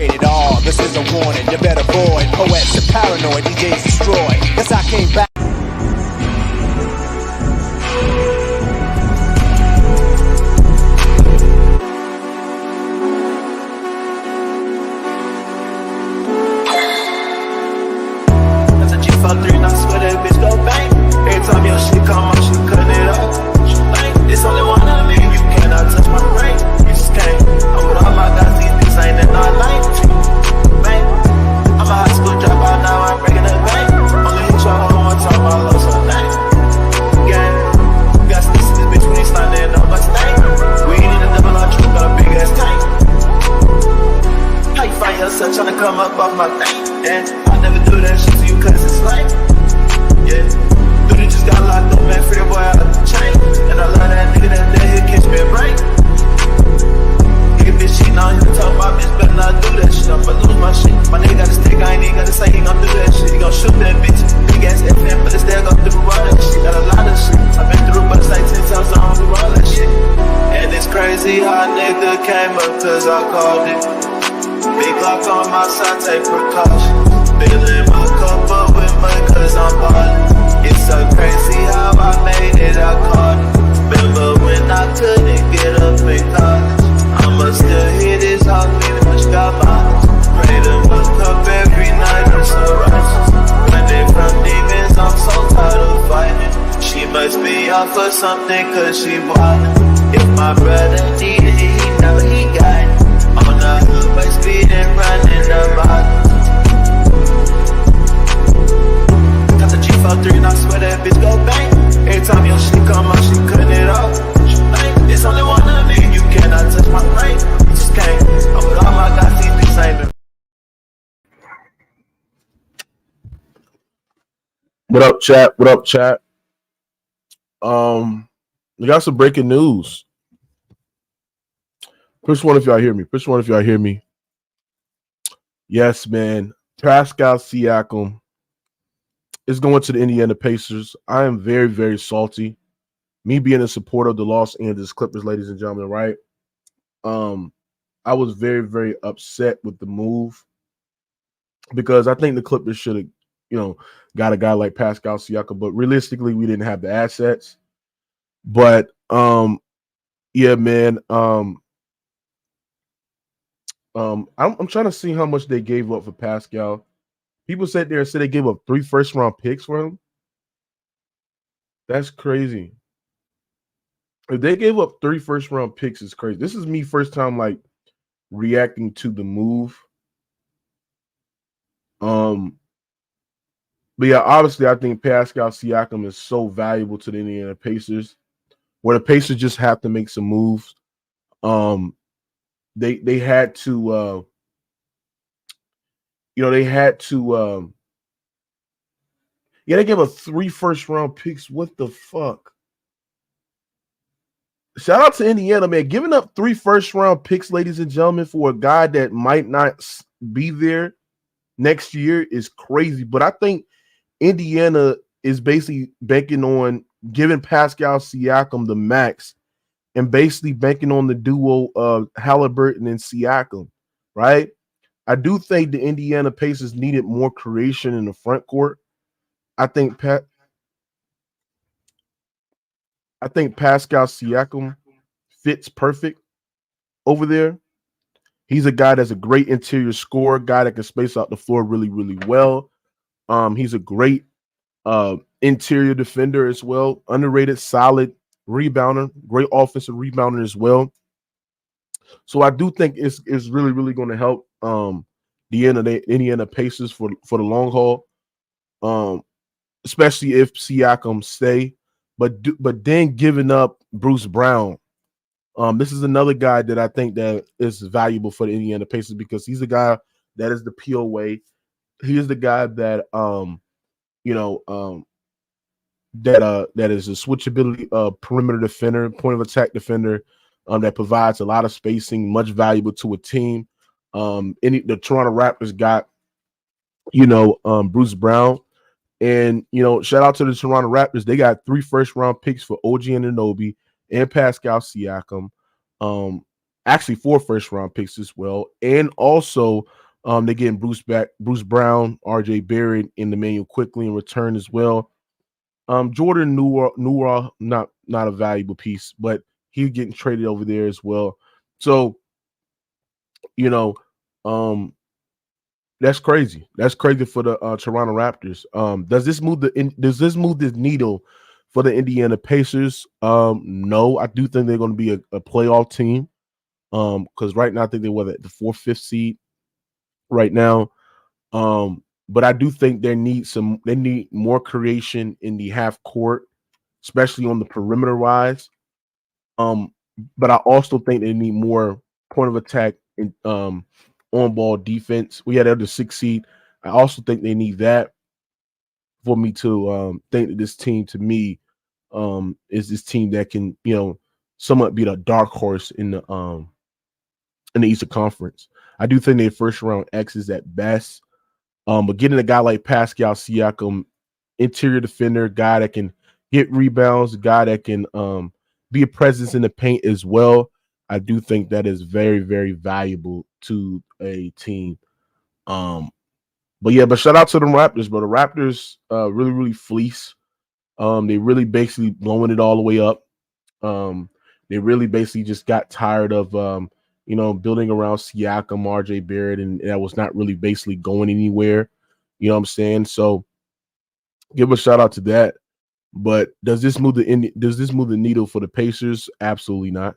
It all. This is a warning. You better avoid poets and paranoid DJs destroy. Yes, I came back. That's a G53 and I swear that bitch go bang. Every time your shit come up, she cutting it up. She bang. It's only one of me. You cannot touch my brain. You just can't. I'm with all my guys. These niggas ain't in our lane. Bang. I'm a high school dropout now. I'm breaking the bank. Only hit your hoe one time. I love so dang. Gang. You got sneaks in this bitch when you standing on my stank. We ain't in a double R truck, got a big ass tank. How you find yourself trying to come up off my thing? And I never do that shit to you cause it's like, yeah. Dude, just got locked up, man, free the boy out of the chain. And I love that nigga that day, he'll catch me a break. Nigga bitch cheating on him, tell my bitch better not do that shit. I'ma lose my shit. My nigga got a stick, I ain't even gotta say he gon' do that shit. He gon' shoot that bitch. Big ass FM, but it's there, go through all that shit. Got a lot of shit. I've been through, but it's like 10 times, I don't do all that shit. And it's crazy how a nigga came up cause I called it. Big lock on my side, take precautions. Filling my cup up with mud cause I'm ballin'. It's so crazy how I made it, I caught it. Remember when I couldn't get up in college? I'ma still hit this hot, pretty much got mileage. Pray to my cup every night, I'm so righteous. Running from demons, I'm so tired of fighting. She must be out for something cause she wildin'. If my brother needed it, he know he got it. On the hood, by speed and running about. Got the G53 and I swear that bitch go bang. Every time your shit come up, she cutting it off. She bang. It's only one of me, you cannot touch my brain. You just can't. I'm with all my guys, these bitches ain't been. What up, chat? What up, chat? We got some breaking news. Push one if y'all hear me. Push one if y'all hear me. Yes, man. Pascal Siakam is going to the Indiana Pacers. I am very, very salty. Me being a supporter of the Los Angeles Clippers, ladies and gentlemen, right? I was very, very upset with the move because I think the Clippers should have, got a guy like Pascal Siakam, but realistically, we didn't have the assets. But yeah, man. I'm trying to see how much they gave up for Pascal. People said they gave up 3 first-round picks for him. That's crazy. If they gave up 3 first-round picks, it's crazy. This is me first time reacting to the move. But yeah, obviously I think Pascal Siakam is so valuable to the Indiana Pacers, where the Pacers just have to make some moves. They had to, they gave up 3 first-round picks. What the fuck? Shout out to Indiana, man. Giving up 3 first-round picks, ladies and gentlemen, for a guy that might not be there next year is crazy. But I think Indiana is basically banking on giving Pascal Siakam the max and basically banking on the duo of Halliburton and Siakam, right? I do think the Indiana Pacers needed more creation in the front court. I think Pascal Siakam fits perfect over there. He's a guy that's a great interior scorer, guy that can space out the floor really, really well. He's a great interior defender as well, underrated, solid rebounder, great offensive rebounder as well. So I do think it's really, really going to help the Indiana Pacers for the long haul, especially if Siakam stay. But then giving up Bruce Brown, this is another guy that I think that is valuable for the Indiana Pacers because he's the guy that is the POA. He is the guy that that is a switchability perimeter defender, point of attack defender that provides a lot of spacing, much valuable to a team. The Toronto Raptors got Bruce Brown, and shout out to the Toronto Raptors. They got 3 first-round picks for OG Anunoby and Pascal Siakam. actually 4 first-round picks as well, and also they're getting Bruce Brown, R.J. Barrett, and Emmanuel quickly in return as well. Jordan Newell, not a valuable piece, but he's getting traded over there as well. So, you know, um, that's crazy. That's crazy for the Toronto Raptors. Does this move this needle for the Indiana Pacers? No, I do think they're going to be a playoff team. Because right now I think they're at the 4th, 5th seed right now. But I do think they need more creation in the half court, especially on the perimeter wise. But I also think they need more point of attack and on ball defense. We had the 6th seed. I also think they need that for me to think that this team to me is this team that can, somewhat be the dark horse in the Eastern Conference. I do think their first round X's at best. But getting a guy like Pascal Siakam, interior defender, guy that can get rebounds, guy that can be a presence in the paint as well, I do think that is very, very valuable to a team. But shout out to the Raptors, bro. The Raptors really, really fleece. They really basically blowing it all the way up. They really basically just got tired of building around Siakam, RJ Barrett, and that was not really basically going anywhere. You know what I'm saying? So give a shout out to that. But does this move the needle for the Pacers? Absolutely not.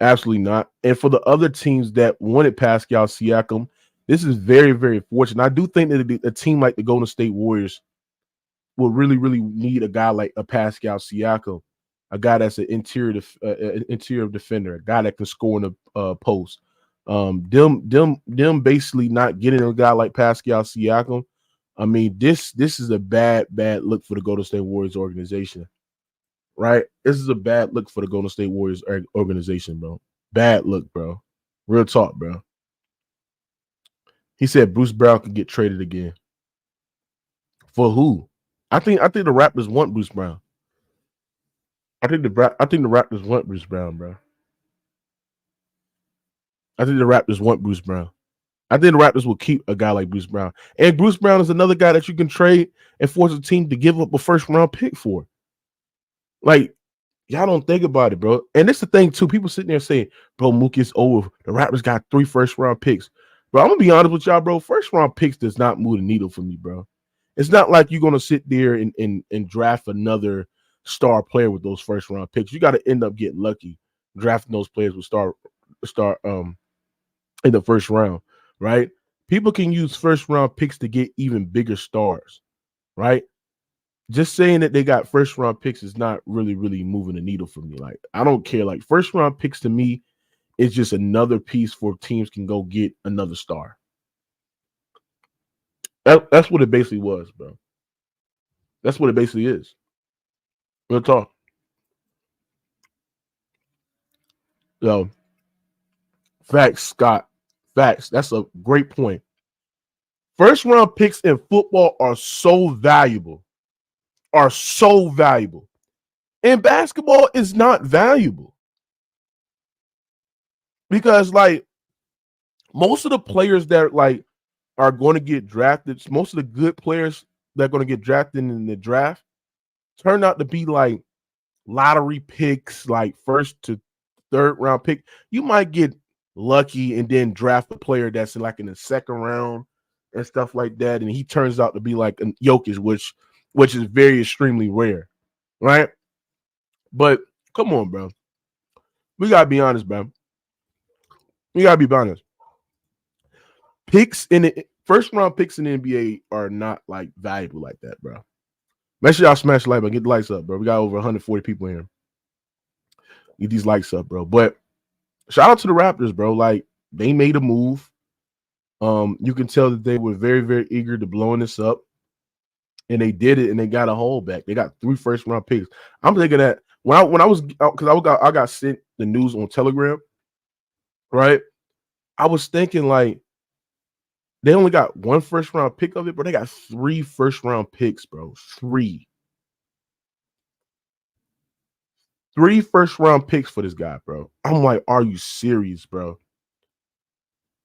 Absolutely not. And for the other teams that wanted Pascal Siakam, this is very, very fortunate. I do think that a team like the Golden State Warriors will really, really need a guy like a Pascal Siakam, a guy that's an interior defender, a guy that can score in the post. Them basically not getting a guy like Pascal Siakam. I mean, this is a bad look for the Golden State Warriors organization, right? This is a bad look for the Golden State Warriors organization, bro. Bad look, bro. Real talk, bro. He said Bruce Brown could get traded again. For who? I think the Raptors want Bruce Brown. I think the Raptors want Bruce Brown, bro. I think the Raptors want Bruce Brown. I think the Raptors will keep a guy like Bruce Brown. And Bruce Brown is another guy that you can trade and force a team to give up a first round pick for. Like, y'all don't think about it, bro. And it's the thing, too. People sitting there saying, bro, Mookie, it's over. The Raptors got 3 first round picks. Bro, I'm going to be honest with y'all, bro. First round picks does not move the needle for me, bro. It's not like you're going to sit there and draft another star player with those first round picks. You got to end up getting lucky drafting those players with star in the first round, right? People can use first round picks to get even bigger stars, right? Just saying that they got first round picks is not really, really moving the needle for me. Like, I don't care. Like, first round picks to me is just another piece for teams can go get another star. That's what it basically was, bro. That's what it basically is. Real talk. So, facts, Scott. Facts. That's a great point. First round picks in football are so valuable. In basketball, it's not valuable. Because, like, most of the players that, like, are going to get drafted, most of the good players that are going to get drafted in the draft turn out to be, like, lottery picks, like first to third round pick. You might get lucky and then draft a player that's in the second round and stuff like that, and he turns out to be like a Jokic, which is very extremely rare, right? But come on, bro. We gotta be honest, bro. We gotta be honest. Picks in the first round picks in the NBA are not like valuable like that, bro. Make sure y'all smash the like button, get the likes up, bro. We got over 140 people here. Get these likes up, bro. But shout out to the Raptors, bro. Like, they made a move. You can tell that they were very, very eager to blowing this up. And they did it, and they got a hold back. They got 3 first round picks. I'm thinking that when I was because I got sent the news on Telegram, right? I was thinking like they only got 1 first round pick of it, but they got 3 first round picks, bro. 3 3 first-round picks for this guy, bro. I'm like, are you serious, bro?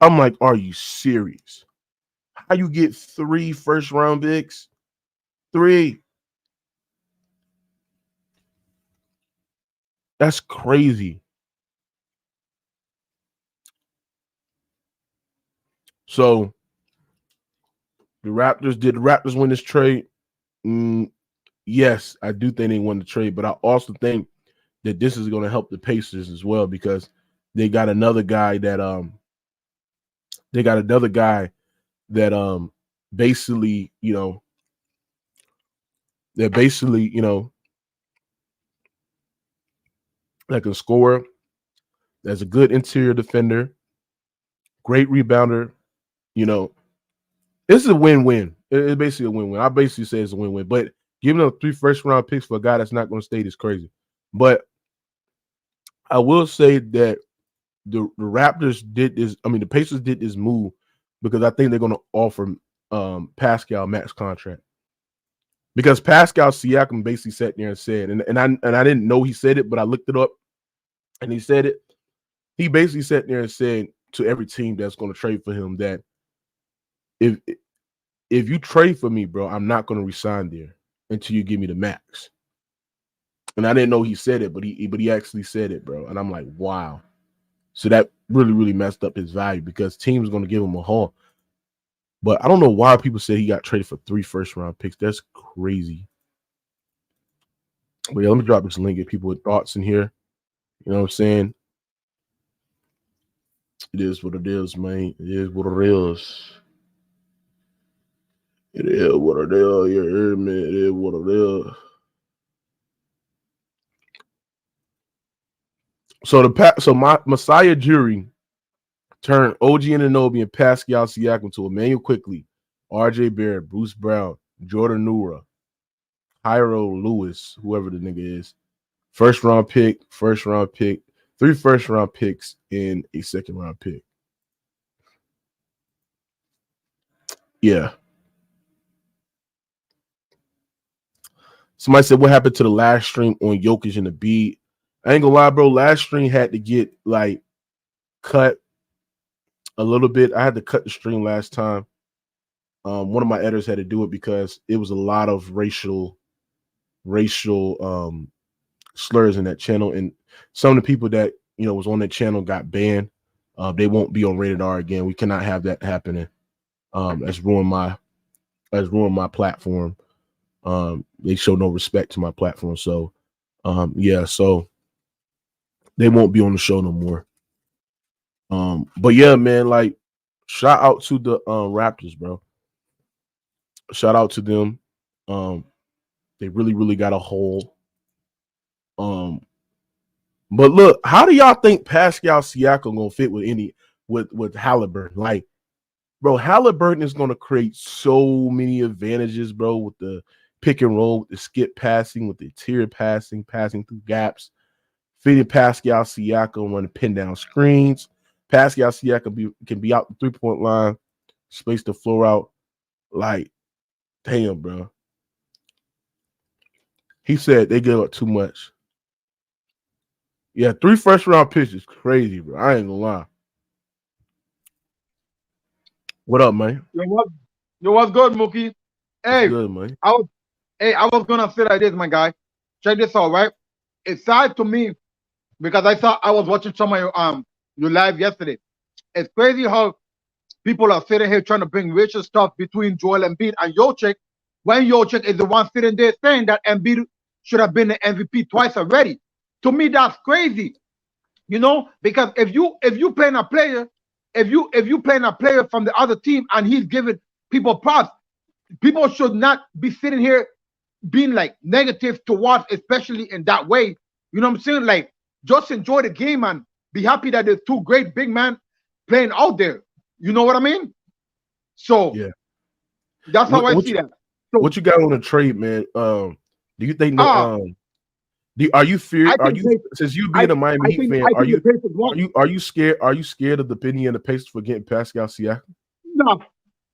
I'm like, are you serious? How you get 3 first-round picks? 3. That's crazy. So the Raptors win this trade? Yes, I do think they won the trade, but I also think that this is going to help the Pacers as well because they got another guy that basically, that can score, that's a good interior defender, great rebounder, you know. This is a win-win. It's basically a win-win. I basically say it's a win-win, but giving up 3 first-round picks for a guy that's not going to stay is crazy. But I will say that the Raptors did this. I mean, the Pacers did this move because I think they're going to offer Pascal max contract. Because Pascal Siakam basically sat there and said, and I didn't know he said it, but I looked it up, and he said it. He basically sat there and said to every team that's going to trade for him that if you trade for me, bro, I'm not going to resign there until you give me the max. And I didn't know he said it, but he actually said it, bro. And I'm like, wow. So that really messed up his value because teams are going to give him a haul. But I don't know why people say he got traded for 3 first-round picks. That's crazy. But yeah, let me drop this link, get people with thoughts in here. You know what I'm saying? It is what it is, man. It is what it is. It is what it is. You hear me? It is what it is. So my Messiah Jury turned OG Anunoby and Pascal Siakam to Emmanuel Quickly, RJ Barrett, Bruce Brown, Jordan Nura, Hyro Lewis, whoever the nigga is. First round pick, 3 first-round picks, and a second-round pick. Yeah. Somebody said, what happened to the last stream on Jokic and Embiid? I ain't gonna lie, bro. Last stream had to get cut a little bit. I had to cut the stream last time. One of my editors had to do it because it was a lot of racial slurs in that channel, and some of the people that was on that channel got banned. They won't be on Rated R again. We cannot have that happening. That's ruined my platform. They show no respect to my platform. So so they won't be on the show no more. But yeah, man, shout out to the Raptors, bro. Shout out to them. They really got a hole. But look, how do y'all think Pascal Siakam gonna fit with Halliburton? Bro, Halliburton is gonna create so many advantages, bro, with the pick and roll, with the skip passing, with the interior passing through gaps, feeding Pascal Siakam, running pin down screens. Pascal Siakam can be out the 3-point line, space the floor out. Damn, bro. He said they give up too much. Yeah, 3 first-round picks is crazy, bro. I ain't gonna lie. What up, man? Yo, what's good, Mookie? Hey, good, man. I was gonna say like this, my guy. Check this out, right? It's sad to me because I was watching some of your live yesterday. It's crazy how people are sitting here trying to bring racial stuff between Joel Embiid and Jokic, when Jokic is the one sitting there saying that Embiid should have been the MVP twice already. To me, that's crazy. Because if you playing a player, if you playing a player from the other team and he's giving people props, people should not be sitting here being negative towards, especially in that way. You know what I'm saying? Just enjoy the game and be happy that there's 2 great big men playing out there. You know what I mean? So yeah, that's how I see that. So, what you got on the trade, man? Do you think that are you feared? Since you being a Miami Heat fan, are you scared? Are you scared of the Penny and the Pacers for getting Pascal Siakam?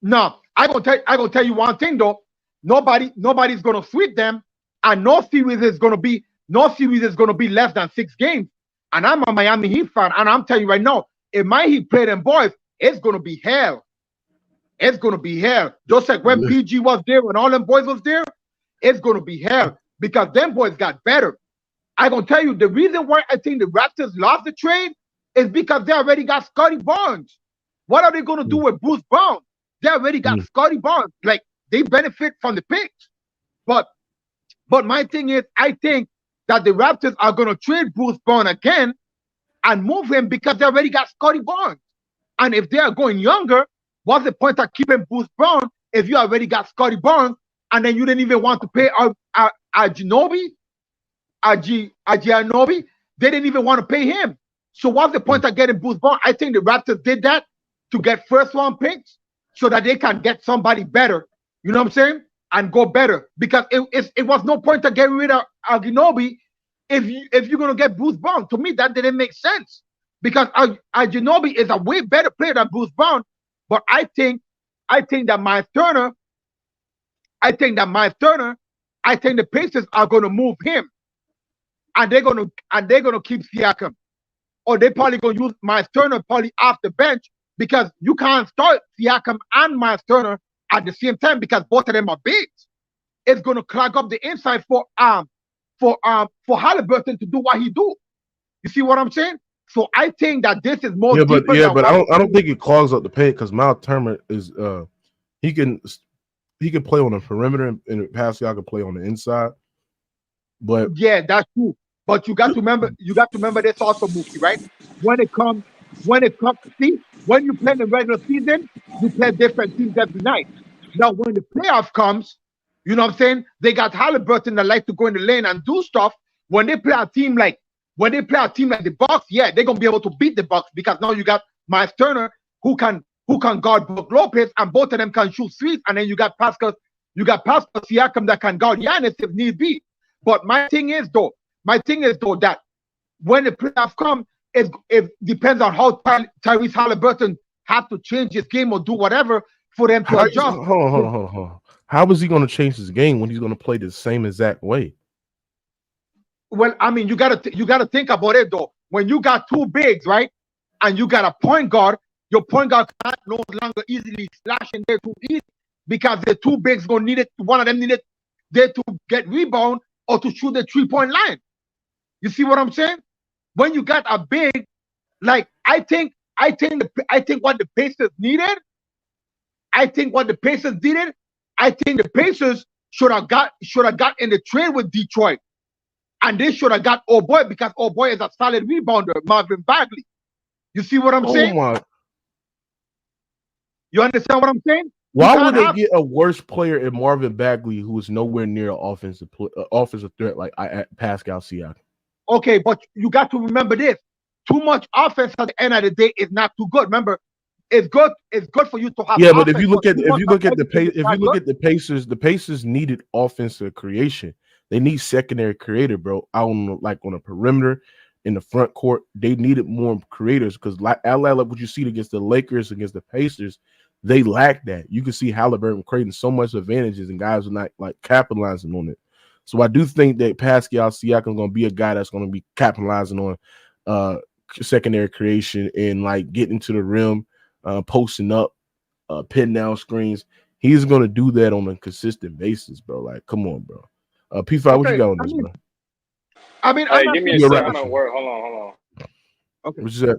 No. I gonna tell you one thing though. Nobody's gonna sweep them, and no series is gonna be no series is going to be less than 6 games. And I'm a Miami Heat fan, and I'm telling you right now, if my Heat play them boys, it's going to be hell. It's going to be hell. Just like when PG was there, when all them boys was there, it's going to be hell because them boys got better. I'm going to tell you, the reason why I think the Raptors lost the trade is because they already got Scotty Barnes. What are they going to do with Bruce Brown? They already got Scotty Barnes. Like, they benefit from the picks. But my thing is, I think that the Raptors are going to trade Bruce Brown again and move him because they already got Scotty Barnes. And if they are going younger, what's the point of keeping Bruce Brown if you already got Scotty Barnes and then you didn't even want to pay Anunoby? They didn't even want to pay him. So what's the point of getting Bruce Brown? I think the Raptors did that to get first-round picks so that they can get somebody better. You know what I'm saying? And go better. Because it was no point of getting rid of Anunoby if you're going to get Bruce Brown. To me, that didn't make sense. Because Anunoby is a way better player than Bruce Brown. But I think that Miles Turner, I think the Pacers are going to move him. And they're going to keep Siakam. Or they're probably going to use Miles Turner probably off the bench because you can't start Siakam and Miles Turner at the same time because both of them are bigs. It's going to clog up the inside for Halliburton to do what he do. You see what I'm saying? So I think that this is more. But I don't think it clogs up the paint because Miles Turner is he can play on the perimeter and Pascal can play on the inside. But yeah, that's true. But you got to remember this also, Mookie, right? When it comes, see, when you play the regular season, you play different teams every night. Now, when the playoff comes, you know what I'm saying? They got Halliburton that like to go in the lane and do stuff. When they play a team like the Bucks, yeah, they're gonna be able to beat the Bucks because now you got Miles Turner who can guard Brook Lopez, and both of them can shoot threes, and then you got Pascal Siakam that can guard Giannis if need be. But my thing is though that when the playoffs come, it depends on how Tyrese Halliburton have to change his game or do whatever for them to adjust. Hold on. How is he going to change his game when he's going to play the same exact way? Well, I mean, you gotta think about it though. When you got two bigs, right, and you got a point guard, your point guard cannot no longer easily slash in there too easy because the two bigs gonna need it. One of them needed there to get rebound or to shoot the 3-point line. You see what I'm saying? When you got a big, like I think what the Pacers needed. I think the Pacers should have got in the trade with Detroit. And they should have got boy because boy is a solid rebounder, Marvin Bagley. You see what I'm saying? You understand what I'm saying? Why would they get a worse player in Marvin Bagley who is nowhere near an offensive threat like Pascal Siakam? Okay, but you got to remember this: too much offense at the end of the day is not too good. Remember, it's good for you to have. Yeah, but if you look at the Pacers, the Pacers needed offensive creation. They need secondary creator, bro. Out on the perimeter, in the front court, they needed more creators because like what you see against the Lakers, against the Pacers, they lack that. You can see Halliburton creating so much advantages and guys are not like capitalizing on it. So I do think that Pascal Siakam is going to be a guy that's going to be capitalizing on secondary creation and like getting to the rim, posting up, pin down screens. He's going to do that on a consistent basis, bro. Like, come on, bro. P5, what you got on this, bro? I mean, hey, give me a second. I'm at work. Hold on. Okay. What you said?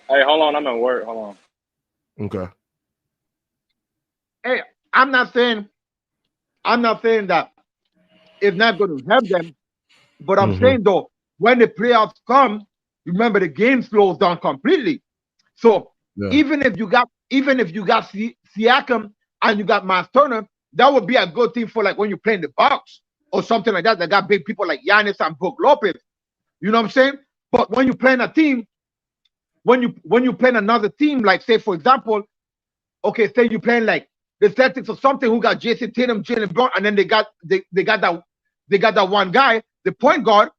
Hey, hold on. I'm at work. Hold on. Okay. Hey, I'm not saying that it's not going to help them, but I'm saying though, when the playoffs come, remember the game slows down completely. So even if you got Siakam and you got Miles Turner, that would be a good thing for like when you're playing the Bucks or something like that. That got big people like Giannis and Brook Lopez. You know what I'm saying? But when you're playing a team, when you playing another team, like say for example, okay, say you're playing like the Celtics or something who got Jason Tatum, Jaylen Brown, and then they got that one guy, the point guard,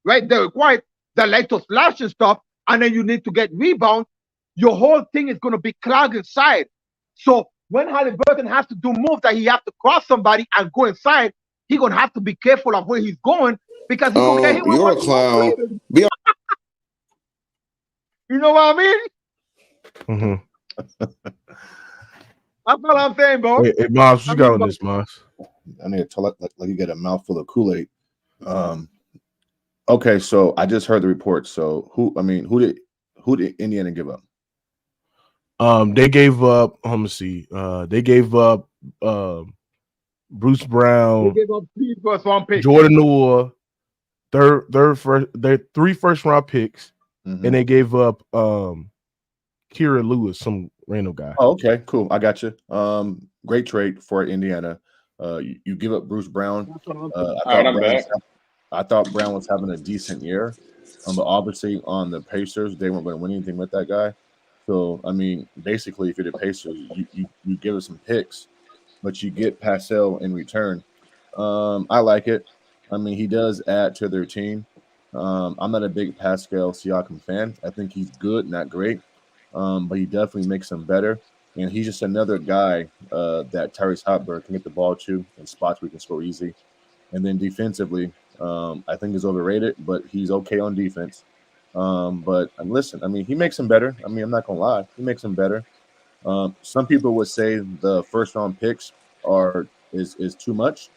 right? Derek White, that like to slash and stuff, and then you need to get rebound. Your whole thing is gonna be clogged inside. So when Halliburton has to do moves that he has to cross somebody and go inside, he's gonna have to be careful of where he's going because he's gonna get hit with You're a one clown. you know what I mean? Mm-hmm. That's what I'm saying, bro. Hey, Miles, what you got on this, Miles? I need to tell like you get a mouthful of Kool-Aid. Okay, so I just heard the report. So who did Indiana give up? They gave up. Let me see. They gave up Bruce Brown. They gave up 3 first-round picks. Jordan Noah, their 3 first-round picks, and they gave up Kira Lewis, some random guy. Oh, okay, cool. I got you. Great trade for Indiana. You give up Bruce Brown. I thought Brown was having a decent year, but obviously on the Pacers, they weren't going to win anything with that guy. So I mean, basically, if you're the Pacers, you give us some picks, but you get Pascal in return. I like it. I mean, he does add to their team. I'm not a big Pascal Siakam fan. I think he's good, not great, but he definitely makes them better. And he's just another guy that Tyrese Haliburton can get the ball to in spots where he can score easy. And then defensively, I think he's overrated, but he's okay on defense. But listen, I mean, he makes them better. I mean, I'm not gonna lie, he makes them better. Some people would say the first round picks is too much,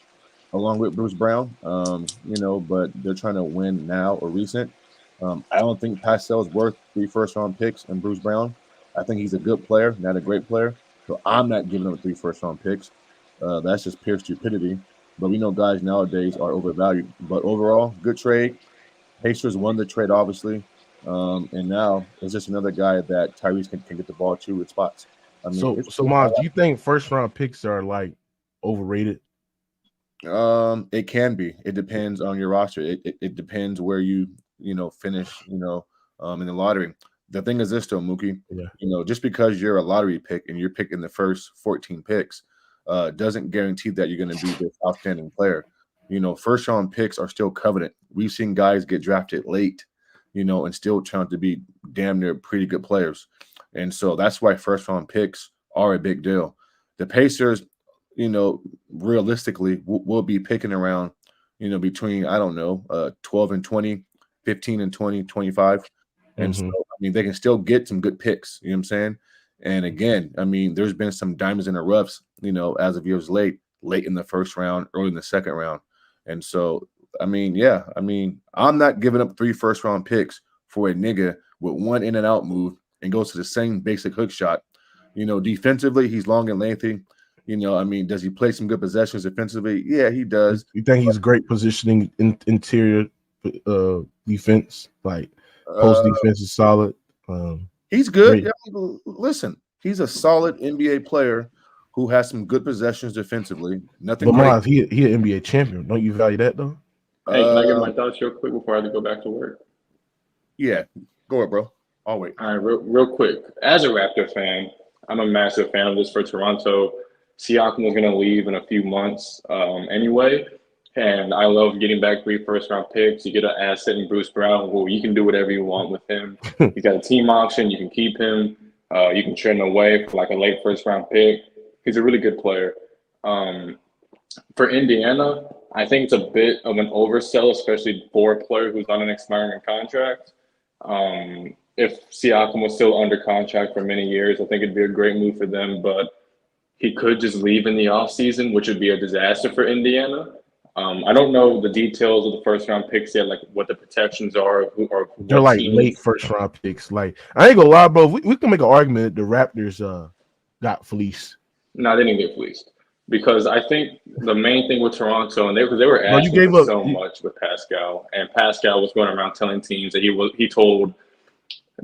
along with Bruce Brown. But they're trying to win now or recent. I don't think Pascal is worth 3 first round picks and Bruce Brown. I think he's a good player, not a great player. So I'm not giving up 3 first round picks. That's just pure stupidity. But we know guys nowadays are overvalued. But overall, good trade. Pacers won the trade, obviously. And now it's just another guy that Tyrese can get the ball to with spots. I mean, so Miles, do you think first round picks are like overrated? It can be. It depends on your roster. It depends where you finish, in the lottery. The thing is this though, Mookie, just because you're a lottery pick and you're picking the first 14 picks, doesn't guarantee that you're going to be this outstanding player. First round picks are still coveted. We've seen guys get drafted late, and still turn out to be damn near pretty good players. And so that's why first round picks are a big deal. The Pacers, realistically, we'll be picking around, between, 12 and 20, 15 and 20, 25. And so, I mean, they can still get some good picks, you know what I'm saying? And again, I mean, there's been some diamonds in the roughs, as of years late in the first round, early in the second round. And so, I mean, I'm not giving up 3 first round picks for a nigga with 1 in and out move and goes to the same basic hook shot. Defensively, he's long and lengthy. Does he play some good possessions defensively? Yeah, he does. You think he's great positioning in interior defense? Like post defense is solid. He's good. Yeah, listen, he's a solid NBA player who has some good possessions defensively. Nothing great. He an NBA champion. Don't you value that though? Hey, can I get my thoughts real quick before I have to go back to work? Yeah, go ahead, bro. I'll wait. All right, real quick. As a Raptor fan, I'm a massive fan of this for Toronto. Siakam was going to leave in a few months anyway, and I love getting back 3 first-round picks. You get an asset in Bruce Brown, who you can do whatever you want with him. You got a team option. You can keep him. You can trade him away for like a late first-round pick. He's a really good player. For Indiana, I think it's a bit of an oversell, especially for a player who's on an expiring contract. If Siakam was still under contract for many years, I think it'd be a great move for them, but he could just leave in the offseason, which would be a disaster for Indiana. I don't know the details of the first-round picks yet, like what the protections are. They're like late first-round picks. Like, I ain't gonna lie, bro. We can make an argument that the Raptors got fleeced. No, they didn't get fleeced. Because I think the main thing with Toronto, and they were asking for so much with Pascal, and Pascal was going around telling teams that he told,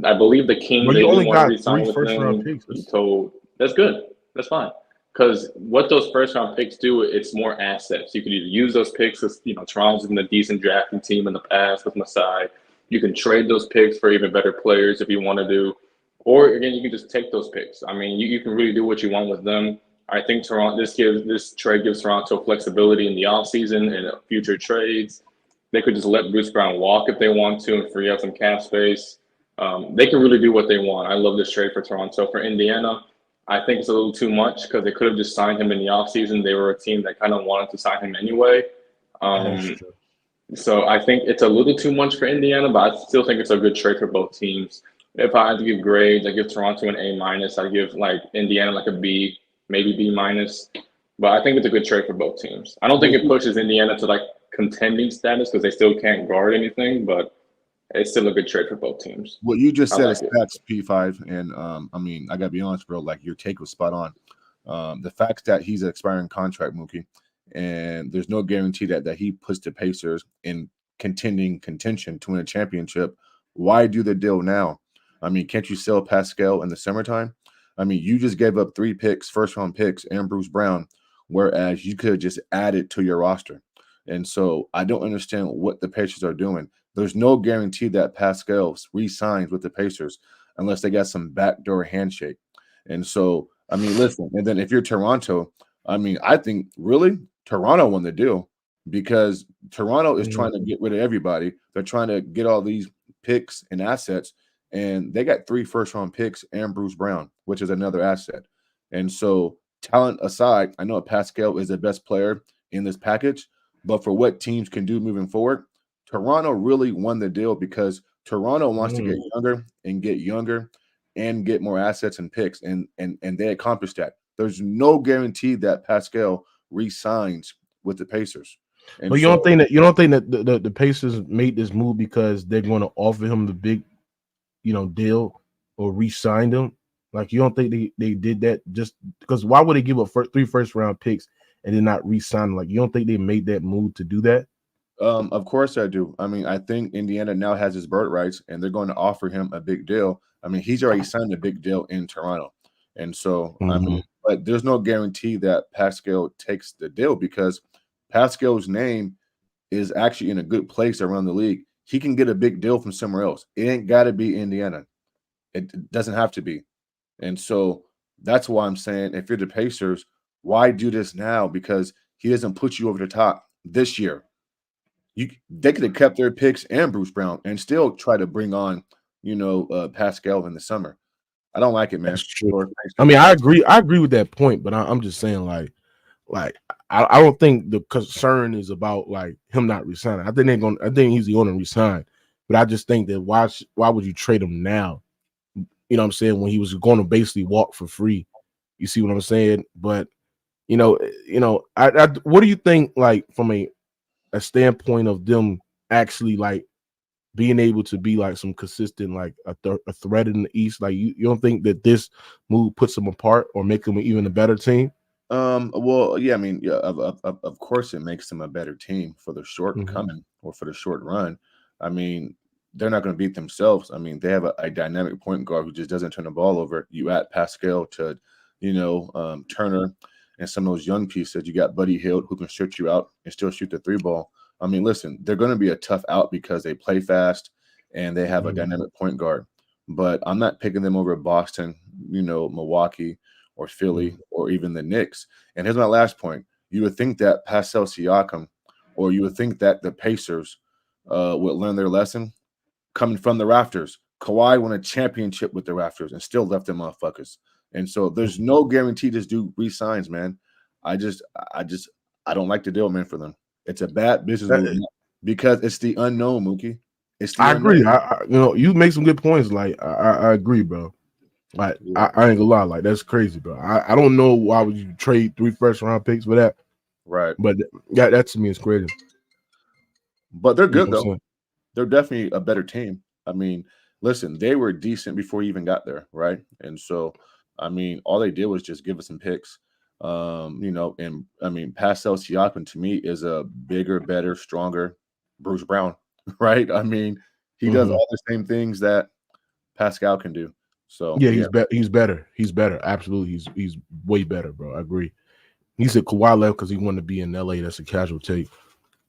I believe the Kings, they didn't want to resign with them. He told, that's good, that's fine, because what those first round picks do, it's more assets. You can either use those picks as, Toronto's been a decent drafting team in the past with Masai. You can trade those picks for even better players if you want to do, or again, you can just take those picks. I mean, you can really do what you want with them. I think this trade gives Toronto flexibility in the offseason and future trades. They could just let Bruce Brown walk if they want to and free up some cap space. They can really do what they want. I love this trade for Toronto. For Indiana, I think it's a little too much because they could have just signed him in the offseason. They were a team that kind of wanted to sign him anyway. So I think it's a little too much for Indiana, but I still think it's a good trade for both teams. If I had to give grades, I give Toronto an A-. I give like Indiana like a B, maybe B-. But I think it's a good trade for both teams. I don't think it pushes Indiana to like contending status because they still can't guard anything, but it's still a good trade for both teams. What you just said is facts, P5, and I mean, I gotta be honest, bro. Like your take was spot on. The fact that he's an expiring contract, Mookie, and there's no guarantee that he puts the Pacers in contention to win a championship. Why do the deal now? I mean, can't you sell Pascal in the summertime? I mean, you just gave up 3 picks, first-round picks, and Bruce Brown, whereas you could have just added to your roster. And so I don't understand what the Pacers are doing. There's no guarantee that Pascal re-signs with the Pacers unless they got some backdoor handshake. And so, I mean, listen, and then if you're Toronto, I mean, I think really Toronto won the deal because Toronto is trying to get rid of everybody. They're trying to get all these picks and assets, and they got 3 first-round picks and Bruce Brown, which is another asset. And so, talent aside, I know Pascal is the best player in this package, but for what teams can do moving forward, Toronto really won the deal because Toronto wants to get younger and get more assets and picks, and they accomplished that. There's no guarantee that Pascal re-signs with the Pacers. And but you don't think that the Pacers made this move because they're going to offer him the big, deal or re-sign him? Like, you don't think they did that just because? Why would they give up 3 first-round picks and then not re-sign him? Like, you don't think they made that move to do that? Of course I do. I mean, I think Indiana now has his bird rights, and they're going to offer him a big deal. I mean, he's already signed a big deal in Toronto, and so I mean, but there's no guarantee that Pascal takes the deal because Pascal's name is actually in a good place around the league. He can get a big deal from somewhere else. It ain't got to be Indiana. It doesn't have to be, and so that's why I'm saying if you're the Pacers, why do this now? Because he doesn't put you over the top this year. They could have kept their picks and Bruce Brown and still try to bring on, Pascal in the summer. I don't like it, man. That's true. I mean, I agree with that point, but I'm just saying, like I don't think the concern is about like him not resigning. I think he's going to resign, but I just think that why would you trade him now? You know what I'm saying? When he was going to basically walk for free. You see what I'm saying? But I what do you think, like, from a standpoint of them actually like being able to be like some consistent, like a threat in the East? Like, you don't think that this move puts them apart or make them even a better team? Well, yeah, I mean, yeah, of course it makes them a better team for the shortcoming or for the short run. I mean, they're not going to beat themselves. I mean, they have a dynamic point guard who just doesn't turn the ball over. You add Pascal to, Turner and some of those young pieces. You got Buddy Hield who can shoot you out and still shoot the 3 ball. I mean, listen, they're going to be a tough out because they play fast and they have a dynamic point guard. But I'm not picking them over Boston, Milwaukee, or Philly, or even the Knicks. And here's my last point. You would think that Pascal Siakam, or you would think that the Pacers would learn their lesson coming from the Raptors. Kawhi won a championship with the Raptors and still left them motherfuckers. And so there's no guarantee this dude re-signs, man. I don't like the deal, man, for them. It's a bad business move because it's the unknown, Mookie. It's the unknown. Agree. You make some good points. Like, I agree, bro. Like, I ain't gonna lie, like, that's crazy, bro. I don't know why would you trade 3 first-round picks for that, right? But that to me is crazy. But they're good though. They're definitely a better team. I mean, listen, they were decent before you even got there, right? And so, I mean, all they did was just give us some picks, and I mean, Pascal Siakam to me is a bigger, better, stronger Bruce Brown, right? I mean, he does all the same things that Pascal can do. So yeah, he's better. He's better. Absolutely. He's way better, bro. I agree. He said Kawhi left because he wanted to be in LA. That's a casual take.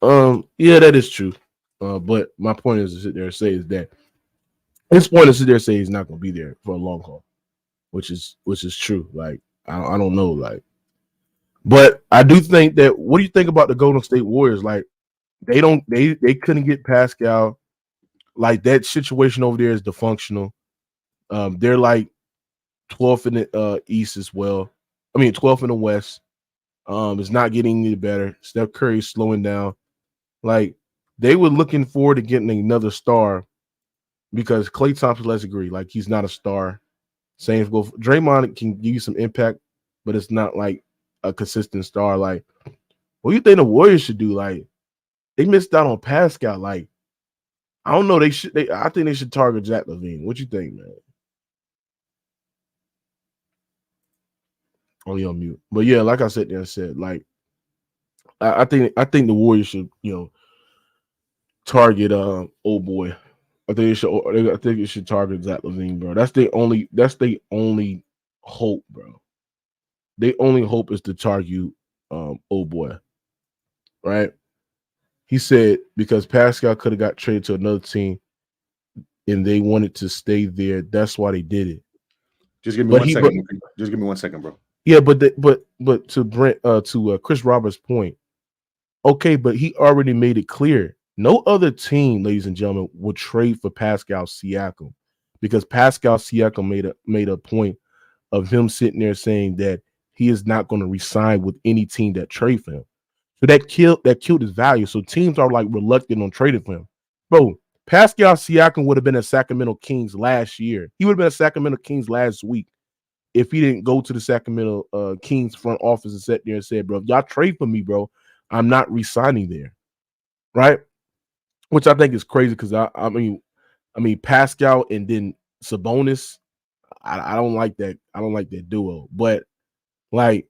Yeah, that is true. But my point is to sit there and say is that his point is to sit there and say he's not going to be there for a long haul, which is true. Like, I don't know, like, but I do think that. What do you think about the Golden State Warriors? Like, they couldn't get Pascal. Like, that situation over there is dysfunctional. They're like 12th in the East as well. I mean, 12th in the West. It's not getting any better. Steph Curry is slowing down. Like they were looking forward to getting another star because Klay Thompson, let's agree, like he's not a star. Same go. Draymond can give you some impact, but it's not like a consistent star. Like, what do you think the Warriors should do? Like, they missed out on Pascal. Like, I don't know. I think they should target Zach LaVine. What you think, man? Only on mute. But yeah, like I said, like I think the Warriors should, target old boy. I think it should target Zach LaVine, bro. That's the only hope, bro. Their only hope is to target old boy. Right? He said because Pascal could have got traded to another team and they wanted to stay there. That's why they did it. Just give me 1 second. Just give me 1 second, bro. Yeah, but to Brent to Chris Roberts' point, okay, but he already made it clear. No other team, ladies and gentlemen, would trade for Pascal Siakam because Pascal Siakam made a point of him sitting there saying that he is not going to resign with any team that trade for him. So that killed his value. So teams are like reluctant on trading for him. Bro, Pascal Siakam would have been a Sacramento Kings last year. He would have been a Sacramento Kings last week if he didn't go to the Sacramento Kings front office and sit there and said, bro, if y'all trade for me, bro, I'm not resigning there. Right? Which I think is crazy because I mean Pascal and then Sabonis, I don't like that. I don't like that duo. But like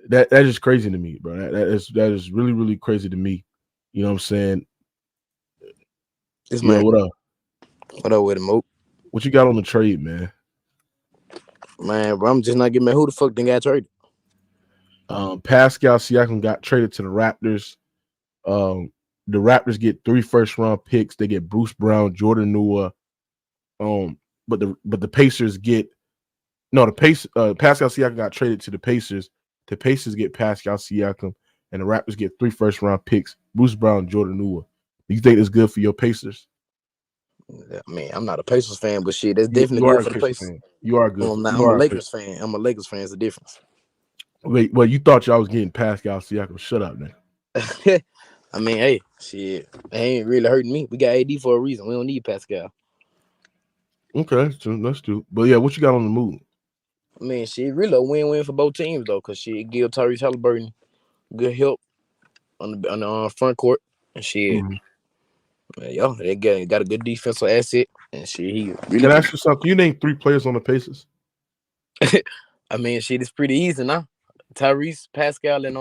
that is crazy to me, bro. That is really, really crazy to me. You know what I'm saying? What up? What up with him, Mook? What you got on the trade, man? Man, bro, I'm just not getting mad. Who the fuck then got traded? Pascal Siakam got traded to the Raptors. The Raptors get 3 first-round picks. They get Bruce Brown, Jordan Noah. But the Pacers get Pascal Siakam got traded to the Pacers. The Pacers get Pascal Siakam, and the Raptors get 3 first-round picks. Bruce Brown, Jordan Noah. Do you think that's good for your Pacers? I mean, I'm not a Pacers fan, but shit, that's definitely good for the Pacers. You are good. I'm a Lakers fan. I'm a Lakers fan. It's the difference. Wait, well, you thought y'all was getting Pascal Siakam. Shut up, man. I mean, hey, shit, they ain't really hurting me. We got AD for a reason. We don't need Pascal. Okay, that's true. But yeah, what you got on the move? I mean, shit, really a win-win for both teams though, cause she give Tyrese Halliburton good help on the front court, and shit. Mm-hmm. Man, they got a good defensive asset, and shit. He really. Can I ask you something? Can you name 3 players on the Pacers? I mean, shit, it's pretty easy now. Tyrese, Pascal, and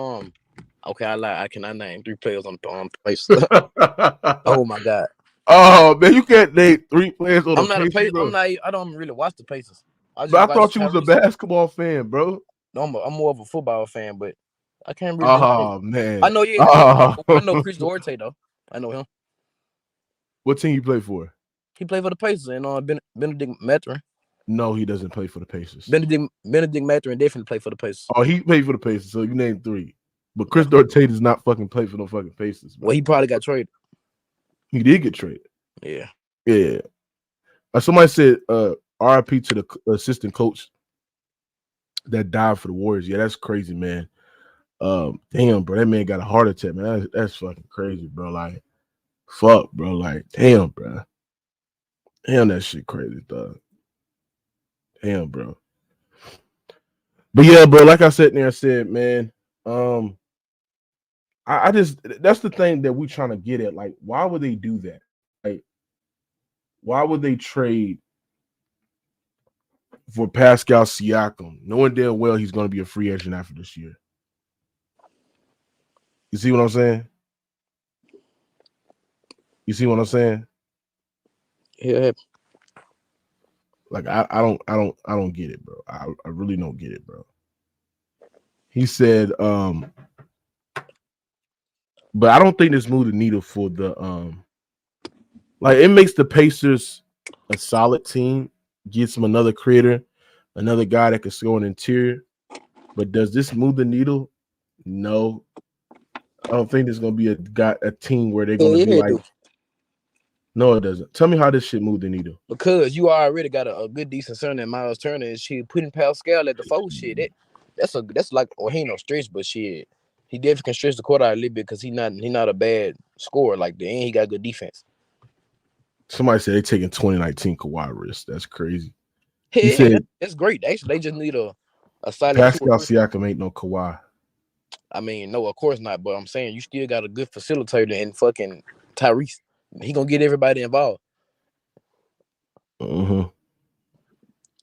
Okay, I lie. I cannot name 3 players on Pacers. Oh my god. Oh man, you can't name 3 players on the Pacers. I don't really watch the Pacers. I thought you was a basketball fan, bro. No, I'm more of a football fan, but I can't really. Oh man, I know I know Chris Duarte though. I know him. What team you play for? He played for the Pacers and Benedict Mathurin. No, he doesn't play for the Pacers. Benedict Mathurin definitely played for the Pacers. Oh, he played for the Pacers, so you named 3. But Chris Duarte does not fucking play for no fucking Pacers. Bro. Well, he probably got traded. He did get traded. Yeah. Yeah. Somebody said RIP to the assistant that died for the Warriors. Yeah, that's crazy, man. Damn, bro, that man got a heart attack, man. That's fucking crazy, bro. Like, fuck, bro. Like, damn, bro. Damn, that shit crazy, dog. Damn, bro. But yeah, bro, like I said there, I said, man, I just that's the thing that we're trying to get at. Like, why would they do that? Like, why would they trade for Pascal Siakam, knowing damn well he's going to be a free agent after this year? You see what I'm saying? You see what I'm saying? Yeah. Like I don't get it, bro. I really don't get it, bro. He said, but I don't think this moved the needle for the like it makes the Pacers a solid team, gets them another creator, another guy that can score an interior. But does this move the needle? No. I don't think there's gonna be a team where they're gonna be like. No, it doesn't. Tell me how this shit moved the needle. Because you already got a good decent center in Miles Turner, and shit putting Pascal at the 4 shit. That's like he ain't no stretch, but shit. He definitely can stretch the court out a little bit because he not a bad scorer like that, and he got good defense. Somebody said they're taking 2019 Kawhi risk. That's crazy. Hey, said that's great. Actually, they just need a silent Pascal Siakam ain't no Kawhi. I mean, no, of course not. But I'm saying you still got a good facilitator in fucking Tyrese. He gonna get everybody involved. Mm-hmm.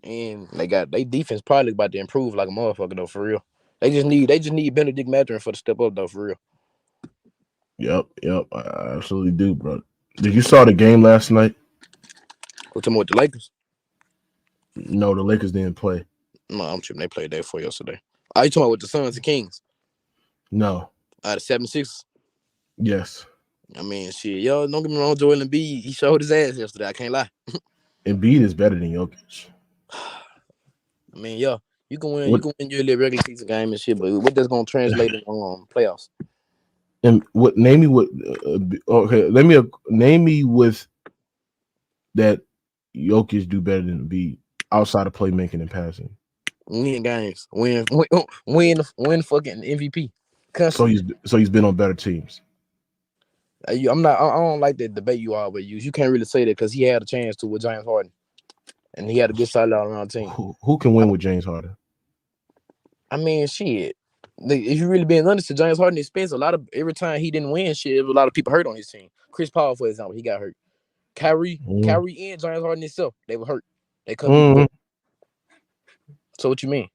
And they defense probably about to improve like a motherfucker though, for real. They just need Benedict Mathurin for the step up though, for real. Yep. I absolutely do, bro. Did you saw the game last night? We're talking about the Lakers. No, the Lakers didn't play. No, I'm tripping. They played day 4 yesterday. Are you talking about with the Suns and Kings? No. The 76ers? Yes. I mean, shit, y'all don't get me wrong. Joel Embiid, he showed his ass yesterday. I can't lie. Embiid is better than Jokic. I mean, yeah, you can win your little regular season game and shit, but what that's gonna translate in playoffs? And what? Name me what? Okay, name me with that Jokic do better than Embiid outside of playmaking and passing. Win games, win fucking MVP. Constantly. So he's been on better teams. I don't like that debate you always use. You can't really say that because he had a chance to with James Harden, and he had a good solid all around team. Who can win with James Harden? I mean, shit. If you really being honest, to James Harden expense, every time he didn't win, shit, a lot of people hurt on his team. Chris Paul, for example, he got hurt. Kyrie and James Harden himself, they were hurt. They couldn't be. So what you mean?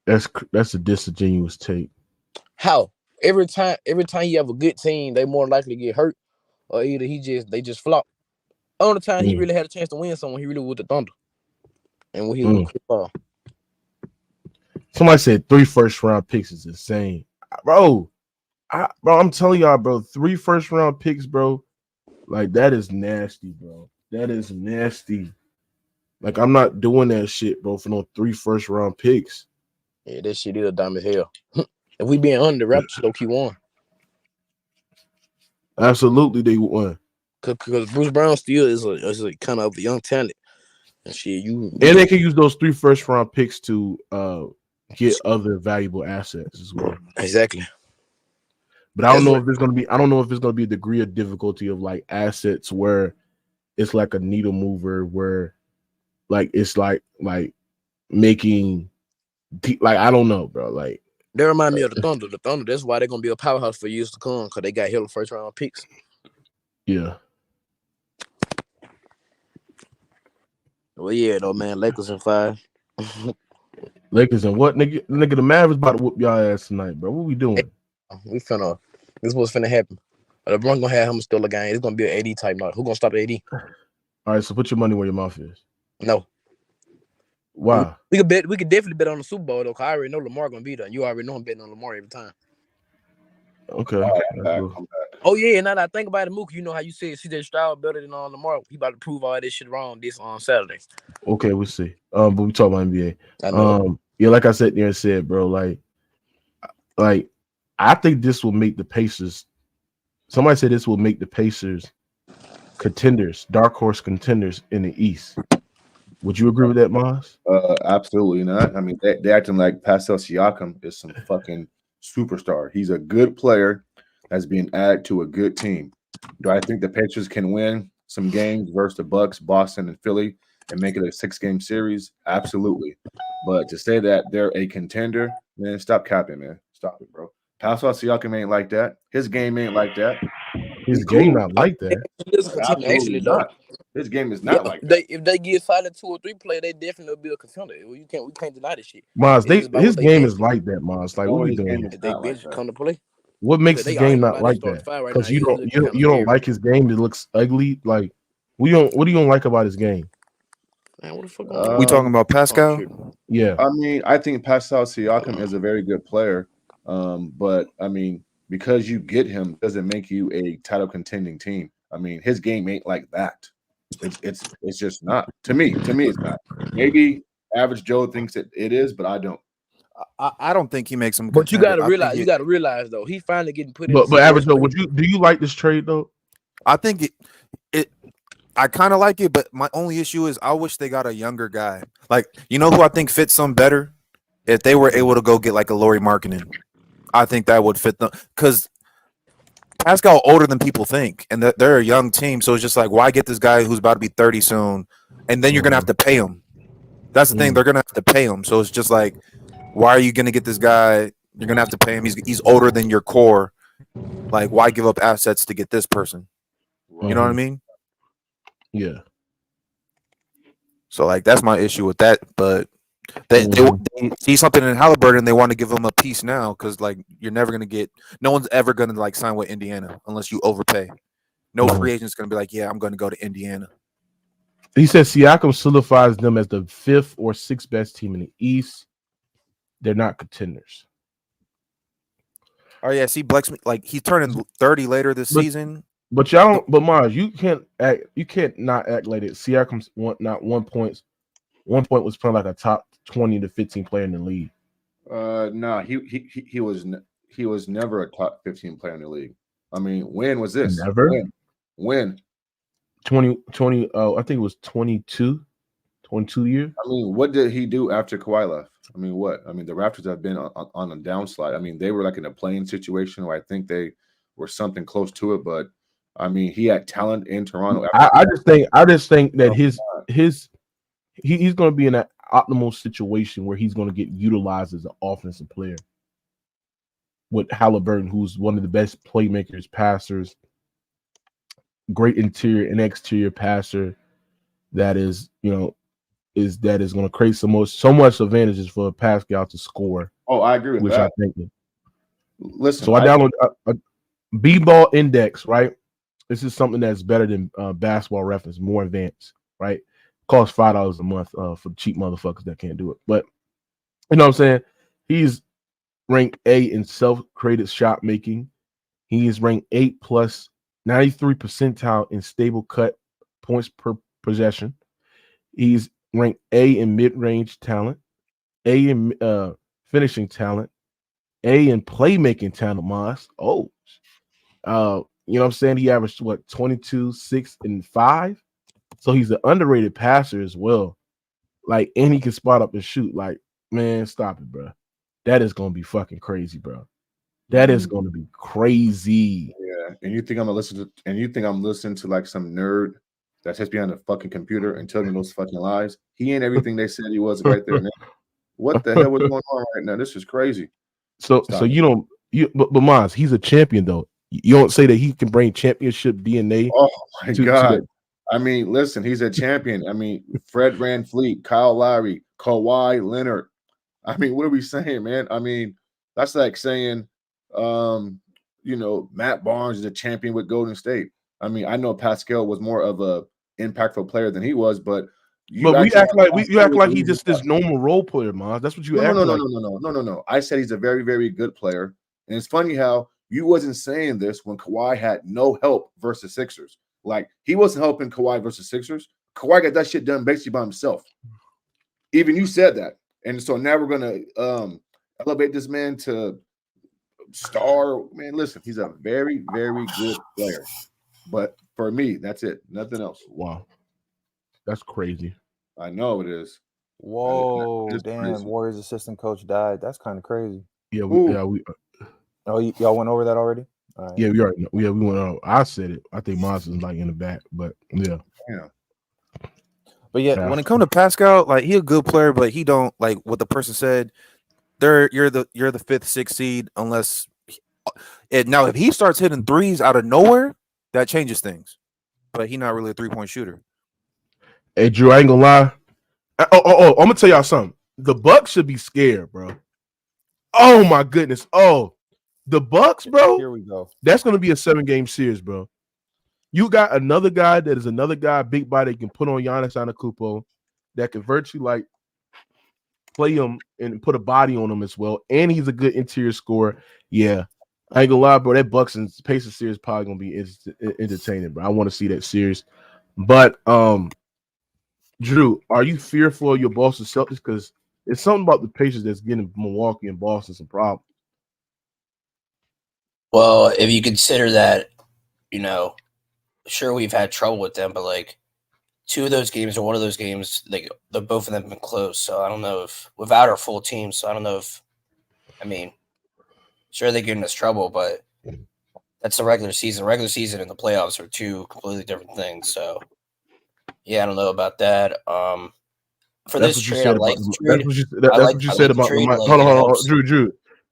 That's a disingenuous take. How? Every time you have a good team, they more likely to get hurt, or either they just flop. Only time he really had a chance to win someone, he really was the Thunder, and when he was with Chris Paul. Somebody said 3 first-round picks is insane, bro. I'm telling y'all, bro, 3 first-round picks, bro. Like that is nasty, bro. That is nasty. Like I'm not doing that shit, bro, for no 3 first-round picks. Yeah, that shit is dumb as hell. If we being under, the Raptors low-key won. Absolutely, they won. Because Bruce Brown still is a kind of a young talent. And shit, and they can use those 3 first-round picks to get other valuable assets as well. Exactly. But I don't know if it's gonna be a degree of difficulty of like assets where it's like a needle mover where like it's like making like I don't know, bro. Like they remind me of the Thunder. The Thunder, that's why they're gonna be a powerhouse for years to come, because they got hella first round picks. Yeah. Well, yeah, though, man. Lakers in 5. Lakers and what, nigga? The Mavericks about to whoop y'all ass tonight, bro. What we doing? This was finna happen. LeBron gonna have him still a game. It's gonna be an AD type night. Who gonna stop AD? All right, so put your money where your mouth is. No. Why? We could definitely bet on the Super Bowl though, cause I already know Lamar gonna be there. You already know I'm betting on Lamar every time. Okay. Oh yeah, now that I think about it, Mook, you know how you said CJ Stroud better than Lamar. He about to prove all this shit wrong this on Saturday. Okay, we'll see. But we talk about NBA. I know. Yeah, like I said there and said, bro, like I think this will make the Pacers. Somebody said this will make the Pacers contenders, dark horse contenders in the East. Would you agree with that, Maz? Absolutely not. I mean, they acting like Pascal Siakam is some fucking superstar. He's a good player that's being added to a good team. Do I think the Pacers can win some games versus the Bucks, Boston, and Philly and make it a 6-game series? Absolutely. But to say that they're a contender, man, stop capping, man. Stop it, bro. Pascal Siakam ain't like that. His game ain't like that. His game not like that. Actually, though. His game is not like that. If they get solid 2 or 3 play, they definitely will be a contender. We can't deny this shit. Maz, his game is like that, Maz. Like, what are we doing? If they bench come to play. What makes his game not like that? Because you don't like his game. It looks ugly. Like, what do you don't like about his game? Man, what the fuck? We talking about Pascal? Yeah. I mean, I think Pascal Siakam is a very good player. But I mean, because you get him doesn't make you a title contending team. I mean, his game ain't like that. It's just not. To me, it's not. Maybe average Joe thinks that it is, but I don't. I don't think he makes him. But you gotta realize though, he finally getting put in. But average Joe, do you like this trade though? I think I kind of like it, but my only issue is I wish they got a younger guy. Like, you know who I think fits some better? If they were able to go get like a Lauri Markkanen. I think that would fit them because Pascal older than people think, and they're a young team. So it's just like, why get this guy who's about to be 30 soon, and then you're gonna have to pay him. That's the thing; they're gonna have to pay him. So it's just like, why are you gonna get this guy? You're gonna have to pay him. He's older than your core. Like, why give up assets to get this person? You know what I mean? Yeah. So like, that's my issue with that. But they see something in Halliburton, they want to give him a piece now because like you're never gonna get. No one's ever gonna like sign with Indiana unless you overpay. No free agent's gonna be like, yeah, I'm gonna go to Indiana. He says Siakam solidifies them as the 5th or 6th best team in the East. They're not contenders. Oh yeah, see, Bleck's like he's turning 30 later this season. But y'all don't. But Mars, you can't not act like it. Siakam's not 1 point. 1 point was probably like a top 20 to 15 player in the league. No, he was never a top 15 player in the league. I mean, when was this? Never. When? 20. I think it was 22 years. I mean, what did he do after Kawhi left? I mean, what? I mean, the Raptors have been on a downslide. I mean, they were like in a playing situation where I think they were something close to it, but I mean, he had talent in Toronto. I just think that he's going to be in an optimal situation where he's going to get utilized as an offensive player with Halliburton, who's one of the best playmakers, passers, great interior and exterior passer. That is, going to create so much advantages for Pascal to score. Oh, I agree with that. I think. Listen, so I downloaded a B-ball index, right? This is something that's better than basketball reference, more advanced, right? Costs $5 a month for cheap motherfuckers that can't do it. But you know what I'm saying? He's ranked A in self-created shot making. He is ranked 8 plus 93 percentile in stable cut points per possession. He's ranked A in mid-range talent, A in finishing talent, A in playmaking talent, Moss. You know what I'm saying? He averaged 22, 6, and 5. So he's an underrated passer as well. Like, and he can spot up and shoot. Like, man, stop it, bro. That is gonna be fucking crazy, bro. That is gonna be crazy. Yeah, and you think I'm listening to like some nerd that sits behind a fucking computer and telling me those fucking lies? He ain't everything they said he was right there. Now. What the hell was going on right now? This is crazy. So but Maz, he's a champion though. You don't say that he can bring championship DNA. Oh my God. I mean, listen, he's a champion. I mean, Fred VanVleet, Kyle Lowry, Kawhi Leonard. I mean, what are we saying, man? I mean, that's like saying, Matt Barnes is a champion with Golden State. I mean, I know Pascal was more of a impactful player than he was, but you act like he's just this normal role player, Maz. That's what you act like. No. I said he's a very, very good player. And it's funny how you wasn't saying this when Kawhi had no help versus Sixers. Like, he wasn't helping Kawhi versus Sixers. Kawhi got that shit done basically by himself. Even you said that. And so now we're going to elevate this man to star. Man, listen, he's a very, very good player. But for me, that's it. Nothing else. Wow. That's crazy. I know it is. Whoa, damn, crazy. Warriors assistant coach died. That's kind of crazy. Yeah, y'all went over that already? Right. Yeah, we already know. Yeah, we went over. I said it. I think Monsters is like in the back, but yeah. But yeah, when it comes to Pascal, like, he a good player, but he don't, like what the person said, you're the 5th, 6th seed unless now if he starts hitting threes out of nowhere, that changes things. But he's not really a 3-point shooter. Hey Drew, I ain't gonna lie. I'm gonna tell y'all something. The Bucks should be scared, bro. Oh my goodness. Oh, the Bucks, bro. Here we go. That's gonna be a 7-game series, bro. You got another guy that is another guy, big body, that can put on Giannis Antetokounmpo, that can virtually like play him and put a body on him as well. And he's a good interior scorer. Yeah, I ain't gonna lie, bro. That Bucks and Pacers series probably gonna be entertaining, bro. I want to see that series. But Drew, are you fearful of your Boston Celtics? Because it's something about the Pacers that's getting Milwaukee and Boston some problems. Well, if you consider that, sure, we've had trouble with them, but like 2 of those games or 1 of those games, like both of them have been close. So I don't know if without our full team. So I don't know if, Sure, they get in us trouble, but that's the regular season. Regular season and the playoffs are two completely different things. So, yeah, I don't know about that. For That's this what you trade, I said like about the the, trade. that's what you I said like the about the trade. Hold Like on, it hold on, helps.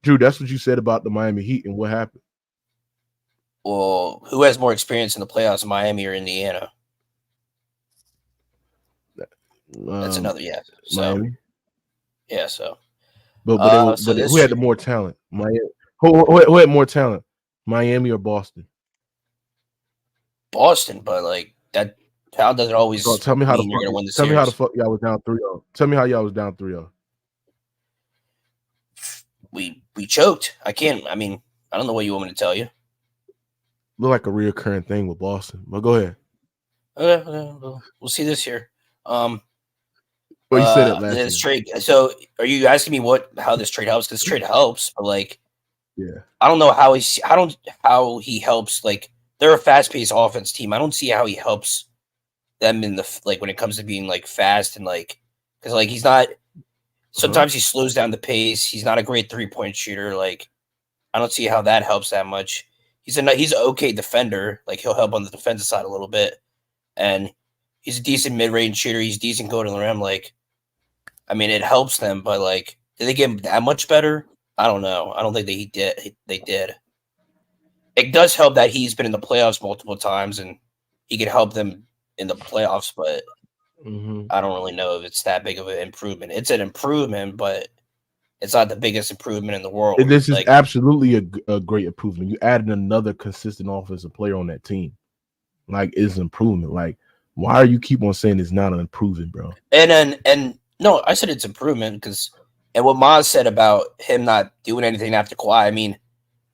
Drew. That's what you said about the Miami Heat and what happened. Well, who has more experience in the playoffs, Miami or Indiana? That's another So, Miami. Yeah. So, But who had the more talent? Miami. Who had more talent? Miami or Boston? Boston, but like that talent doesn't always Tell me how mean you're going to win the Tell series. me how the fuck y'all was down 3-0. Tell me how y'all was down 3-0. We choked. I don't know what you want me to tell you. Look like a reoccurring thing with Boston. But go ahead. Okay, we'll see this year. Well, you said it last this year. trade. So, are you asking me how this trade helps? Because this trade helps, but like, yeah, I don't know how he helps. Like, they're a fast-paced offense team. I don't see how he helps them in the when it comes to being like fast and like because like he's not. Sometimes he slows down the pace. He's not a great 3-point shooter. Like, I don't see how that helps that much. He's an okay defender. Like, he'll help on the defensive side a little bit, and he's a decent mid-range shooter. He's decent going to the rim. Like, I mean, it helps them, but like, did they get him that much better? I don't know. I don't think they did. They did. It does help that he's been in the playoffs multiple times, and he can help them in the playoffs. But I don't really know if it's that big of an improvement. It's an improvement, but it's not the biggest improvement in the world. And this is absolutely a great improvement. You added another consistent offensive player on that team. Like, it's an improvement. Like, why are you keep on saying it's not an improvement, bro? And no, I said it's improvement because, and what Maz said about him not doing anything after Kawhi. I mean,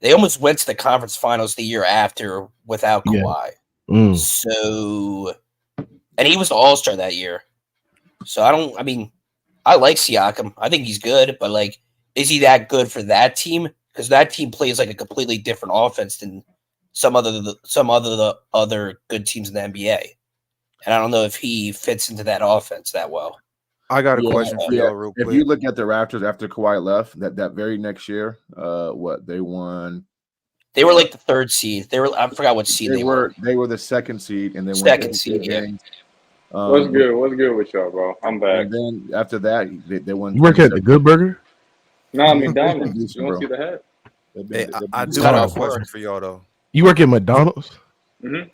they almost went to the conference finals the year after without Kawhi. Yeah. So, and he was the All-Star that year. So I like Siakam. I think he's good, but like, is he that good for that team? Because that team plays like a completely different offense than some other good teams in the NBA. And I don't know if he fits into that offense that well. I got a question for y'all real quick. If you look at the Raptors after Kawhi left, that very next year, what they won? They were like the third seed. I forgot what seed they were. They were the second seed, and they second won seed. Yeah. What's good? What's good with y'all, bro? I'm back. And then after that, they won. You work at the Good Burger? No, McDonald's. You want to see the head? Hey, I do have a question for y'all though. You work at McDonald's? Mm-hmm.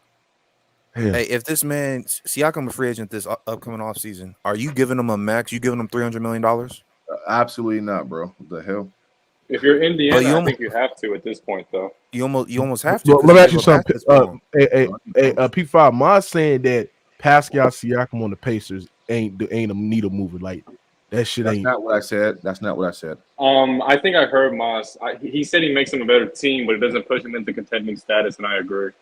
Hey, if this man Siakam a free agent this upcoming off season, are you giving him a max? You giving him $300 million? Absolutely not, bro. What the hell? If you're Indiana, I think you have to at this point, though. You almost have to. Well, let me ask you something. P5, Ma's saying that Pascal Siakam on the Pacers ain't a needle mover. Like, that shit ain't. That's not what I said. That's not what I said. I think I heard Mas. He said he makes them a better team, but it doesn't push them into contending status, and I agree.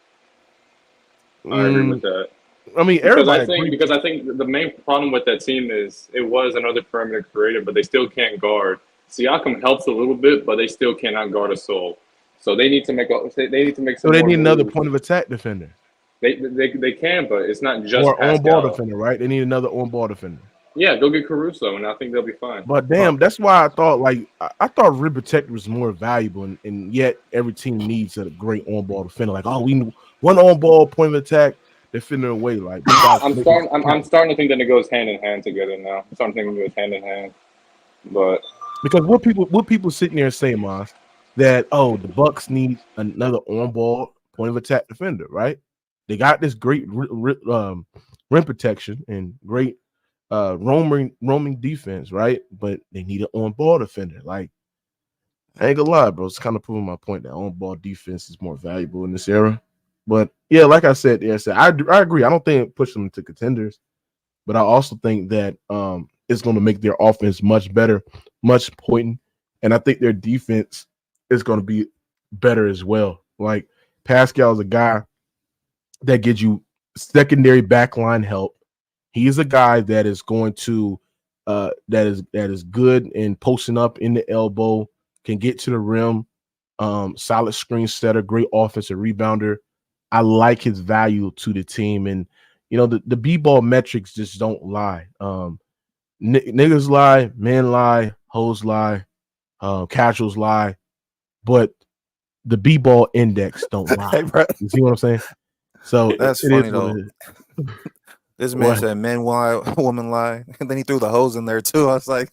I agree with that. I mean, because I think the main problem with that team is it was another perimeter creator, but they still can't guard. Siakam helps a little bit, but they still cannot guard a soul. So they need to make some. So they need another point of attack defender. They can, but it's not just or on ball defender, right? They need another on ball defender. Yeah, go get Caruso, and I think they'll be fine. But damn, that's why I thought I thought rim protector was more valuable, and yet every team needs a great on ball defender. Like, we need one on ball point of attack defender away. Like, I'm starting to think that it goes hand in hand together now. I'm starting to think it goes hand in hand. But because what people sitting there saying, Mas, that the Bucks need another on ball point of attack defender, right? They got this great rim protection and great roaming defense, right? But they need an on ball defender. Like, I ain't gonna lie, bro. It's kind of proving my point that on ball defense is more valuable in this era. But yeah, like I said, I agree. I don't think it pushed them into contenders, but I also think that it's going to make their offense much better, much potent, and I think their defense is going to be better as well. Like, Pascal is a guy that gives you secondary backline help. He is a guy that is going to that is good in posting up in the elbow, can get to the rim, solid screen setter, great offensive rebounder. I like his value to the team, and the b-ball metrics just don't lie. Niggas lie, men lie, hoes lie, casuals lie, but the B-ball index don't lie. You see what I'm saying? So that's funny though. This man said men lie, women lie, and then he threw the hose in there too. I was like,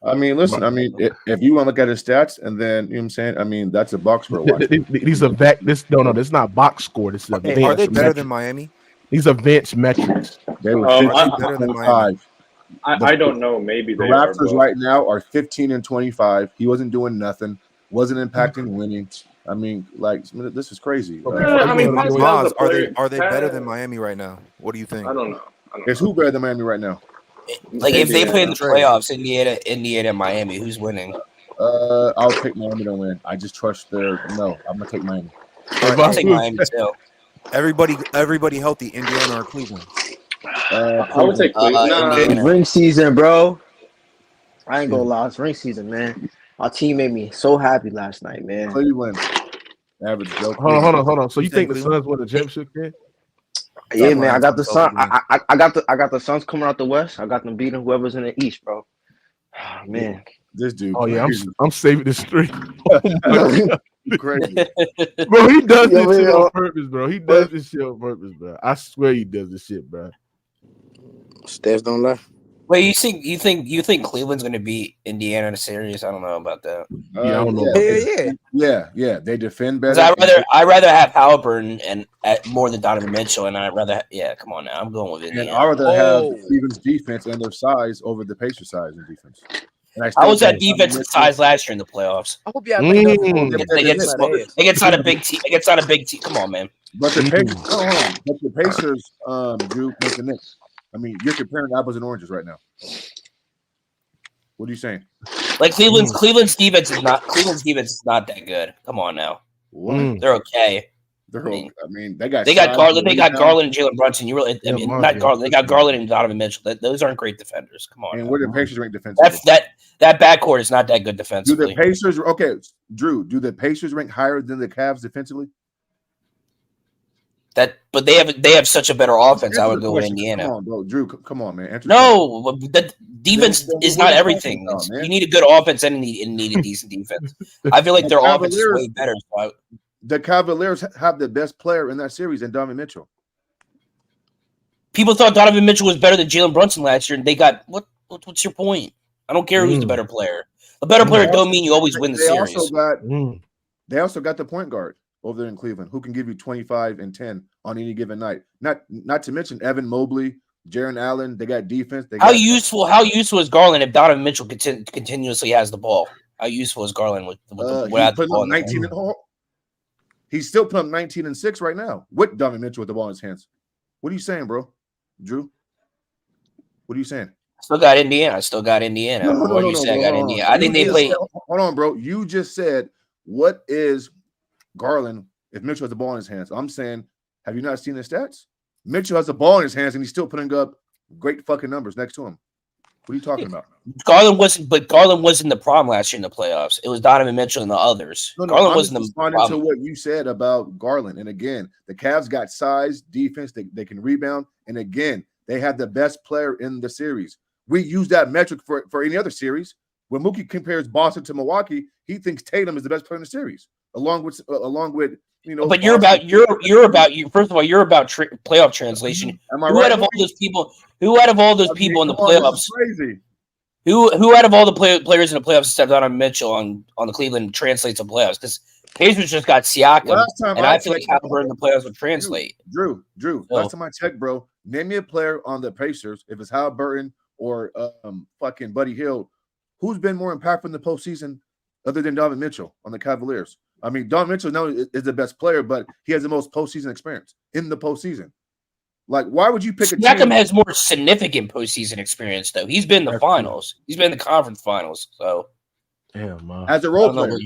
I mean, listen. I mean, if you want to look at his stats, and then you know what I'm saying. I mean, that's a box score. These are this is not box score. This is advanced. Are they better than Miami? These advanced metrics. They were better than Miami. I don't know. Maybe the Raptors right now are 15-25. He wasn't doing nothing. Wasn't impacting winning. I mean, like this is crazy. I mean, Maz, are they better than Miami right now? What do you think? I don't know. Is who better than Miami right now? Like if they play in the playoffs, Indiana, Miami, who's winning? I'll take Miami to win. I just trust their. No, I'm gonna take Miami. I'll take Miami too. Everybody healthy. Indiana or Cleveland? I would take Cleveland. It's ring season, bro. I ain't gonna lie, it's ring season, man. Our team made me so happy last night, man. Cleveland. Average Joe. Hold on. So you think the Suns win the championship game? Yeah, man. I got the Suns. I got the Suns coming out the West. I got them beating whoever's in the East, bro. Man, this dude. Oh yeah, I'm saving this streak. Crazy, bro. He does this shit on purpose, bro. He does this shit on purpose, bro. I swear he does this shit, bro. Stats don't lie. Wait, you think Cleveland's going to beat Indiana in a series? I don't know about that. Yeah, I don't know. Yeah. They defend better. I'd rather have Halliburton and more than Donovan Mitchell, and I'd rather come on now. I'm going with Indiana. And I'd rather have Cleveland's defense and their size over the Pacers' size and defense. And I was that defensive size last year in the playoffs. I hope y'all They get on a big team. It gets on a big team. Come on, man. But the Pacers, Drew, make the Knicks. I mean, you're comparing apples and oranges right now. What are you saying? Like Cleveland's defense is not that good. Come on now. What? They're okay. They got Garland. They got Garland and Jalen Brunson. Not Garland. They got Garland and Donovan Mitchell. Those aren't great defenders. Come on. And where do the Pacers rank defensively? That backcourt is not that good defensively. Do the Pacers? Okay, Drew. Do the Pacers rank higher than the Cavs defensively? But they have such a better offense. I would go with Indiana. Come on, bro. Drew, come on, man. No, the defense is not everything. You need a good offense and you need a decent defense. I feel like their offense is way better. The Cavaliers have the best player in that series in Donovan Mitchell. People thought Donovan Mitchell was better than Jalen Brunson last year, and they got what's your point? I don't care who's the better player. The better player don't mean you always win the series. They also got the point guard over there in Cleveland, who can give you 25 and 10 on any given night. Not to mention Evan Mobley, Jaren Allen. They got defense. How useful is Garland if Donovan Mitchell continuously has the ball? How useful is Garland without the ball? 19 he's still putting up 19 and 6 right now with Donovan Mitchell with the ball in his hands. What are you saying, bro? Drew? What are you saying? I still got Indiana. What do you say? I got Indiana. I think they play. Hold on, bro. You just said, what is Garland if Mitchell has the ball in his hands? I'm saying, have you not seen the stats? Mitchell has the ball in his hands and he's still putting up great fucking numbers next to him. What are you talking about? Garland wasn't the problem last year in the playoffs. It was Donovan Mitchell and the others. Garland wasn't the problem. To what you said about Garland. And again, the Cavs got size, defense, they can rebound. And again, they have the best player in the series. We use that metric for any other series. When Mookie compares Boston to Milwaukee, he thinks Tatum is the best player in the series, along with you know. But you're about first of all, you're about playoff translation. Am I right? Out of all those people in the playoffs, crazy. Who out of all the players in the playoffs except Donovan Mitchell on the Cleveland translates to playoffs? Because Pacers just got Siakam, and I feel like Halliburton in the playoffs would translate. Drew. Last time I checked, bro, name me a player on the Pacers, if it's Halliburton or fucking Buddy Hield, who's been more impactful in the postseason other than Donovan Mitchell on the Cavaliers? I mean, Donovan Mitchell now is the best player, but he has the most postseason experience in the postseason. Like, why would you pick a team? Siakam has more significant postseason experience, though. He's been in the finals. He's been in the conference finals. So, damn, man. As a role player,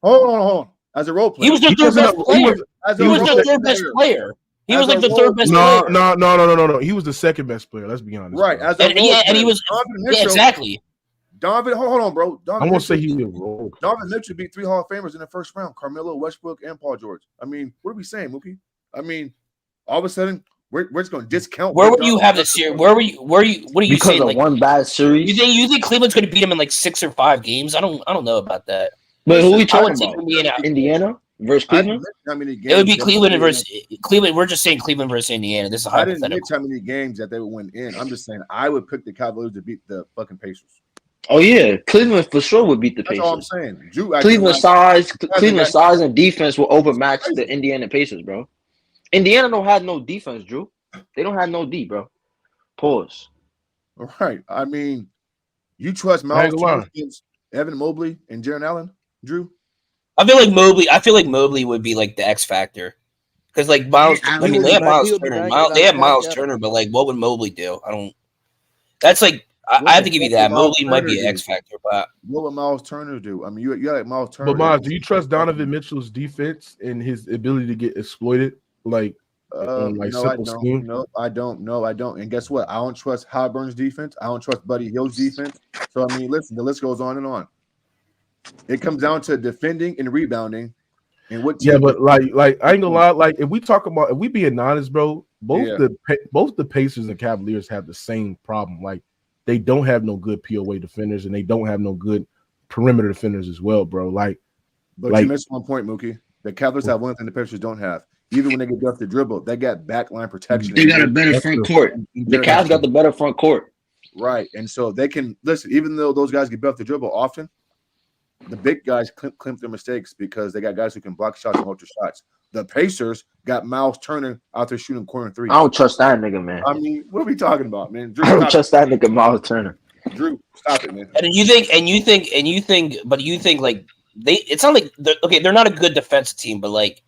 hold on. As a role player, he was the third best player. He was the third best player. He was like the third best player. No. He was the second best player. Let's be honest. Right. And he was exactly. Donovan, hold on, bro. I'm gonna say he was wrong. Donovan Mitchell beat 3 Hall of Famers in the first round: Carmelo, Westbrook, and Paul George. I mean, what are we saying, Mookie? I mean, all of a sudden we're just going to discount. Where would you have this year? Where were you? What are you because saying? Of like one bad series. You think Cleveland's going to beat him in like 6 or 5 games? I don't know about that. But who are we I would talking take about? Indiana versus I didn't Cleveland? mention how many games It would be that Cleveland they versus Cleveland. We're just saying Cleveland versus Indiana. This is a I didn't hypothetical. mention how many games that they would win in. I'm just saying I would pick the Cavaliers to beat the fucking Pacers. Oh yeah, Cleveland for sure would beat the That's Pacers. all I'm saying. Drew Cleveland size and defense will overmatch the Indiana Pacers, bro. Indiana don't have no defense, Drew. They don't have no D, bro. Pause. All right. I mean, you trust Miles Turner against Evan Mobley and Jaron Allen, Drew? I feel like Mobley would be like the X factor. Because like Miles, I mean, they have Miles Turner. They have Miles Turner, but like, what would Mobley do? I don't. That's like I have to give you that. Mobley might be an X factor, but what would Miles Turner do? I mean, you got like Miles Turner. But Miles, do you trust Donovan Mitchell's defense and his ability to get exploited? Like, simple scheme? No, I don't. And guess what? I don't trust Hyburn's defense. I don't trust Buddy Hield's defense. So I mean, listen, the list goes on and on. It comes down to defending and rebounding. And what? Yeah, but like I ain't gonna lie. Like if we being honest, bro, both the Pacers and Cavaliers have the same problem. Like they don't have no good POA defenders and they don't have no good perimeter defenders as well, bro. But you missed one point, Mookie. The Cavaliers have one thing the Pacers don't have. Even when they get off the dribble, they got backline protection. They got a better front court. The Cavs got the better front court. Right. And so they can listen, even though those guys get off the dribble often, the big guys clamp their mistakes because they got guys who can block shots and hold your shots. The Pacers got Miles Turner out there shooting corner three. I don't trust that nigga, man. I mean, what are we talking about, man? Drew, I don't trust that nigga, Miles Turner. Drew, stop it, man. And you think like it's not like they're not a good defensive team, but like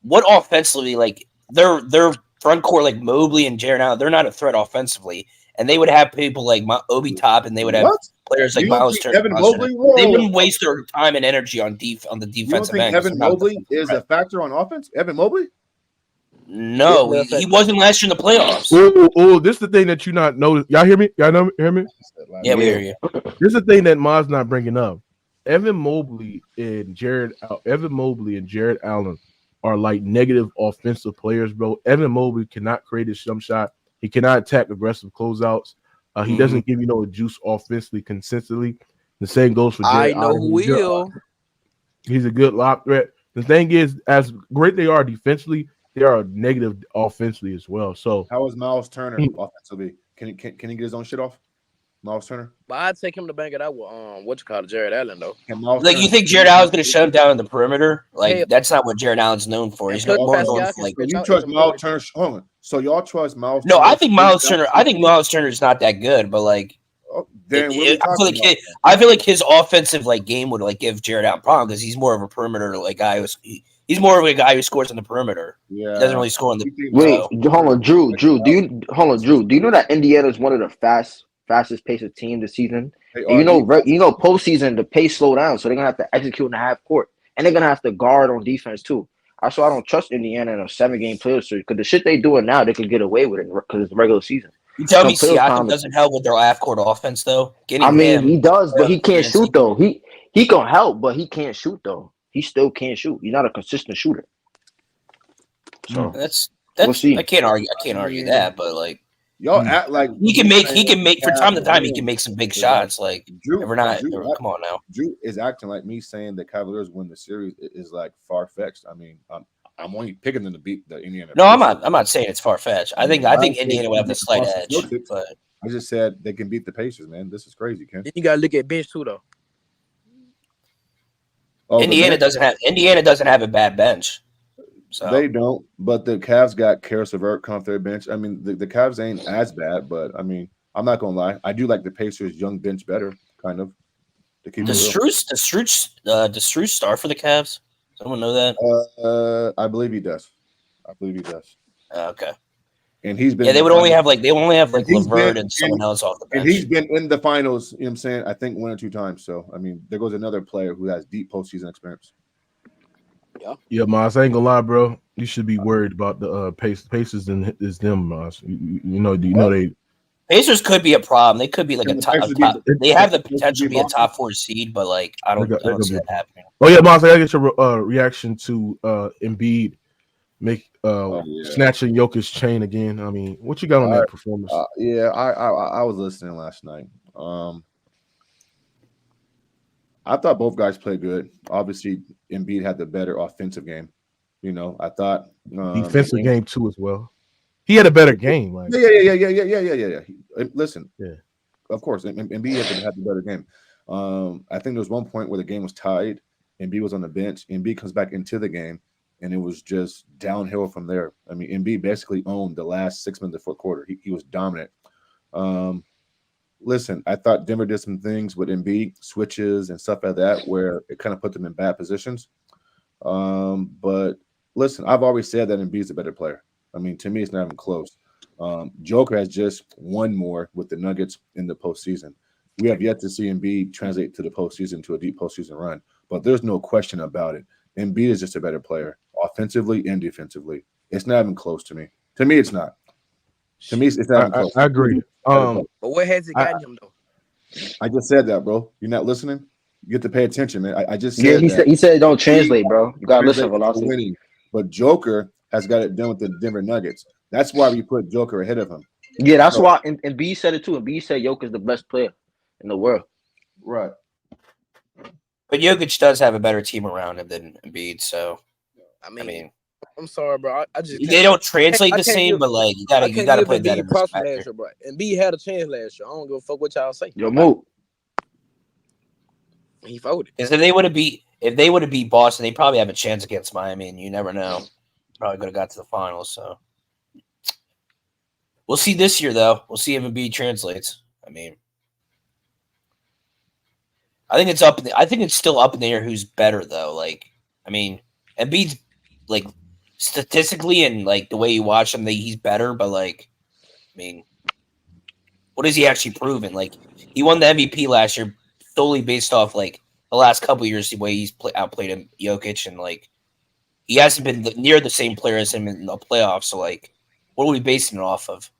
what offensively, like their front court, like Mobley and Jaron Allen, they're not a threat offensively, and they would have people like Obi Top, and they would have players like Miles Turner. Evan Mobley, they wouldn't waste their time and energy on the defensive you don't think end. Evan Mobley is a factor on offense? Evan Mobley? No, he wasn't last year in the playoffs. Oh, this is the thing that you not know. Y'all hear me? Y'all hear me? Yeah, we hear you. This is the thing that Ma's not bringing up. Evan Mobley and Jared Allen are like negative offensive players, bro. Evan Mobley cannot create his jump shot. He cannot attack aggressive closeouts. He doesn't give you no juice offensively consistently. The same goes for Jared Allen. Who will. He's a good lob threat. The thing is, as great they are defensively, they are negative offensively as well. So how is Miles Turner offensively? Can he get his own shit off? Miles Turner? But I'd take him to bang it out with Jared Allen though. Like you think Jared Allen's gonna shut him down in the perimeter? Like that's not what Jared Allen's known for. He's more known for like. You trust Miles Turner? Hold on. So y'all trust Miles? No, I think Miles Turner is not that good, but like. I feel like his offensive like game would like give Jared Allen a problem because he's more of a perimeter like guy. He's more of a guy who scores on the perimeter. Yeah, doesn't really score on the. Wait, hold on, Drew. Do you know that Indiana is one of the fastest pace of team this season? And you know, postseason the pace slow down, so they're gonna have to execute in the half court, and they're gonna have to guard on defense too. So I don't trust Indiana in a 7-game playoff series because the shit they doing now they could get away with it because it's regular season. You tell me Siakam doesn't help with their half court offense though. He does, but he can't shoot though. He can help, but he can't shoot though. He still can't shoot. He's not a consistent shooter. So that's we'll see. I can't argue that, but like y'all act like he can make from time to time he can make some big shots. Like Drew, we're not come on now. Drew is acting like me saying the Cavaliers win the series is like far fetched. I mean, I'm only picking them to beat the Indiana. No, I'm not saying it's far fetched. I think Indiana would have the slight edge. But I just said they can beat the Pacers, man. This is crazy, Ken. Then you gotta look at bench too, though. Oh, Indiana doesn't have a bad bench. So they don't, but the Cavs got Karis LeVert come off their bench. I mean, the Cavs ain't as bad, but I mean, I'm not gonna lie. I do like the Pacers' young bench better, kind of. Does Strus start for the Cavs? Someone know that? I believe he does. Okay. And he's been. Yeah, they only have LeVert and someone else off the bench. And he's been in the finals. You know what I'm saying? I think 1 or 2 times. So I mean, there goes another player who has deep postseason experience. Yeah, Miles, I ain't gonna lie, bro. You should be worried about the Pacers and is them, Miles. You know they. Pacers could be a problem. They could be like a top. They have the potential to be a top 4 seed, but like I don't see that happening. Oh yeah, Miles, I gotta get your reaction to Embiid snatching Jokic's chain again. I mean, what you got on that performance? I was listening last night. I thought both guys played good. Obviously, Embiid had the better offensive game. You know, I thought defensive game too as well. He had a better game. Like yeah. Listen, yeah, of course, Embiid had the better game. I think there was one point where the game was tied. Embiid was on the bench. Embiid comes back into the game, and it was just downhill from there. I mean, Embiid basically owned the last 6 minutes of the fourth quarter. He was dominant. Listen, I thought Denver did some things with Embiid, switches and stuff like that, where it kind of put them in bad positions. But listen, I've always said that Embiid's a better player. I mean, to me, it's not even close. Joker has just won more with the Nuggets in the postseason. We have yet to see Embiid translate to the postseason, to a deep postseason run. But there's no question about it. Embiid is just a better player, offensively and defensively. It's not even close to me. To me, it's not. To me, it's not even close. I agree. But what has it gotten him though? I just said that, bro. You're not listening. You get to pay attention, man. I just said he said it don't translate, bro. You gotta listen, Velocity. Winning, but Joker has got it done with the Denver Nuggets. That's why we put Joker ahead of him. Yeah, that's why. And B said it too. And B said Joker's the best player in the world. Right. But Jokic does have a better team around him than Embiid, so I mean, I'm sorry, bro. I just they don't translate the same, but like you gotta put that in perspective. Last year, bro. Embiid had a chance last year. I don't give a fuck what y'all say. Yo, Moot. He folded. Because if they would have beat Boston, they probably have a chance against Miami, and you never know. Probably could have got to the finals. So we'll see this year, though. We'll see if Embiid translates. I mean, I think it's still up in the air who's better, though. Like, I mean, Embiid's like statistically and like the way you watch him, he's better. But like, I mean, what has he actually proven? Like, he won the MVP last year solely based off like the last couple of years, the way he's outplayed him, Jokic, and like he hasn't been near the same player as him in the playoffs. So like, what are we basing it off of?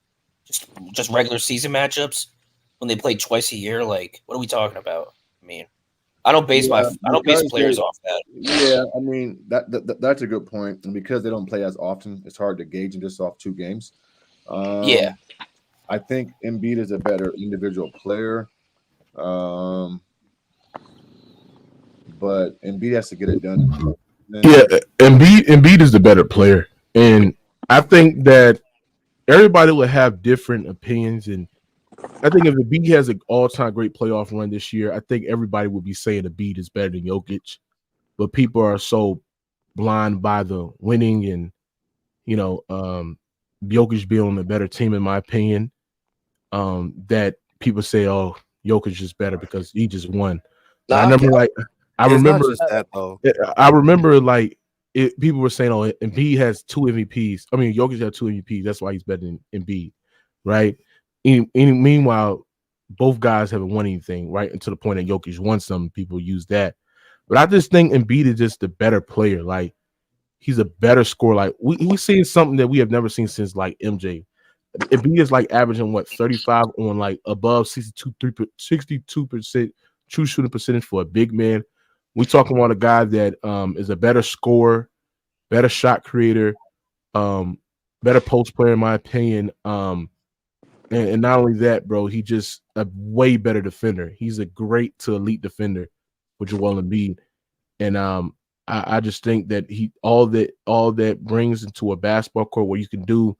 Just regular season matchups when they play twice a year? Like, what are we talking about? I mean, I don't base players off that. Yeah, I mean that's a good point. And because they don't play as often, it's hard to gauge them just off 2 games. Yeah, I think Embiid is a better individual player. But Embiid has to get it done. Yeah, Embiid is the better player, and I think that everybody will have different opinions. And I think if Embiid has an all-time great playoff run this year, I think everybody would be saying Embiid is better than Jokic. But people are so blind by the winning and Jokic being a better team, in my opinion, that people say, "Oh, Jokic is better because he just won." I remember that though. I remember people were saying, "Oh, Embiid has 2 MVPs." I mean, Jokic has 2 MVPs. That's why he's better than Embiid, right? Meanwhile, both guys haven't won anything, right? And to the point that Jokic won some, people use that. But I just think Embiid is just the better player. Like, he's a better scorer. Like, we seeing something that we have never seen since like MJ. Embiid is like averaging 35 on like above 62% true shooting percentage for a big man. We talking about a guy that is a better scorer, better shot creator, better post player, in my opinion. And not only that, bro, he just a way better defender. He's a great to elite defender with Joel Embiid. And I just think that all that brings into a basketball court where you can do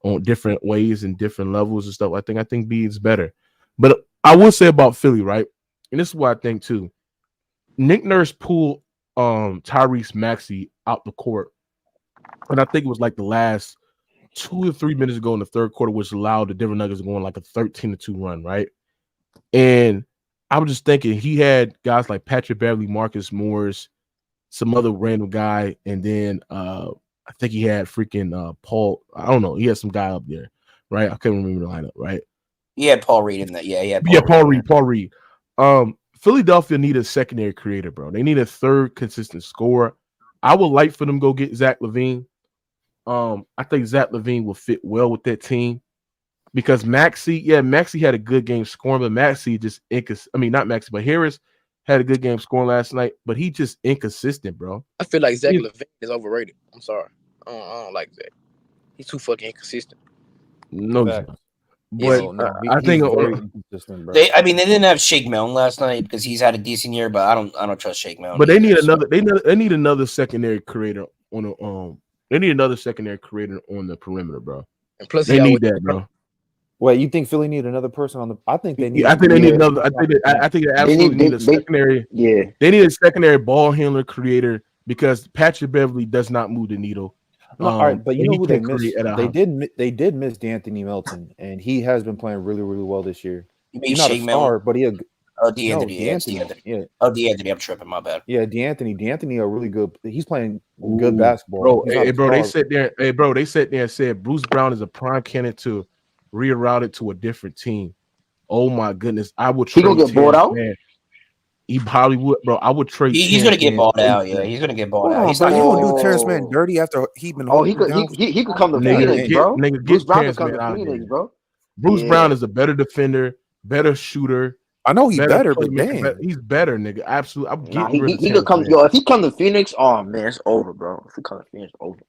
on different ways and different levels and stuff. I think Embiid's better. But I will say about Philly, right? And this is what I think too. Nick Nurse pulled Tyrese Maxey out the court. And I think it was like the last 2 or 3 minutes ago in the third quarter, which allowed the Denver Nuggets to go on like a 13-2 run, right? And I was just thinking he had guys like Patrick Beverly, Marcus Morris, some other random guy, and then I think he had freaking Paul. I don't know. He had some guy up there, right? I can't remember the lineup, right? He had Paul Reed in that. Yeah, he had Paul Reed. Philadelphia need a secondary creator, bro. They need a third consistent scorer. I would like for them to go get Zach LaVine. I think Zach LaVine will fit well with that team because Maxey had a good game scoring, but Maxey just not Maxey, but Harris had a good game scoring last night, but he just inconsistent, bro. I feel like Zach LaVine is overrated. I'm sorry. I don't like that. He's too fucking inconsistent. No, But I think he's very inconsistent, bro. They didn't have Shake Milton last night because he's had a decent year, but I don't trust Shake Milton. But they need another. They need another secondary creator on the They need another secondary creator on the perimeter, bro. And plus, they need that, bro. Wait, you think Philly need another person on the? I think they need. I think they need another. I think they absolutely need a secondary. They need a secondary ball handler creator because Patrick Beverly does not move the needle. No, all right, but you know who they missed? They did miss D'Anthony Melton, and he has been playing really, really well this year. He's not a star, but he. D'Anthony. Yeah. Oh, D'Anthony. I'm tripping. My bad. Yeah, D'Anthony are really good. He's playing good basketball. Bro. They sat there. Hey, bro. They sat there and said Bruce Brown is a prime candidate to reroute it to a different team. Oh my goodness, I would. He gonna get bought out. Man. He probably would, bro. I would trade. He's gonna get bought out. Yeah, he's gonna get bought out. He's not gonna do Terrence Mann dirty after he been. He could come to Phoenix, bro. Bruce Brown could come to Phoenix, bro. Bruce Brown is a better defender, better shooter. I know he's better, but damn, he's better, nigga. Absolutely, I'm getting rid of he could come. Yo, if he come to Phoenix, oh man, it's over, bro. If he come to Phoenix, it's over.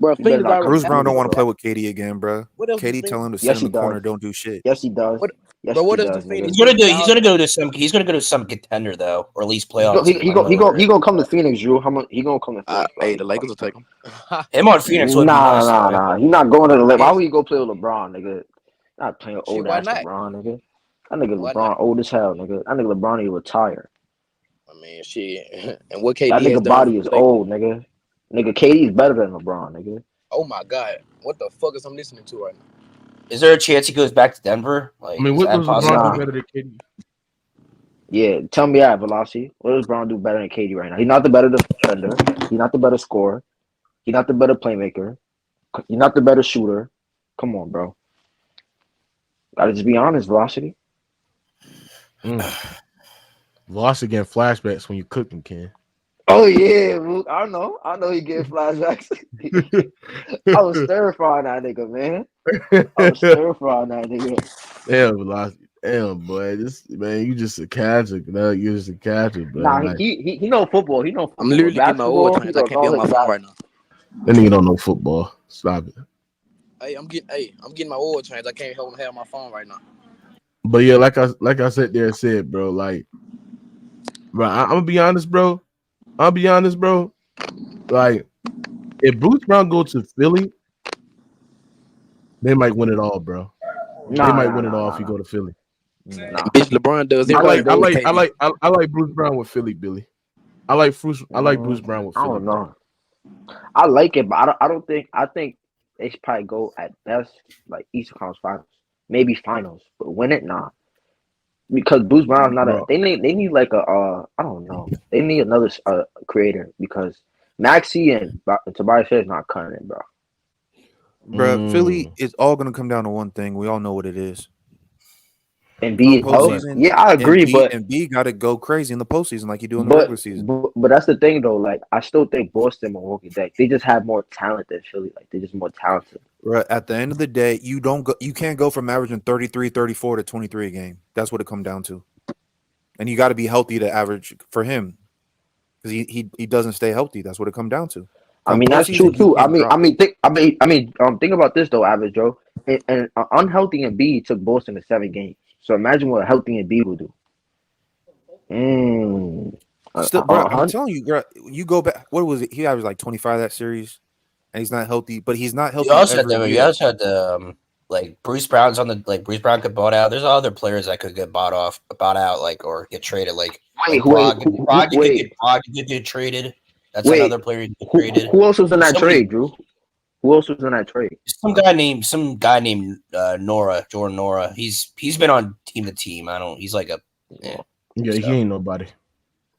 Bro, Bruce Brown don't want to play with KD again, bro. KD telling him to sit in the corner, don't do shit. Yes, he does. He's gonna go to some contender though, or at least playoffs. He gonna come to Phoenix, Drew. How much? He gonna come to Phoenix? Hey, the Lakers will take him. Him on Phoenix would be nice. Nah. He's not going to the Lakers. Why would he go play with LeBron, nigga? Not playing with old ass LeBron, nigga. That nigga LeBron old as hell, nigga. That nigga LeBron need to retire. I mean, shit. And what KD? That nigga body is old, nigga. Nigga, KD is better than LeBron, nigga. Oh my god, what the fuck is I'm listening to right now? Is there a chance he goes back to Denver? Like, I mean, what does LeBron do better than KD? Yeah, tell me that, Velocity. What does LeBron do better than KD right now? He's not the better defender. He's not the better scorer. He's not the better playmaker. He's not the better shooter. Come on, bro. Gotta just be honest, Velocity. Velocity getting flashbacks when you cooking, Ken. Oh yeah, I know he getting flashbacks. I was stir-frying that nigga, man. Damn, Velocity. Damn, boy. You just a catcher. You're just a catcher, bro. Nah, he know football. He know football. I'm literally getting my oil change. I can't be on my phone right now. That nigga don't know football. Stop it. Hey, I'm getting my oil change. I can't have my phone right now. But yeah, like I said there said, bro, like, bro, I'm gonna be honest, bro. Like, if Bruce Brown go to Philly, they might win it all, bro. They might win it all if he go to Philly. Bitch, LeBron does it. I like Bruce Brown with Philly, Billy. I like Bruce Brown with Philly. I don't know. I like it, but I don't think. I think they should probably go at best like Eastern Conference Finals, maybe Finals, but win it, nah. Because Bruce Brown's not a. They need like a. I don't know. They need another creator because Maxey and Tobias is not cutting it, bro. Bro, Philly is all gonna come down to one thing. We all know what it is. Embiid, yeah, I agree, but Embiid got to go crazy in the postseason like you do in the regular season. But that's the thing, though. Like, I still think Boston, Milwaukee, they just have more talent than Philly. Like, they're just more talented. Right. At the end of the day, you can't go from averaging 33, 34 to 23 a game. That's what it comes down to. And you got to be healthy to average for him because he doesn't stay healthy. That's what it comes down to. I mean, that's true too. Think about this though, Average Joe. And unhealthy Embiid took Boston to 7 games. So imagine what a healthy Embiid will do. Still, bro, I'm telling you, bro, you go back. What was it? He averaged like 25 that series, and he's not healthy. But he's not healthy. You also had the like Bruce Brown's on the Bruce Brown could bought out. There's other players that could get bought out, like or get traded. Like Brogdon could get traded. That's another player who get traded. Who else was in that trade, Drew? Who else was in that trade? Some guy named Jordan Nora. He's been on team to team. He's like a he ain't nobody.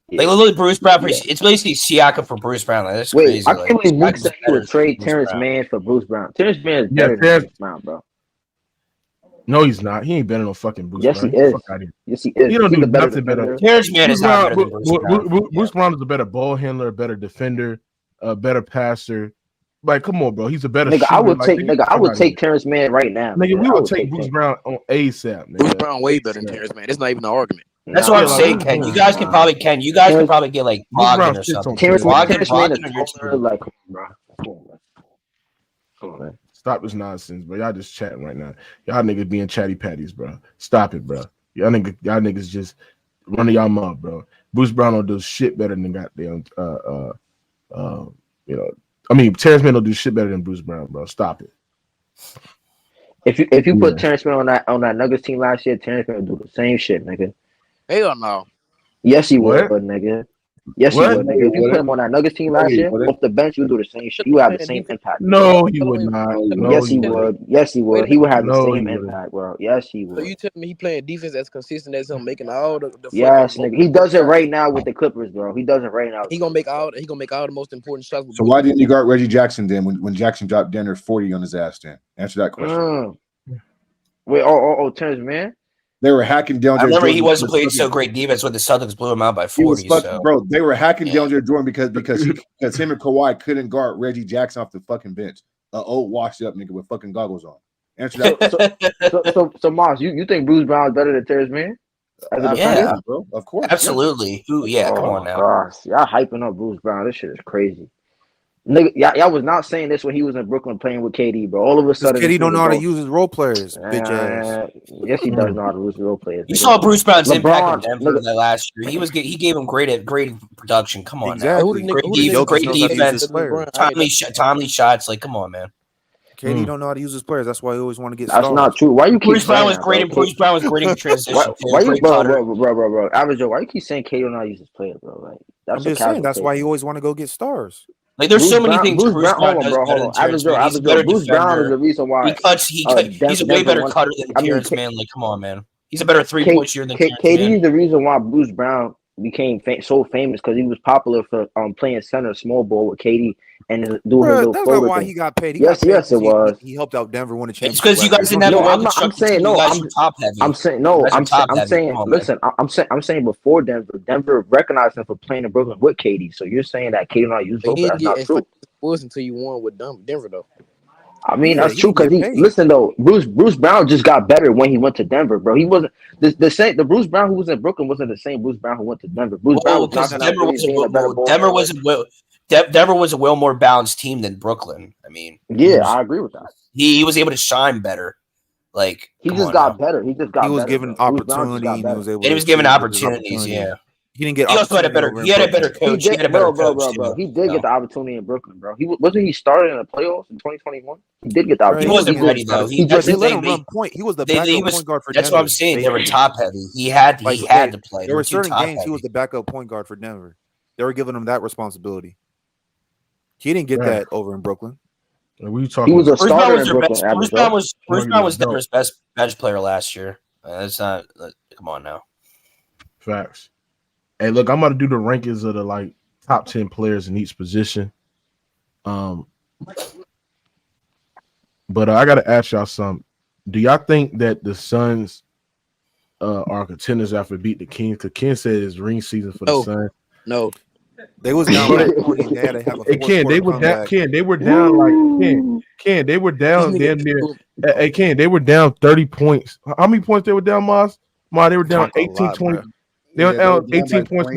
Like look, Bruce Brown. Yeah. It's basically Siakam for Bruce Brown. Like, that's crazy. I can't believe Nick said he would trade Terrence Mann for Bruce Brown. Terrence Mann is better than Bruce Brown, bro. No, he's not. He ain't better than fucking Bruce Brown. Yes, he is. He don't do nothing better. Terrence Mann is not better than Bruce Brown. Bruce Brown is a better ball handler, a better defender, a better passer. Like, come on, bro. He's a better shooter. I would take Terrence Mann right now. Nigga, we would take Bruce Brown on ASAP, nigga. Bruce Brown way better than Terrence Mann. It's not even an argument. That's what I'm saying, Ken. You guys can probably get like Brogdon or something. Terrence Mann is taller, like, come on, bro. man. Stop this nonsense, bro. Y'all just chatting right now. Y'all niggas being chatty patties, bro. Stop it, bro. Y'all niggas just running y'all mouth, bro. Bruce Brown don't do shit better than goddamn Terrence Mann don't do shit better than Bruce Brown, bro. Stop it. If you put Terrence Mann on that Nuggets team last year, Terrence Mann would do the same shit, nigga. Hell no. Yes, he would, nigga. Yes, he would, nigga. If you put him on that Nuggets team last year, off the bench, you would do the same shit. You would have the same impact. No, he would not. Yes, he would. Yes, he would. He would have the same impact, bro. Yes, he would. So you telling me he playing defense as consistent as him, making all the yes, nigga. He does it right now with the Clippers, bro. He does it right now. He gonna make all the most important shots. So why didn't you guard Reggie Jackson then when Jackson dropped Denver 40 on his ass? Then answer that question. Wait, Terrence Mann? They were hacking DeAndre I remember Jordan he wasn't playing so great defense when the Celtics blew him out by 40. Bro, they were hacking DeAndre Jordan because him and Kawhi couldn't guard Reggie Jackson off the fucking bench. Old washed up nigga with fucking goggles on. Answer that. So Moss, you think Bruce Brown is better than Terrence Mann? Yeah, bro. Of course. Absolutely. Yeah. Come on now. Gosh, y'all hyping up Bruce Brown. This shit is crazy. Nigga, y'all was not saying this when he was in Brooklyn playing with KD, bro. All of a sudden, KD don't know how to use his role players, bitch ass. Yes, he does know how to use role players. You saw Bruce Brown's impact in Denver that last year. He gave him great production. Come on, exactly. Now. Great defense, timely shots. Like, come on, man. KD don't know how to use his players. That's why he always want to get. That's stars. not true. Why you keep Bruce Brown was great? Bruce Brown was great in transition. Why you, bro? Average Joe, why you keep saying KD don't know how to use his players, bro? Like, that's I'm just saying. That's why he always want to go get stars. Like there's so many things Bruce Brown does better than Terrence Mann. He's a better Bruce Brown is the reason why he cuts. He's a way better cutter than Terrence Mann. Like, come on, man. He's a better 3-point shooter than Terrence Mann. KD is the reason why Bruce Brown became so famous because he was popular for playing center small ball with KD and doing his little. That's not why he got paid. Yes, it was. He helped out Denver win a championship. It's because you guys didn't have a well-constructed team. You guys were top heavy. I'm saying. Listen, I'm saying before Denver recognized him for playing in Brooklyn with KD. So you're saying that KD not used Brooklyn? That's not true. Was until you won with Denver though. I mean, that's true because listen though, Bruce Brown just got better when he went to Denver, bro. He wasn't the same. The Bruce Brown who was in Brooklyn wasn't the same Bruce Brown who went to Denver. Bruce Brown was Denver was a well more balanced team than Brooklyn. I mean, I agree with that. He was able to shine better. Like he just got better. He was given opportunity. He was given opportunities. Yeah. He didn't get. He also had a better. He had a better coach. He did get the opportunity in Brooklyn, bro. Wasn't he started in the playoffs in 2021? He did get the opportunity. He wasn't ready though. They let him run point. He was the backup point guard for Denver. That's what I'm saying. They were top heavy. He had to play. There were certain games he was the backup point guard for Denver. They were giving him that responsibility. He didn't get that over in Brooklyn. He was a starter in Brooklyn. Bruce Brown was Denver's best bench player last year. That's not. Come on now. Facts. Hey, look, I'm about to do the rankings of the top 10 players in each position. But I gotta ask y'all something. Do y'all think that the Suns are contenders after beat the Kings? Because Ken said it's ring season for the Suns. No. They was down by 20. They had to have a they were down. They were down they were down damn near. Hey, Ken, they were down 30 points. How many points they were down, Moss? They were down 18, 20. They were down 18 points in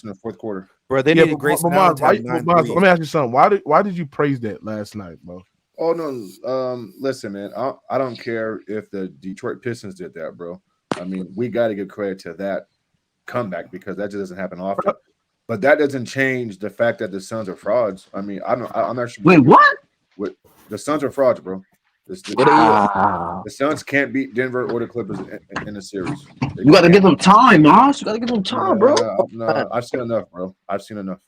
the fourth quarter. Bro, they needed Grayson. Let me ask you something. Why did you praise that last night, bro? Oh no, listen, man. I don't care if the Detroit Pistons did that, bro. I mean, we got to give credit to that comeback because that just doesn't happen often. But that doesn't change the fact that the Suns are frauds. I mean, I'm not sure. Wait, what? The Suns are frauds, bro. The Suns can't beat Denver or the Clippers in the series. You got to give them time, Moss. You got to give them time, bro. No, I've seen enough, bro. I've seen enough.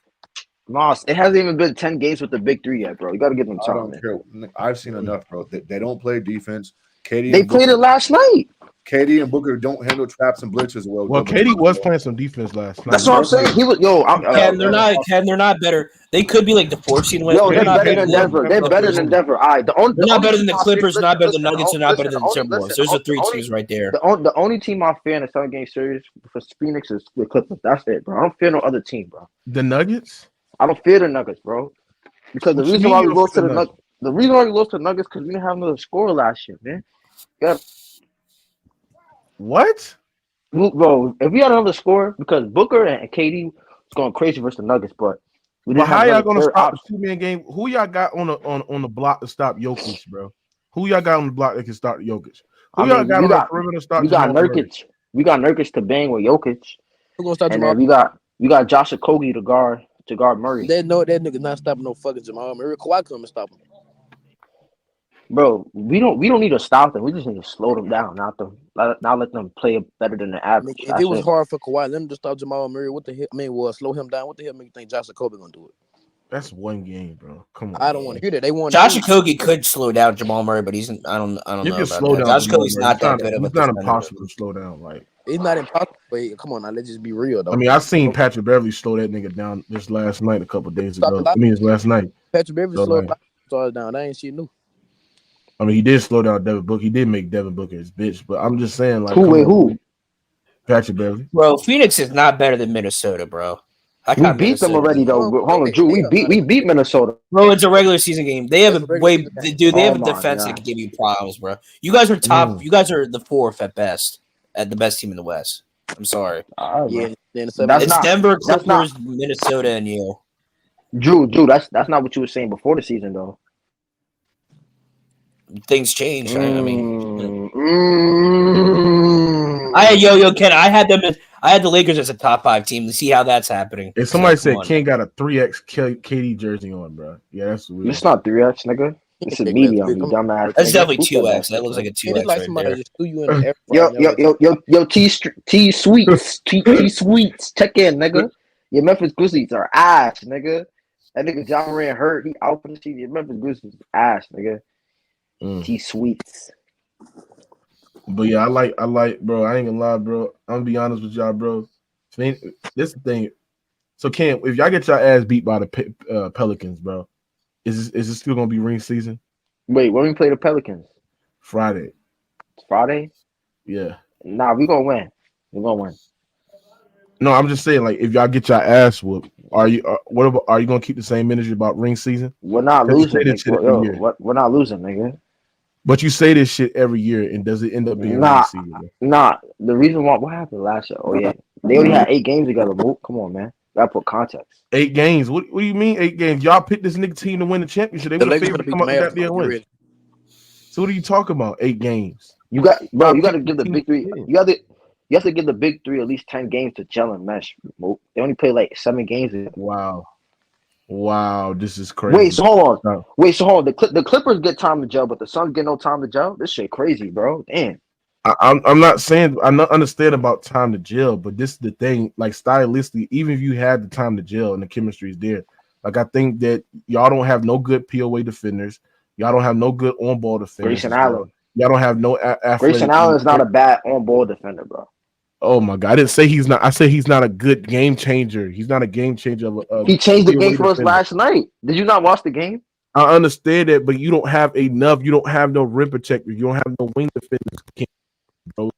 Moss, it hasn't even been 10 games with the big three yet, bro. You got to give them time. I don't care. I've seen enough, bro. They don't play defense. They played it last night. KD and Booker don't handle traps and blitzes well. Well, KD was playing some defense last night. That's what I'm saying. He was they're not better. They could be like the 4th seed. They're better than Denver. They're better than Denver. All right, they're not better than the Clippers. Not better than the Nuggets. They're not better than the Timberwolves. There's the 3 teams right there. The only team I fear in the 7-game series for Phoenix is the Clippers. That's it, bro. I don't fear no other team, bro. The Nuggets? I don't fear the Nuggets, bro. Because the reason why we lost to the Nuggets, because we didn't have another scorer last year, man. What? Bro, if we had another score, because Booker and KD was going crazy versus the Nuggets, but But how y'all gonna stop the 2-man game? Who y'all got on the block to stop Jokic, bro? Who y'all got on the block that can stop Jokic? Who y'all got on the perimeter to stop Jamal Murray? We got Nurkic to bang with Jokic. Who gonna stop and Jamal? Then we got Josh Okogie to guard Murray. That nigga not stopping no fucking Jamal Murray. Kawhi come and stop him. Bro, we don't need to stop them. We just need to slow them down, not let them play better than the average. If it was hard for Kawhi, let him just stop Jamal Murray. What the hell? I mean, slow him down. What the hell make you think Josh Okogie gonna do it? That's one game, bro. Come on. I don't want to hear that. They want Josh Okogie could slow down Jamal Murray, but I don't know about that. Josh Okogie's not that good of a defender. It's not impossible to slow down. Like it's not impossible. But come on, now let's just be real though. I mean, I seen Patrick Beverly slow that nigga down this last night, a couple days ago. I mean, it's last night. Patrick Beverly slowed down. That ain't shit new. I mean, he did slow down Devin Booker. He did make Devin Booker his bitch, but I'm just saying, like, who? Patrick Beverly. Bro, Phoenix is not better than Minnesota, bro. We beat them already, though. Hold on, Drew. We beat Minnesota. Bro, it's a regular season game. They have they have a defense that can give you problems, bro. You guys are top. You guys are the fourth at best, at the best team in the West. I'm sorry. Yeah, it's Denver, Clippers, Minnesota, and you. Drew, that's not what you were saying before the season, though. Things change. I mean, Ken. I had the Lakers as a top 5 team. To see how that's happening. If somebody said Ken got a 3X KD jersey on, bro, yeah, that's weird. It's not 3X, nigga. It's a medium, you dumbass. That's definitely 2X. That looks like a 2X. It's like right somebody there. just threw you in the air. Yo, T Sweets, T Sweets, check in, nigga. Your Memphis Grizzlies are ass, nigga. That nigga John Moran hurt. He out for the season. Your Memphis Grizzlies ass, nigga. T Sweets. But yeah, I like, bro. I ain't gonna lie, bro. I'm gonna be honest with y'all, bro. This is the thing. So, Ken, if y'all get your ass beat by the Pelicans, bro, is this still gonna be ring season? Wait, when we play the Pelicans? Friday. Friday? Yeah. Nah, we gonna win. We gonna win. No, I'm just saying, like, if y'all get your ass whooped, are you gonna keep the same energy about ring season? We're not losing. We're not losing, nigga. But you say this shit every year, and does it end up being ring season? Nah. The reason why, what happened last year? Oh yeah, they only had 8 games together. Bro. Come on, man. Gotta put context. 8 games. What do you mean 8 games? Y'all picked this nigga team to win the championship. They were favored to come up with that damn win. So what are you talking about? 8 games. You got to give the big 3. You have to give the big 3 at least 10 games to gel and mesh. They only play like 7 games. Wow, this is crazy. Wait, so hold on. The Clippers get time to gel, but the Suns get no time to gel. This shit crazy, bro. Damn. I'm not saying I not understand about time to gel, but this is the thing. Like stylistically, even if you had the time to gel and the chemistry is there, like I think that y'all don't have no good POA defenders. Y'all don't have no good on-ball defenders. Grayson Allen. Y'all don't have no athletic. Grayson Allen is not a bad on-ball defender, bro. Oh my God! I didn't say he's not. I said he's not a good game changer. He's not a game changer. He changed the game for us last night. Did you not watch the game? I understand that, but you don't have enough. You don't have no rim protectors. You don't have no wing defenders. Bro,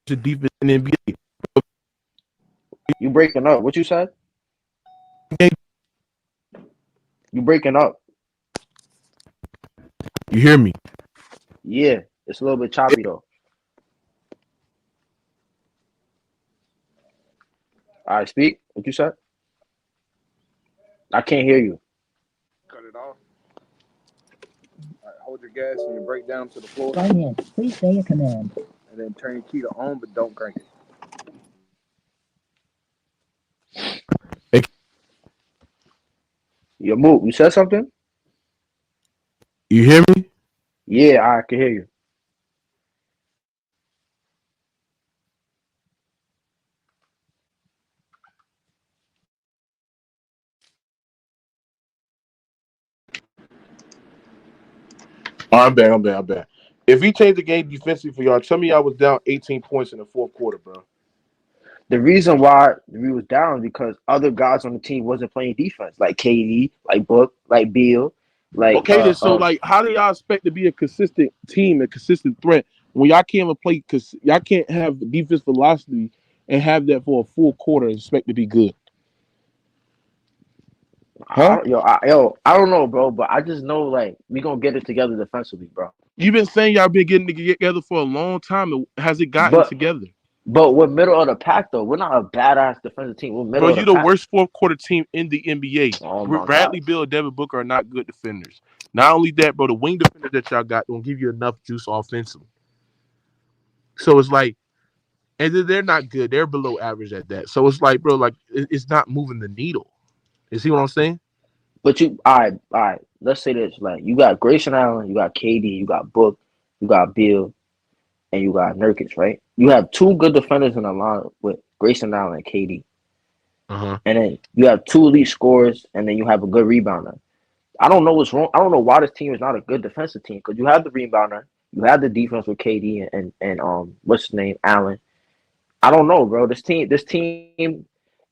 to defense in the NBA. You breaking up? What you said? You breaking up? You hear me? Yeah, it's a little bit choppy though. All right, speak. What you said? I can't hear you. Cut it off. All right, hold your gas and you break down to the floor. Please say a command. And then turn your key to on, but don't crank it. You move. You said something? You hear me? Yeah, I can hear you. Oh, I'm bad. If he changed the game defensively for y'all, tell me I was down 18 points in the fourth quarter, bro. The reason why we was down is because other guys on the team wasn't playing defense, like KD, like Book, like Beal, like. Okay, then so like, how do y'all expect to be a consistent team, a consistent threat when y'all can't even play? Because y'all can't have defense velocity and have that for a full quarter and expect to be good. Huh? I don't know, bro, but I just know like we gonna get it together defensively, bro. You've been saying y'all been getting together for a long time. Has it gotten together? But we're middle of the pack, though. We're not a badass defensive team. We're middle Bro, of the you the pack. worst fourth quarter team in the NBA. Oh my Bradley god. Beal and Devin Booker are not good defenders. Not only that, bro, the wing defenders that y'all got don't give you enough juice offensively. So it's like, and then they're not good. They're below average at that. So it's like, bro, like it's not moving the needle. You see what I'm saying? But you, all right. Let's say this: like you got Grayson Allen, you got KD, you got Book, you got Bill, and you got Nurkic, right? You have two good defenders in the line with Grayson Allen and KD, and then you have two elite scorers, and then you have a good rebounder. I don't know what's wrong. I don't know why this team is not a good defensive team because you have the rebounder, you have the defense with KD and what's his name, Allen. I don't know, bro. This team,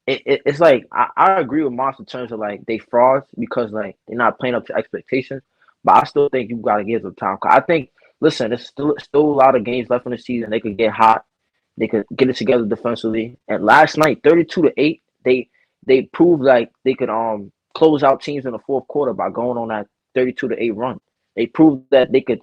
it's like I agree with Moss in terms of like they frauds because like they're not playing up to expectations. But I still think you got to give them time. 'Cause I think, listen, there's still a lot of games left in the season. They could get hot. They could get it together defensively. And last night, 32-8, they proved like they could close out teams in the fourth quarter by going on that 32-8 run. They proved that they could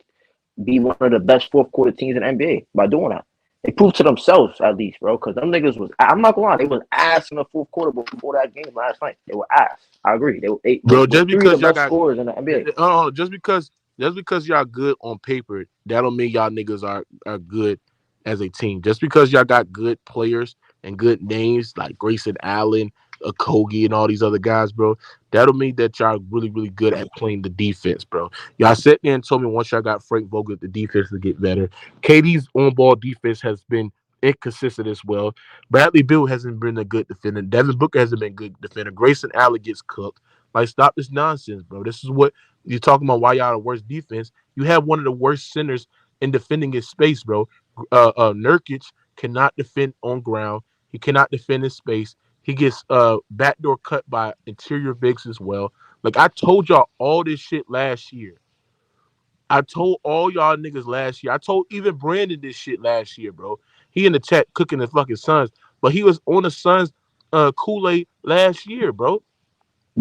be one of the best fourth quarter teams in the NBA by doing that. They proved to themselves at least, bro. Because them niggas was, I'm not gonna lie, they was ass in the fourth quarter before that game last night. They were ass. I agree. They Bro, were just three of the because y'all best got scorers in the NBA. just because y'all good on paper, that don't mean y'all niggas are good as a team. Just because y'all got good players and good names like Grayson Allen, Kogi, and all these other guys, bro, that'll mean that y'all really, really good at playing the defense, bro. Y'all sat there and told me once y'all got Frank Vogel, the defense to get better. KD's on-ball defense has been inconsistent as well. Bradley Beal hasn't been a good defender. Devin Booker hasn't been a good defender. Grayson Allen gets cooked. Like, stop this nonsense, bro. This is what you're talking about. Why y'all the worst defense? You have one of the worst centers in defending his space, bro. Nurkic cannot defend on ground. He cannot defend his space. He gets backdoor cut by interior bigs as well. Like I told y'all all this shit last year. I told all y'all niggas last year. I told even Brandon this shit last year, bro. He in the chat cooking the fucking Suns, but he was on the Suns Kool-Aid last year, bro.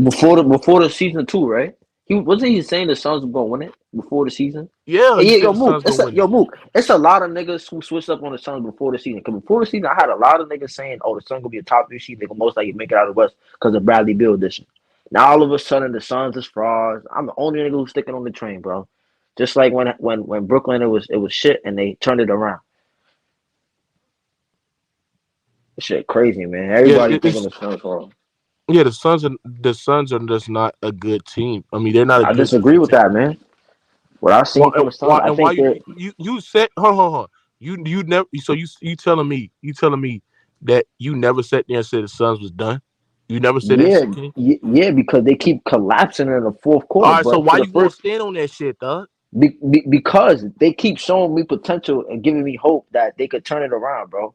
Before the season two, right? He saying the Suns were gonna win it before the season. Yeah, he Yeah, said yo, the Mook. Suns gonna win it. Mook. It's a lot of niggas who switched up on the Suns before the season. Because before the season, I had a lot of niggas saying, "Oh, the Suns gonna be a top 3 seed. They gonna most likely make it out of the West because of Bradley Beal addition." Now all of a sudden, the Suns is frauds. I'm the only nigga who's sticking on the train, bro. Just like when Brooklyn it was shit and they turned it around. Shit, crazy, man. Yeah, Everybody thinking the Suns fraud. yeah. The Suns are just not a good team. I mean, they're not a I good disagree defensive with team. that, man. What I've seen from the Suns, I And why think they're you said hold on. You never so you telling me that you never sat there and said the Suns was done? You never said that yeah, shit, King? yeah, because they keep collapsing in the fourth quarter. All right, so But why for the you gonna first, stand on that shit, dog? because they keep showing me potential and giving me hope that they could turn it around, bro.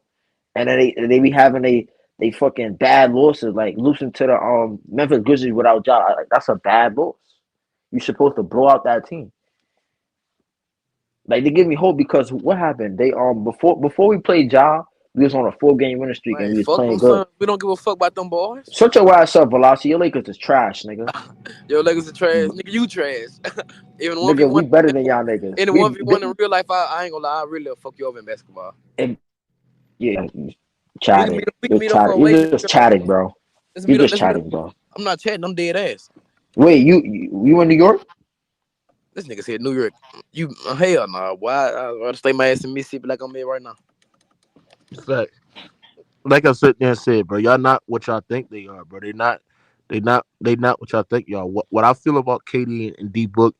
And then they be having they fucking bad losses, like losing to the Memphis Grizzlies without Ja. Like, that's a bad loss. You're supposed to blow out that team. Like they give me hope because what happened? They before we played Ja, we was on a 4-game winning streak and Man, we was fuck playing them good. Suns. We don't give a fuck about them boys. Shut your ass up, Velocity. Your Lakers is trash, nigga. Yo, Lakers are trash. Nigga, you trash. Even Nigga, 1v1. we better than y'all niggas. In the We 1v1 in real life, I ain't gonna lie, I really fuck you over in basketball. yeah, We can chatting. meet You're up for a chatting. You're wager. just chatting, bro. Let's You're meet up. just chatting, bro. I'm not chatting. I'm dead ass. Wait, you in New York? This nigga said New York. You hell nah. Why? I'd stay my ass in Mississippi like I'm here right now. Fact. Like I said there and said, bro, y'all not what y'all think they are, bro. They not what y'all think y'all. What I feel about KD and D Book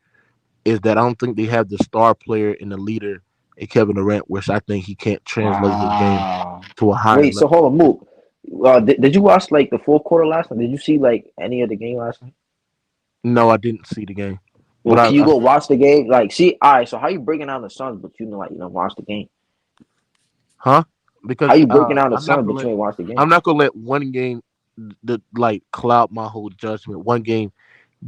is that I don't think they have the star player and the leader in Kevin Durant, which I think he can't translate his game Wow. to a higher Wait, so level. hold on, Mook. Did you watch like the fourth quarter last night? Did you see like any of the game last night? No, I didn't see the game. Well, But can you go watch the game? Like, see, all right. So how you breaking down the Suns, but you know, like you know, watch the game? huh? Because How you breaking down the Suns, but you ain't watch the game? I'm not gonna let one game like cloud my whole judgment. One game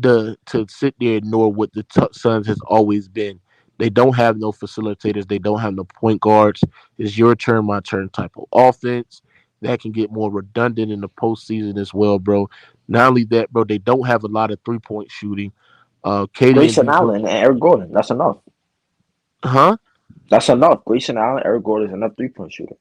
to sit there and ignore what the Suns has always been. They don't have no facilitators. They don't have no point guards. It's your turn, my turn type of offense that can get more redundant in the postseason as well, bro. Not only that, bro, they don't have a lot of 3-point shooting. Katie and Grayson D Book, Allen and Eric Gordon. That's enough. huh? That's enough. Grayson Allen, Eric Gordon is enough 3-point shooter.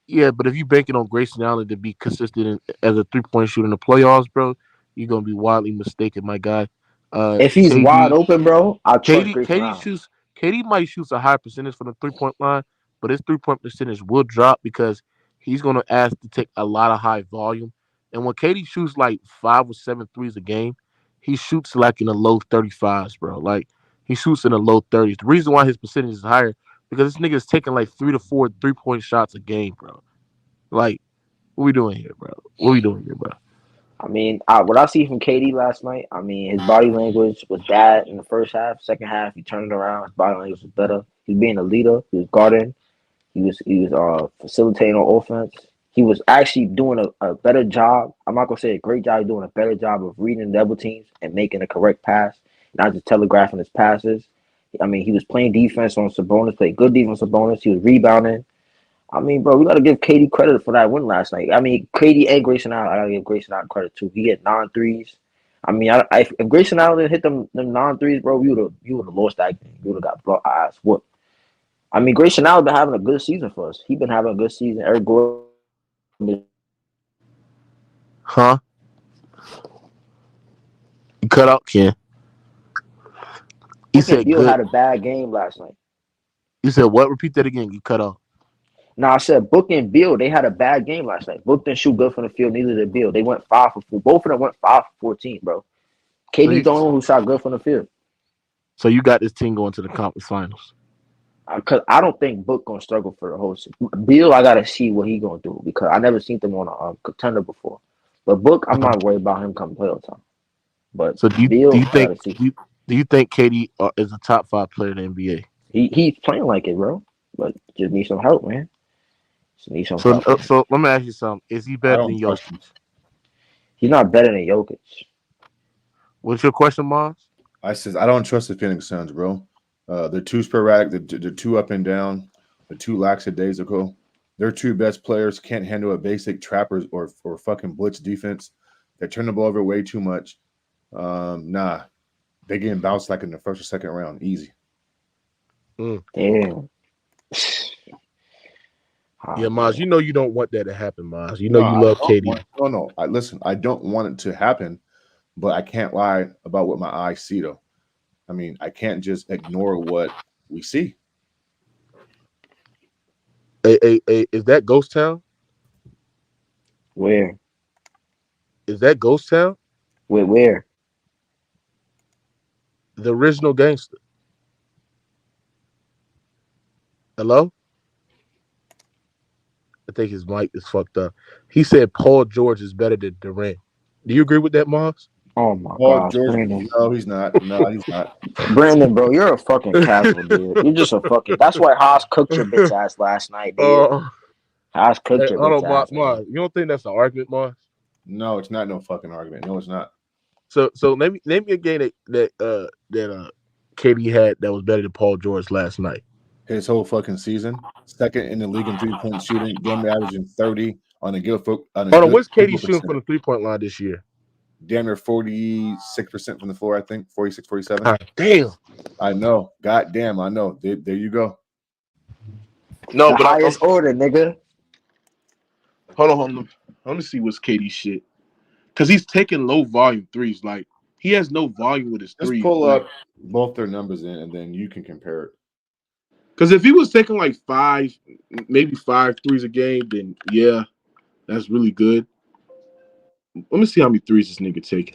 Yeah, but if you banking on Grayson Allen to be consistent as a 3-point shooter in the playoffs, bro, you're gonna be wildly mistaken, my guy. If he's wide open, bro, I trust Grayson Allen. KD might shoot a high percentage from the 3-point line, but his 3-point percentage will drop because he's gonna ask to take a lot of high volume. And when KD shoots like 5 or 7 threes a game, he shoots like in the low 35s, bro. Like he shoots in the low 30s. The reason why his percentage is higher because this nigga is taking like 3 to 4 3-point shots a game, bro. Like, what we doing here, bro? What we doing here, bro? I mean, what I see from KD last night, I mean, his body language was bad in the first half. Second half, he turned it around. His body language was better. He was being a leader. He was guarding. He was facilitating on offense. He was actually doing a better job. I'm not gonna say a great job. He's doing a better job of reading double teams and making a correct pass, not just telegraphing his passes. I mean, he was playing defense on Sabonis, played good defense on Sabonis. He was rebounding. I mean, bro, we got to give KD credit for that win last night. I mean, KD and Grayson Allen, I got to give Grayson Allen credit too. He hit 9 threes. I mean, if Grayson Allen didn't hit them 9 threes, bro, you would have lost that game. You would have got ass whooped. I mean, Grayson Allen been having a good season for us. He been having a good season. Eric Gordon. Huh? You cut out, Ken. You said Bill had a bad game last night. You said what? Repeat that again. You cut off. No, I said Book and Bill, they had a bad game last night. Book didn't shoot good from the field, neither did Bill. They went 5 for 4. Both of them went 5 for 14, bro. KD's the only one who shot good from the field. So you got this team going to the conference finals. Because I don't think Book gonna struggle for the whole season. Bill, I gotta see what he gonna do because I never seen them on a contender before. But Book, I'm not worried about him come playoff time. But so do you think do you think KD is a top 5 player in the NBA? He's playing like it, bro. But just need some help, man. So let me ask you something. Is he better than Jokic? He's not better than Jokic. What's your question, Mars? I don't trust the Phoenix Suns, bro. They're too sporadic. They're too up and down. They're too lackadaisical. Their 2 best players can't handle a basic trappers or fucking blitz defense. They turn the ball over way too much. Nah, they getting bounced like in the first or second round, easy. Damn. Yeah, Maz, you know you don't want that to happen, Maz. You know you love KD. No. Listen, I don't want it to happen, but I can't lie about what my eyes see, though. I mean, I can't just ignore what we see. Hey, is that Ghost Town? Where? Is that Ghost Town? Where? The original gangster. Hello? I think his mic is fucked up. He said Paul George is better than Durant. Do you agree with that, Mars? Oh my God, Brandon. No, he's not. No, he's not. Brandon, bro, you're a fucking casual, dude. You're just a fucking. That's why Haas cooked your bitch ass last night, dude. Haas cooked your bitch ass. Mars, you don't think that's an argument, Mars? No, it's not no fucking argument. No, it's not. So name me a game that KD had that was better than Paul George last night. His whole fucking season, second in the league in 3-point shooting, damn near averaging 30 on a good foot. Hold on, what's KD shooting from the 3-point line this year? Damn near 46% from the floor, I think 46, 47. God damn, I know. God damn, I know. There you go. No, the but highest order, nigga. Hold on. Let me see what's KD shit. Because he's taking low volume threes. Like he has no volume with his threes. Just pull up both their numbers in, and then you can compare it. Because if he was taking like 5 threes a game, then yeah, that's really good. Let me see how many threes this nigga taking.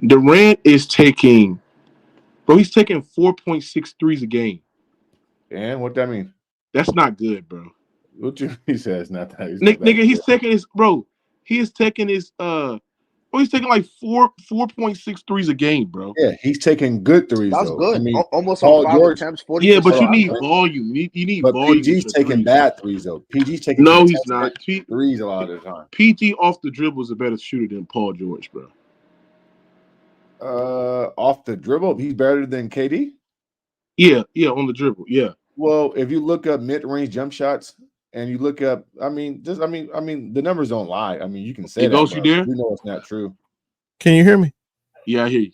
Durant is taking, bro. He's taking 4.6 threes a game. And what that mean? That's not good, bro. What you he says not that. Nigga, he's taking his bro. He is taking his he's taking like 4.6 threes a game, bro. Yeah, he's taking good threes. That's though. good. I mean, almost Paul on 5 George, attempts, 40%. Yeah, but you need volume. You need but volume. PG's taking bad threes though. PG's taking he's not. Threes a lot of the time. PG off the dribble is a better shooter than Paul George, bro. Off the dribble, he's better than KD. Yeah, on the dribble, yeah. Well, if you look up mid-range jump shots and you look up, the numbers don't lie. I mean, you can say that. Ghost, you there? You know it's not true. Can you hear me? Yeah, I hear you.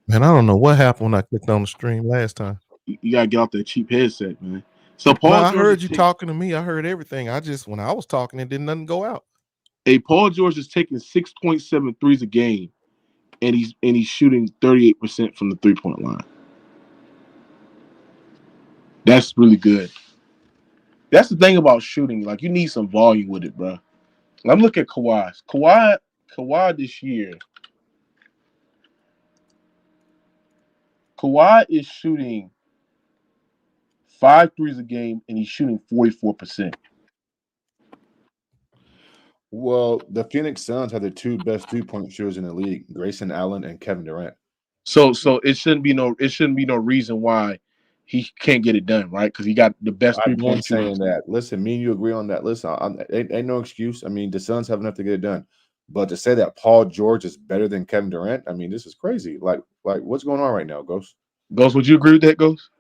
Man, I don't know what happened when I clicked on the stream last time. You gotta get off that cheap headset, man. So Paul I George heard you talking to me. I heard everything. When I was talking, it didn't nothing go out. Paul George is taking 6.7 threes a game, and he's shooting 38% from the 3-point line. That's really good. That's the thing about shooting. Like, you need some volume with it, bro. I'm looking at Kawhi. Kawhi this year. Kawhi is shooting 5 threes a game, and he's shooting 44%. Well, the Phoenix Suns have the 2 best 3-point shooters in the league, Grayson Allen and Kevin Durant. So it shouldn't be no reason why he can't get it done, right? Because he got the best 3-point shooter. Saying that. Listen, me and you agree on that. Listen, ain't no excuse. I mean, the Suns have enough to get it done. But to say that Paul George is better than Kevin Durant, I mean, this is crazy. Like what's going on right now, Ghost? Ghost, would you agree with that, Ghost?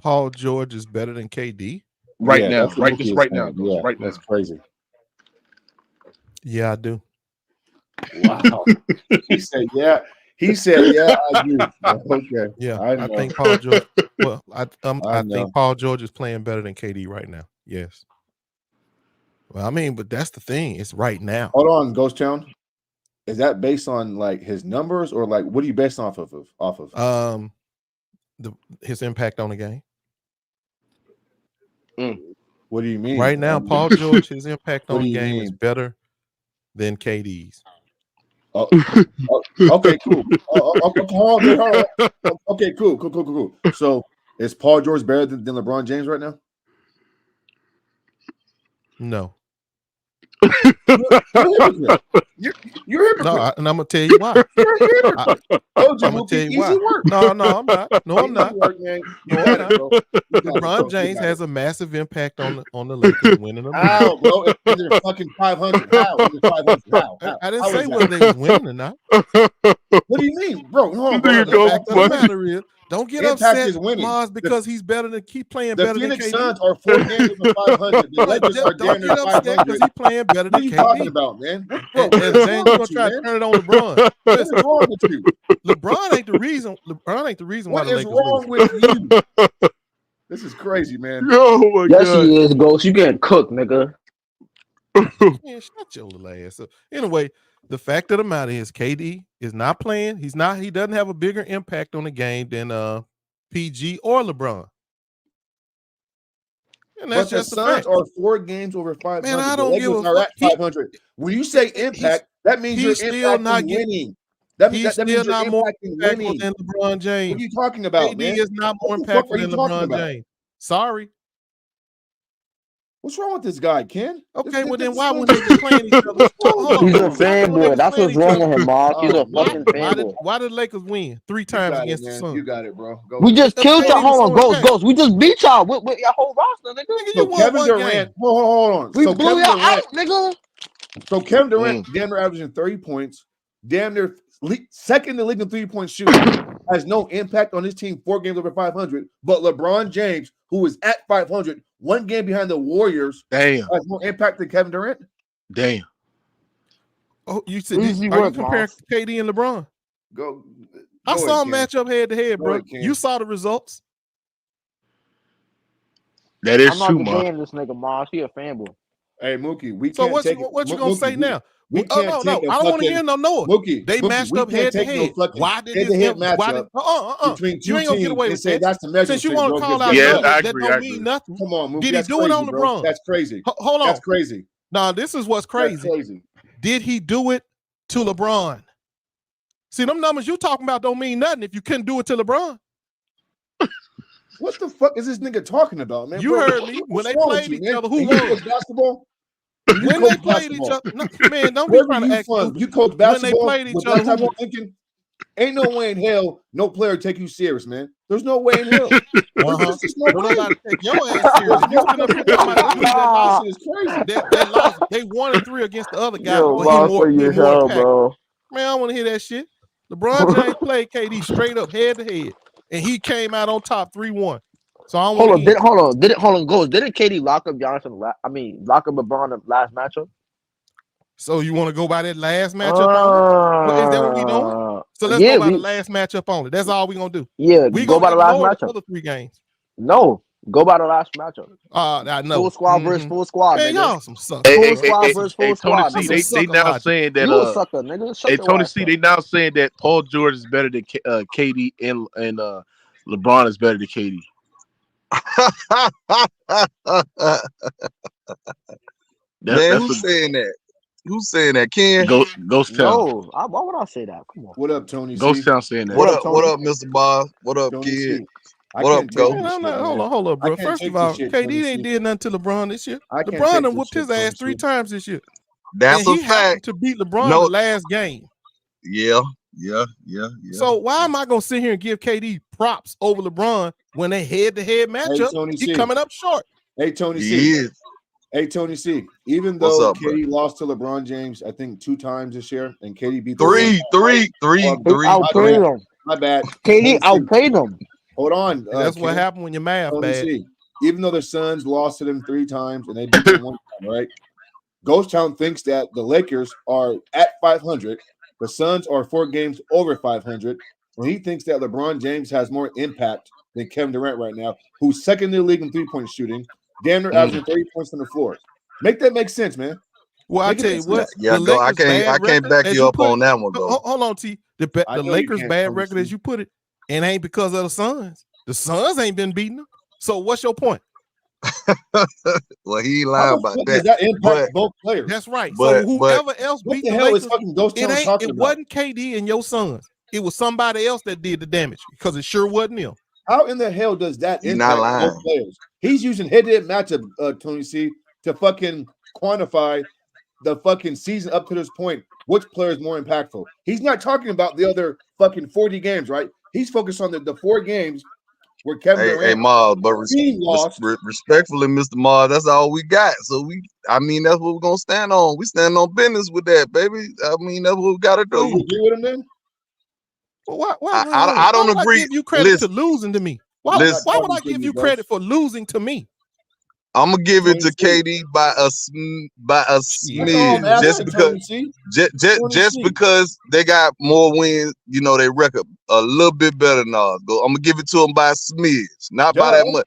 Paul George is better than KD? Right now. Ghost, yeah, right that's now. crazy. Yeah, I do. Wow. He said, yeah, I do. Okay. Yeah, I think Paul George. Well, I know. think Paul George is playing better than KD right now. Yes. Well, I mean, but that's the thing. It's right now. Hold on, Ghost Town. Is that based on like his numbers or like what are you based off of? His impact on the game. What do you mean? Right now, Paul George, his impact on the game is better than KD's. Okay, cool. Okay, cool. So is Paul George better than LeBron James right now? No. You're hypocrite. No, and I'm gonna tell you why. I'm gonna tell you why. No, I'm not. No, I'm not. LeBron James has a massive impact on the Lakers winning them. How, bro? If they're fucking 500, how? I didn't say whether they was winning or not. What do you mean, bro? No, bro. The matter is, don't get upset, Mars, because he's better than better than KD. The Phoenix Suns are 4 games over 500. The Lakers are don't get upset because he's playing better than KD. What are you talking about, man? And James, you're gonna try to turn it on LeBron. What is wrong with you? LeBron ain't the reason. Why the Lakers wrong with you? This is crazy, man. Oh my God. Yes, he is, Ghost. You getting cooked, nigga. Man, shut your little ass up. Anyway, the fact of the matter is, KD is not playing. He doesn't have a bigger impact on the game than PG or LeBron. And that's just the Suns are 4 games over 500. Man, I don't give a fuck. At 500. When you say impact, that means you're still not winning. That means still not more impactful than LeBron James. What are you talking about, KD man? is not more impactful than LeBron James. Sorry. What's wrong with this guy, Ken? Okay, well then why when they be playing each other? He's a fanboy. That's what's wrong with him, Mark. He's a fucking fanboy. Why did Lakers win 3 times against the Suns? You got it, bro. We just killed y'all. Hold on, Ghost. We just beat y'all with your whole roster, nigga. So Kevin Durant. Hold on. We blew y'all out, nigga. So Kevin Durant, damn near averaging 30 points, damn near second in the league in 3-point shooting, has no impact on his team 4 games over 500. But LeBron James, who is at 500, 1 game behind the Warriors, has more impact than Kevin Durant. Damn. Oh, you said are you comparing KD and LeBron? I saw them match up head to head, bro. You saw the results. That is true, I'm not debating this nigga, Mars. He a fanboy. Hey, Mookie, what you gonna say now? I don't want to hear no Noah. They matched up head to head. Why did this matchup between 2 you ain't gonna get away with that? That's the measure. Since you want to call out Noah, that don't mean nothing. Come on, Mookie. Did he do it on LeBron? That's crazy. Hold on. That's crazy. Now, this is what's crazy. Did he do it to LeBron? See, them numbers you talking about don't mean nothing if you couldn't do it to LeBron. What the fuck is this nigga talking about, man? You heard me. When they played each other, who won? Basketball? When they played each other, man, don't be trying to act stupid. You coach basketball. When they played each other, who won? Thinking, ain't no way in hell no player take you serious, man. There's no way in hell. There's just no way. Nobody take your ass serious. You can up here talking about that is crazy. They lost. They 1-3 against the other guy. Bro. Man, I want to hear that shit. LeBron James played KD straight up head to head, and he came out on top 3-1. So I hold on, Ghost. Didn't KD lock up lock up LeBron the last matchup? So you want to go by that last matchup? Is that what we doing? So let's go by the last matchup only. That's all we gonna do. Yeah, we go by the last matchup. The other 3 games. No, Go by the last matchup. I know. Full squad versus full squad, man, nigga. Y'all some suckers. Full squad versus full squad. Tony C, they now saying that you a sucker, nigga. Shut your Tony ass C, up. they now saying that Paul George is better than KD and LeBron is better than KD. Man, who's saying that? Who's saying that? Ken? Ghost Town. No, why would I say that? Come on. What up, Tony? Ghost Town saying that. What up, Mr. Boss? What up, Tony kid? C. What up, Ghost? Hold on, bro. First of all, KD ain't did nothing to LeBron this year. LeBron done whooped his ass 3 times this year. That's and a fact. To beat LeBron the last game. Yeah. So why am I gonna sit here and give KD props over LeBron when they head-to-head matchup? He coming up short. Hey, Tony C. Hey, Tony C. Even though KD lost to LeBron James, I think 2 times this year, and KD beat three. Outplayed him. My bad. KD outplayed him. Hold on. That's what happened when your math Tony bad. C. Even though the Suns lost to them 3 times and they beat them 1 time, right? Ghost Town thinks that the Lakers are at 500. The Suns are 4 games over 500. And he thinks that LeBron James has more impact than Kevin Durant right now, who's second in the league in 3-point shooting, damn near averaging 30 points on the floor. Make that make sense, man. Well, I tell you what, yeah, I can't back you up on that one, though. Hold on, T. The Lakers' bad record, as you put it, and ain't because of the Suns. The Suns ain't been beating them. So what's your point? Well, he ain't lying about that. Does that impact both players? That's right. So whoever else what beat the the hell Lakers, is fucking Ghost Town talking it about? wasn't KD and your Suns. It was somebody else that did the damage because it sure wasn't him. How in the hell does that He's impact not lying. both players? He's using head-to-head matchup, Tony C, to fucking quantify the fucking season up to this point. Which player is more impactful? He's not talking about the other fucking 40 games, right? He's focused on the 4 games where Kevin Durant. Hey, Mars, but respectfully, Mr. Mars, that's all we got. So that's what we're gonna stand on. We stand on business with that, baby. That's what we gotta do. So you agree with him then? Well, I don't agree. I give you credit to losing to me. Why would I give you credit for losing to me? I'm gonna give it to KD by a smidge, just because they got more wins. You know, they record a little bit better than ours. I'm gonna give it to them by a smidge, not by that much.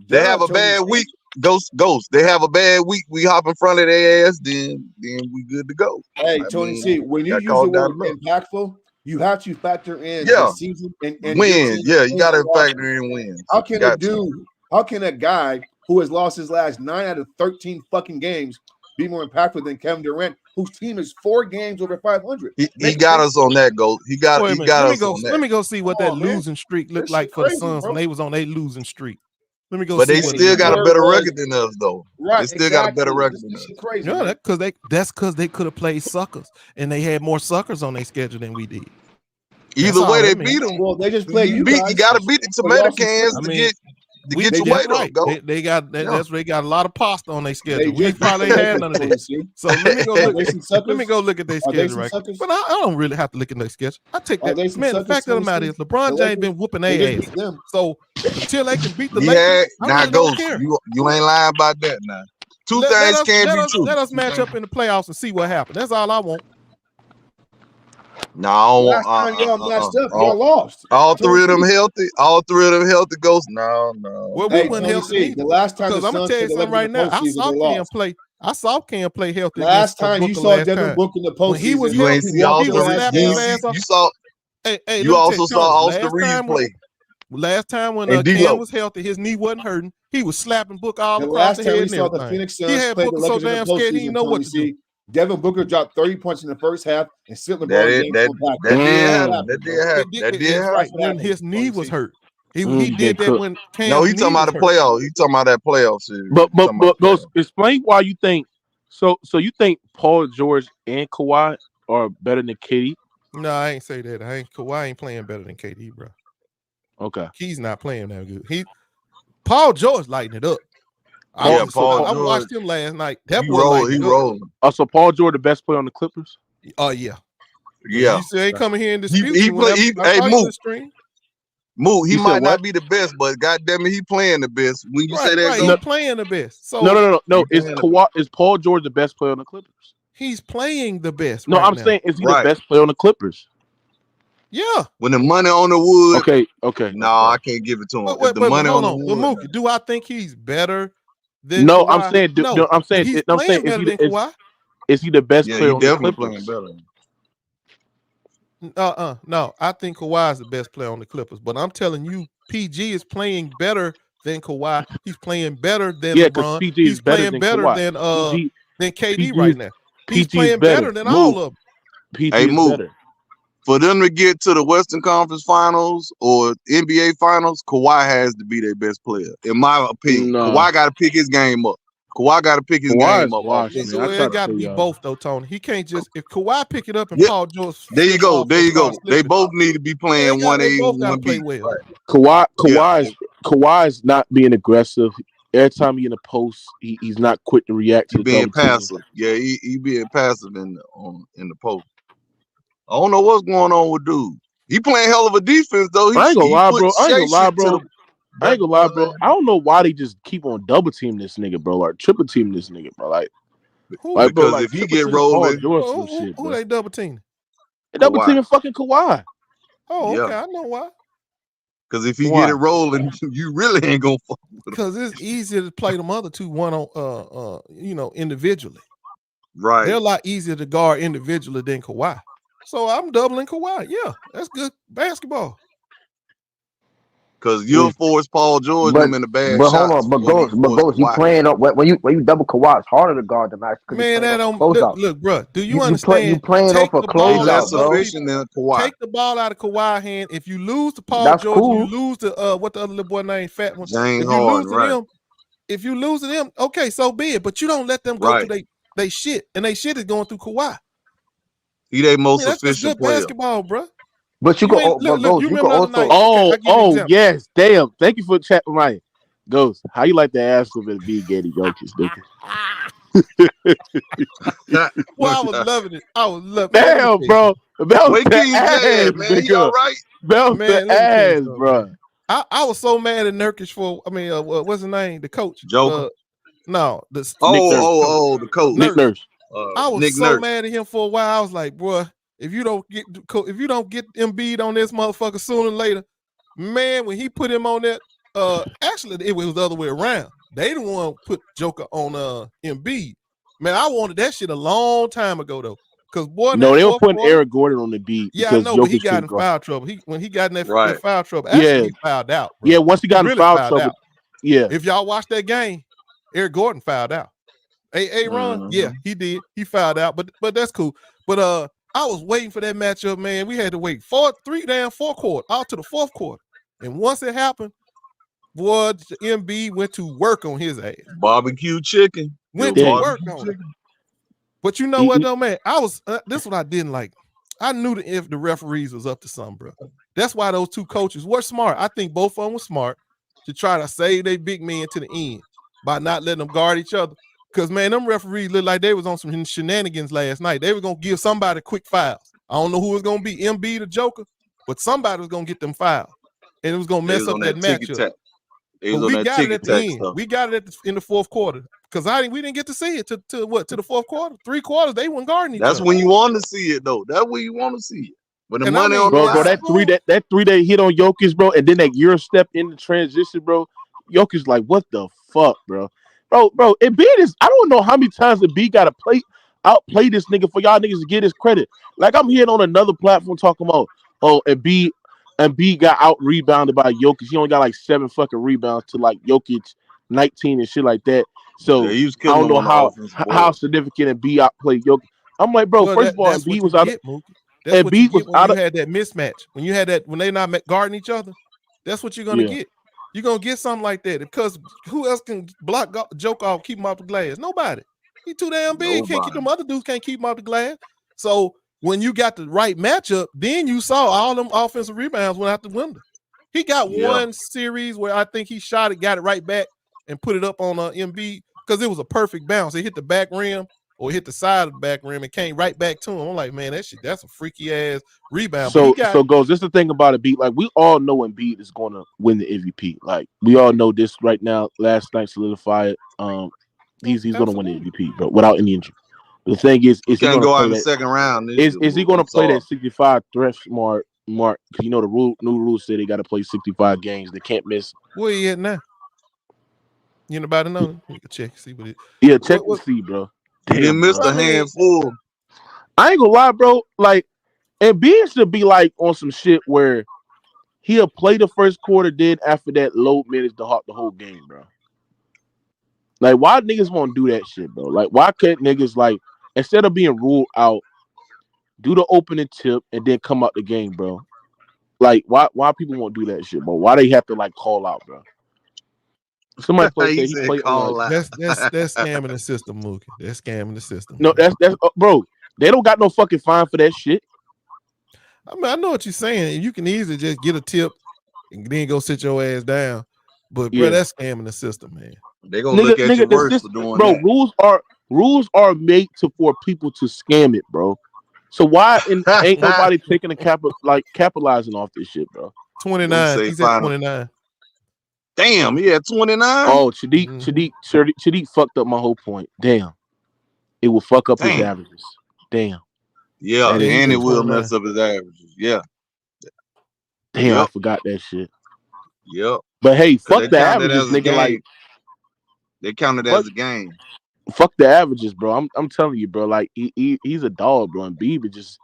They have a bad week. Ghost. They have a bad week. We hop in front of their ass, then we good to go. Hey, Tony C, when you use the word impactful, you have to factor in the season and wins. Yeah, you gotta factor in wins. How can a guy who has lost his last 9 out of 13 fucking games be more impactful than Kevin Durant, whose team is 4 games over 500? He got us on that, Ghost. He got us on that. Let me go see what that losing streak looked like for the Suns when they was on their losing streak. Let me go. But they still got a better record than us, though. Right, they still got a better record than us. Crazy, yeah, that's because they could have played suckers, and they had more suckers on their schedule than we did. Either way, they beat them. Well, they just played you. You got to beat the tomato cans to get your weight up. Go. They got a lot of pasta on their schedule. We probably ain't had none of this. So let me go look at their schedule, right? But I don't really have to look at their schedule. I take that. Man, the fact of the matter is LeBron James been whooping their ass. So until they can beat the Lakers, I really don't care. You ain't lying about that now. Two things can't be true. Let us match up in the playoffs and see what happens. That's all I want. No, I don't want. Y'all lost. All 3 of them healthy. All 3 of them healthy. Ghost. No. Well, we wouldn't healthy. The last time, because I'm gonna tell you something right now. I saw Cam play healthy. Last time you saw Devin Booker in the postseason, he was you ain't see all the. You saw. You also saw Austin Reeves play. Last time when Cam was healthy, his knee wasn't hurting. He was slapping Booker all across the head. The last time we saw the Phoenix Suns, he had Booker so damn scared he didn't know what to do. Devin Booker dropped 30 points in the first half and sent LeBron That did happen. When his knee was hurt. He did that when Cam. No, he talking about the playoffs. He talking about that playoff series. But Ghost, explain why you think so you think Paul George and Kawhi are better than KD? No, I ain't say that. Kawhi ain't playing better than KD, bro. Okay. He's not playing that good. Paul George lighting it up. I watched him last night. That boy he rolled. So Paul George the best player on the Clippers? Oh yeah. Yeah. You say ain't coming here and dispute. He might not be the best, but goddamn it, he playing the best. When you say that, he's playing the best. So no. Is Paul George the best player on the Clippers? He's playing the best. No, I'm saying is he the best player on the Clippers? Yeah. When the money on the wood. Okay. No, I can't give it to him. If the money on the wood. Mookie, do I think he's better than No, Kawhi? I'm saying. No, I'm saying. he's playing better than Kawhi. Is he the best Yeah, player he on the definitely Clippers? playing better. No. I think Kawhi is the best player on the Clippers. But I'm telling you, PG is playing better than Kawhi. He's playing better than LeBron. PG He's is better playing than better Kawhi. than KD PG right now. He's PG is playing better than all of them. PG is better. For them to get to the Western Conference Finals or NBA Finals, Kawhi has to be their best player, in my opinion. No. Kawhi got to pick his game up. Kawhi got to pick his game up. It got to be both, though, Tony. He can't just if Kawhi pick it up and Paul George. There you go. They both need to be playing 1A, They both got to 1B. play well. Right. Kawhi's not being aggressive. Every time he in the post, he's not quick to react to the being double passive. team. Yeah, he being passive in the post. I don't know what's going on with dude. He playing hell of a defense though. I ain't gonna lie, bro. I ain't gonna lie, bro. I don't know why they just keep on double team this nigga, bro. Like triple team this nigga, bro. Like because if he get rolling, who they double teaming? They double teaming fucking Kawhi. Oh, okay. I know why. Because if he get it rolling, you really ain't gonna fuck with him. Because it's easier to play them other two individually. Right. They're a lot easier to guard individually than Kawhi. So I'm doubling Kawhi. Yeah, that's good basketball. Because you'll force Paul George them in the bad but shots. Hold on, but Ghost, you playing up when you double Kawhi, it's harder to guard the match. Man, that don't look, bro. Do you understand? You playing off a closeout, bro. Than Kawhi. Take the ball out of Kawhi's hand. If you lose to Paul George, you lose to what the other little boy named Fat one. James Harden, if you lose to them, okay, so be it. But you don't let them go through they shit, and they shit is going through Kawhi. He their most that's efficient good player. Basketball, bro. But you go, you remember the other night? Yes, damn. Thank you for chatting, Ryan. Ghost, how you like the ass of it be Getty Jokic, Well, I was loving it. I was loving it. Damn, bro. Wait till you say it, man. He all right? Belt the ass, bro. I was so mad at Nurkic for, what's his name? The coach. Joker. No. The coach. Nick Nurse. I was so mad at him for a while. I was like, bro, if you don't get Embiid on this motherfucker sooner or later, man, when he put him on that, actually it was the other way around. They the one put Joker on Embiid. Man, I wanted that shit a long time ago though. Cause boy, no, they were putting Eric Gordon on the beat. Yeah, I know, but he got in foul trouble. When he got in that foul trouble, actually he fouled out. Bro. Yeah, once he got in foul trouble, yeah. If y'all watch that game, Eric Gordon fouled out. Ron, yeah, he did. He fouled out, but that's cool. But I was waiting for that matchup, man. We had to wait 4 quarters, out to the fourth quarter. And once it happened, boy, Embiid went to work on his ass. Barbecue chicken. Went to work on it. But you know what, though, man? I was this is what I didn't like. I knew that if the referees was up to something, bro. That's why those two coaches were smart. I think both of them were smart to try to save their big man to the end by not letting them guard each other. Because, man, them referees looked like they was on some shenanigans last night. They were going to give somebody quick fouls. I don't know who was going to be, Embiid or Joker, but somebody was going to get them fouls. And it was going to mess up that matchup. But we got it at the end. We got it in the fourth quarter. Because we didn't get to see it to the fourth quarter. 3 quarters, they weren't guarding each other. That's when you want to see it, though. That's when you want to see it. When the money on bro, that three day hit on Jokic, bro, and then that Euro step in the transition, bro. Jokic like, what the fuck, bro? Bro, Embiid is, I don't know how many times Embiid got to outplay this nigga for y'all niggas to get his credit. Like, I'm hearing on another platform talking about, Embiid got out rebounded by Jokic. He only got like 7 fucking rebounds to like Jokic 19 and shit like that. So I don't know how significant Embiid outplayed Jokic. I'm like, bro, first of all, Embiid was out. That's what you get when you had that mismatch. When you had that, when they not guarding each other, that's what you're gonna get. You're gonna get something like that because who else can block Joker off, keep him off the glass? Nobody. He too damn big. Can't keep them other dudes. Can't keep him off the glass. So when you got the right matchup, then you saw all them offensive rebounds went out the window. He got one series where I think he shot it, got it right back, and put it up on Embiid because it was a perfect bounce. It hit the back rim or hit the side of the back rim and came right back to him. I'm like, man, that's a freaky ass rebound. So goes. This is the thing about Embiid. Like, we all know Embiid is going to win the MVP. Like, we all know this right now. Last night solidified. He's going to win the MVP, but without any injury. The thing is he going to go out in the second round? Is he going to play that 65 threat smart Mark, you know the new rules say they got to play 65 games. They can't miss. Where he at now? You nobody know? You can check see what it. Yeah, check to see, bro. He didn't miss the handful. I ain't gonna lie, bro. Like, Embiid should be like on some shit where he'll play the first quarter, then after that, low minutes to hawk the whole game, bro. Like, why niggas won't do that shit, bro? Like, why can't niggas like instead of being ruled out, do the opening tip and then come out the game, bro? Like, why people won't do that shit, bro? Why they have to like call out, bro? Somebody play he played call like, out. That's scamming the system, Mookie. That's scamming the system. No, that's bro. They don't got no fucking fine for that shit. I mean, I know what you're saying. You can easily just get a tip and then go sit your ass down. But bro, that's scamming the system, man. They gonna look at you worse for doing bro, that. Rules are made for people to scam it, bro. So why ain't nobody taking capitalizing off this shit, bro? 29. He's at 29. Damn, he at 29. Oh, Chadiq fucked up my whole point. Damn, it will fuck up his averages. Damn. Yeah, and it will mess up his averages. Yeah. Damn, I forgot that shit. Yep. But hey, fuck the averages, nigga. Like they counted as a game. Fuck the averages, bro. I'm telling you, bro. Like he's a dog, bro. And Bieber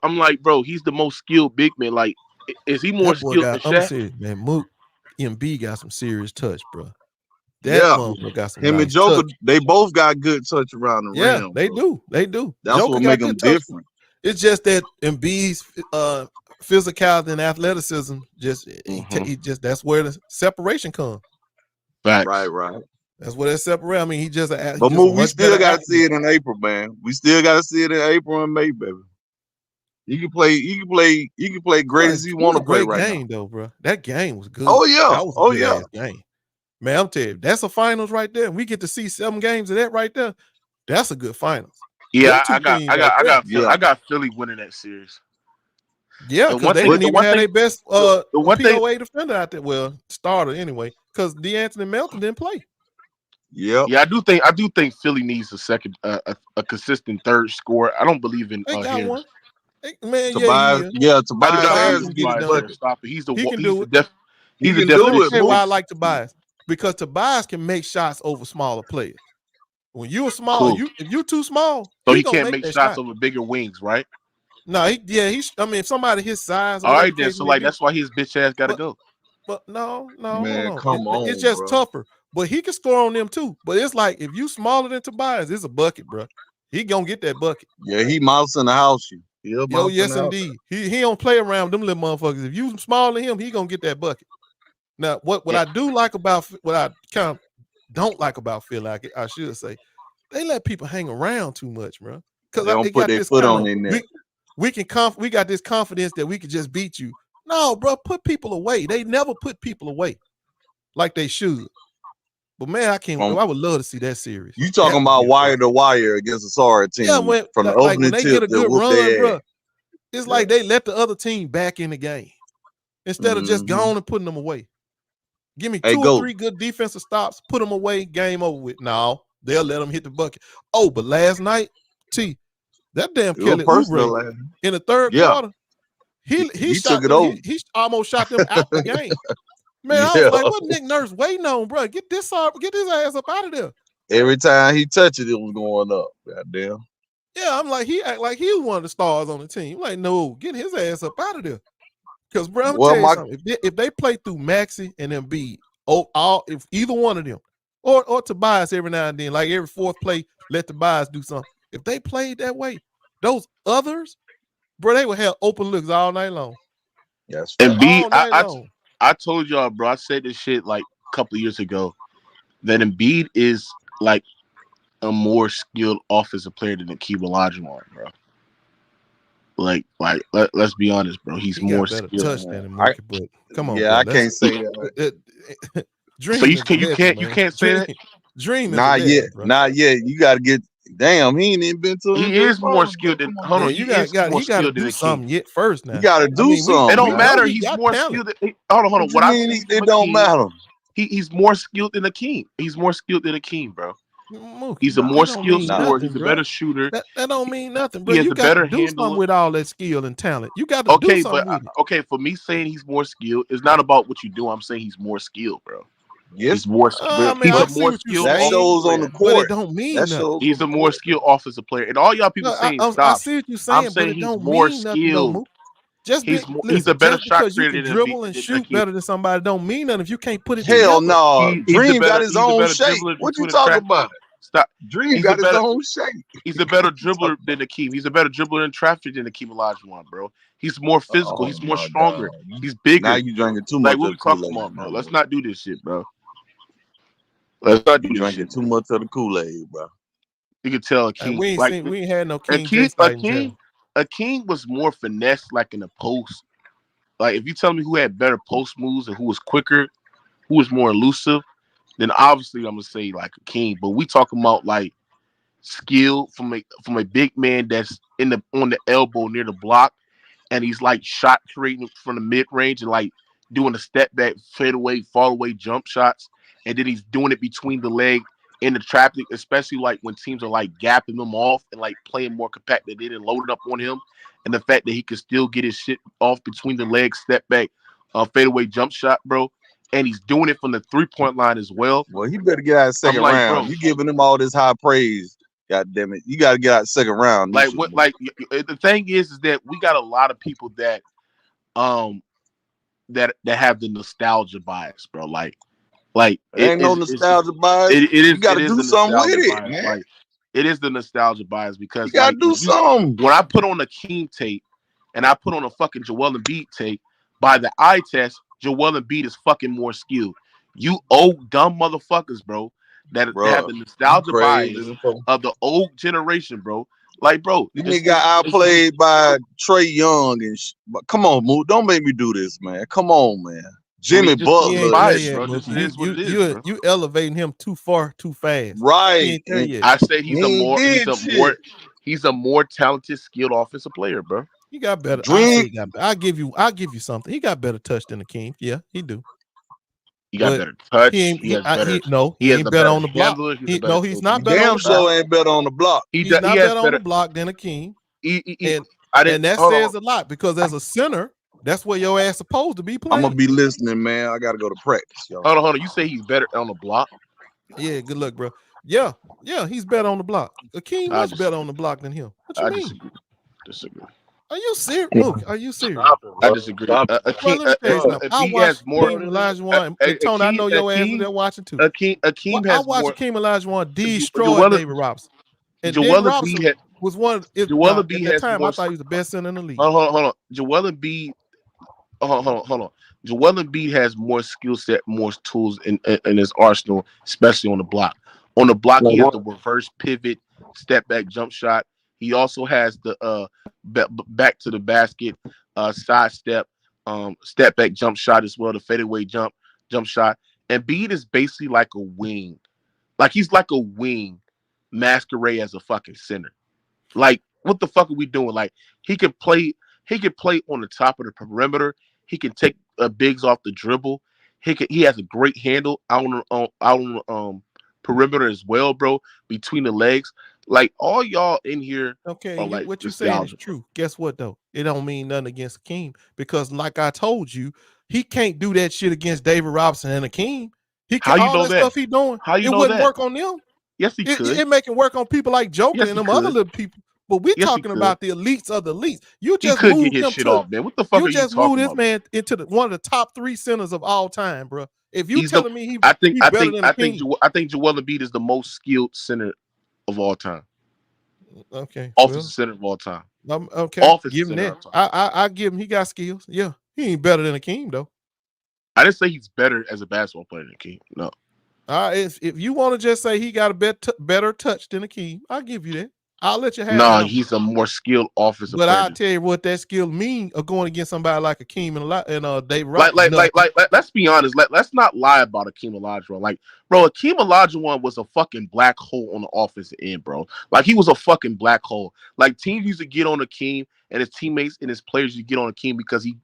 I'm like, bro, he's the most skilled big man. Like, is he more skilled than Shaq? I'm serious, man. Mook, Embiid got some serious touch, bro. That motherfucker got some. Him and Joker, they both got good touch around the rim. Yeah, they do. They do. That's Joker what make them different. It's just that Embiid's physicality and athleticism that's where the separation comes. Right. That's where that separate. I mean, he just. But we still got to see it in April, man. We still got to see it in April and May, baby. You can play great as you want to play right game, though, bro. That game was good. Oh yeah. That was a good game. Man, I'm telling you, that's a finals right there. We get to see 7 games of that right there. That's a good finals. Yeah, I got Philly winning that series. Yeah, because they didn't even have their best POA defender out there. Well, starter anyway, because DeAnthony Melton didn't play. Yeah, I do think Philly needs a second, a consistent third scorer. I don't believe in Harris. Man, Tobias Harris can get it done. He can do it. He can do it. Why I like Tobias, because Tobias can make shots over smaller players. When you're small, if you're too small, so he can't make shots over bigger wings, right? No, I mean, if somebody his size, all right, then. So like that's why his bitch ass got to go. But no, man, come on. It's just bro. tougher. But he can score on them too. But it's like if you smaller than Tobias, it's a bucket, bro. He gonna get that bucket. Yeah, he mouse in the house. Yes, indeed. He don't play around them little motherfuckers. If you smaller than him, he gonna get that bucket. Now, what I do like about what I kind of don't like about Philly, I should say, they let people hang around too much, bro. Because they don't put their foot on their neck. We got this confidence that we could just beat you. No, bro, put people away. They never put people away like they should. But man, I would love to see that series. You talking about wire to wire against a sorry team? Yeah, from the when opening they tip get a good run, bro. It's Yeah. like they let the other team back in the game instead of just going and putting them away. Give me 2 or 3 good defensive stops, put them away, game over with. No, they'll let them hit the bucket. Oh, but last night, that damn Kelly Oubre in the third quarter, he took it over. He almost shot them out the game. Man, I was like, what Nick Nurse waiting on, bro? Get his ass up out of there. Every time he touched it, it was going up. Goddamn. Yeah, I'm like, he act like he was one of the stars on the team. I'm like, no, get his ass up out of there. Because, bro, I'm tell you something. If they play through Maxey and Embiid, if either one of them, or Tobias every now and then, like every fourth play, let Tobias do something. If they played that way, those others, bro, they would have open looks all night long. Yes. Embiid, I told y'all, bro, I said this shit like a couple of years ago that Embiid is like a more skilled offensive player than Hakeem Olajuwon, bro. Like, let's be honest, bro. He more skilled. Touch than him, but come on, yeah, bro. I can't say that. Dream. So you can't say that. Dream. Not yet. Bro. Not yet. You got to get. Damn, he ain't even been to. He is more skilled than. Hold on, you got to do something yet first. Now you got to do something. It don't matter. He's more skilled. Hold on. What I mean, it don't matter. He's more skilled than Hakeem. He's more skilled than Hakeem, bro. Mookie, He's a but more that don't skilled mean scorer. nothing, He's a bro. better shooter. That don't mean nothing, bro. He has You a got to better do something handle. with all that skill and talent. You got to do Okay, something but with it. okay, for me saying he's more skilled, it's not about what you do. I'm saying he's more skilled, bro. Yes, He's more. I mean, He's I a see more what you're skilled that offensive saying, shows on player. the but it court. don't mean That nothing. shows He's on a the more court. skilled offensive player. And all y'all people No, saying I stop. see what you're I'm saying, but saying it he's don't more mean nothing, though, skilled. Mook. Just He's a listen. better Just shot because you creator can dribble and than shoot Hakeem. better than somebody, don't mean nothing if you can't put it Hell together. no. He's Dream got his own shape. dribbler What you between the talking track. about? Stop. Dream got his own shape. He's a better dribbler than Hakeem. He's a better dribbler in traffic than Hakeem Olajuwon, bro. He's more physical. Oh He's more my stronger. God. He's Now bigger. you drinking too Like, much what of we the talking Kool-Aid, about, bro? man. Let's not do this shit, bro. Let's not do You this drinking shit. too much of the Kool-Aid, bro. You can tell Hakeem. We ain't Like, seen, we ain't had no King J fighting each other. Hakeem was more finesse, like in the post. Like, if you tell me who had better post moves and who was quicker, who was more elusive, then obviously I'm gonna say like Hakeem. But we talking about like skill from a big man that's on the elbow near the block, and he's like shot creating from the mid range and like doing a step back, fadeaway, fall away jump shots, and then he's doing it between the leg in the traffic, especially like when teams are like gapping him off and like playing more compacted in and loading up on him, and the fact that he can still get his shit off between the legs, step back, fadeaway jump shot, bro, and he's doing it from the 3-point line as well. Well, he better get out of second like, round. bro, You giving him all this high praise. God damn it. You got to get out second round. Like what? Like the thing is that we got a lot of people that that have the nostalgia bias, bro. Like it ain't no nostalgia bias. You got to do something with it, man. Like it is the nostalgia bias because you got to do something. When I put on a King tape and I put on a fucking Joel Embiid tape, by the eye test, Joel Embiid is fucking more skilled. You old dumb motherfuckers, bro, that have the nostalgia bias of the old generation, bro. Like, bro, you nigga got outplayed by Trey Young and come on, Moot. Don't make me do this, man. Come on, man. Jimmy Butler, you elevating him too far, too fast. Right. I say he's a more talented, skilled offensive player, bro. He got better. I'll give you something. He got better touch than Hakeem. Yeah, he do. He got better touch. He ain't has better on the block. He's not better on the block. Damn ain't better on the block. He's not better on the block than Hakeem. And that says a lot because as a center, that's where your ass supposed to be playing. I'm gonna be listening, man. I gotta go to practice, y'all. Hold on. You say he's better on the block? Yeah, good luck, bro. Yeah, he's better on the block. Hakeem was better on the block than him. What you mean? Disagree. Are you serious? Look, are you serious? I disagree. Hakeem, let me tell you something. I watched Hakeem Olajuwon. And Tony, I know your ass is there watching too. Hakeem has I watched more. Hakeem Olajuwon destroy David Robinson. And David Robinson was one. At that time, I thought he was the best center in the league. Hold on. Joel Embiid. Hold on. Joel Embiid has more skill set, more tools in his arsenal, especially on the block. On the block, he has the reverse pivot, step back jump shot. He also has the back to the basket, side step, step back jump shot as well, the fadeaway jump shot. And Embiid is basically like a wing. Like he's like a wing masquerade as a fucking center. Like, what the fuck are we doing? Like, he could play on the top of the perimeter. He can take bigs off the dribble. He has a great handle out on perimeter as well, bro, between the legs. Like, all y'all in here. Okay, like, what you're saying is true. Guess what though? It don't mean nothing against Hakeem because, like I told you, he can't do that shit against David Robinson and Hakeem. He can, all that stuff he doing. It wouldn't work on them. Yes, he could. It make it work on people like Joker and them other little people. But we're talking about the elites of the elites. You just moved him off, man. What the fuck are you just talking moved this about? Man into one of the top 3 centers of all time, bro. If you telling me he's better than Hakeem, I think Joel Embiid is the most skilled center of all time. Okay, offensive center of all time. Okay, offensive give him center that. I give him. He got skills. Yeah, he ain't better than Hakeem though. I didn't say he's better as a basketball player than Hakeem. No. If you want to just say he got a better touch than Hakeem, I'll give you that. I'll let you have. No, he's a more skilled offensive player. But I'll tell you what that skill mean of going against somebody like Hakeem and David Robinson. Like, let's be honest. Let's not lie about Hakeem Olajuwon. Like, bro, Hakeem Olajuwon was a fucking black hole on the offensive end, bro. Like, he was a fucking black hole. Like, teams used to get on Hakeem, and his teammates and his players used to get on Hakeem because he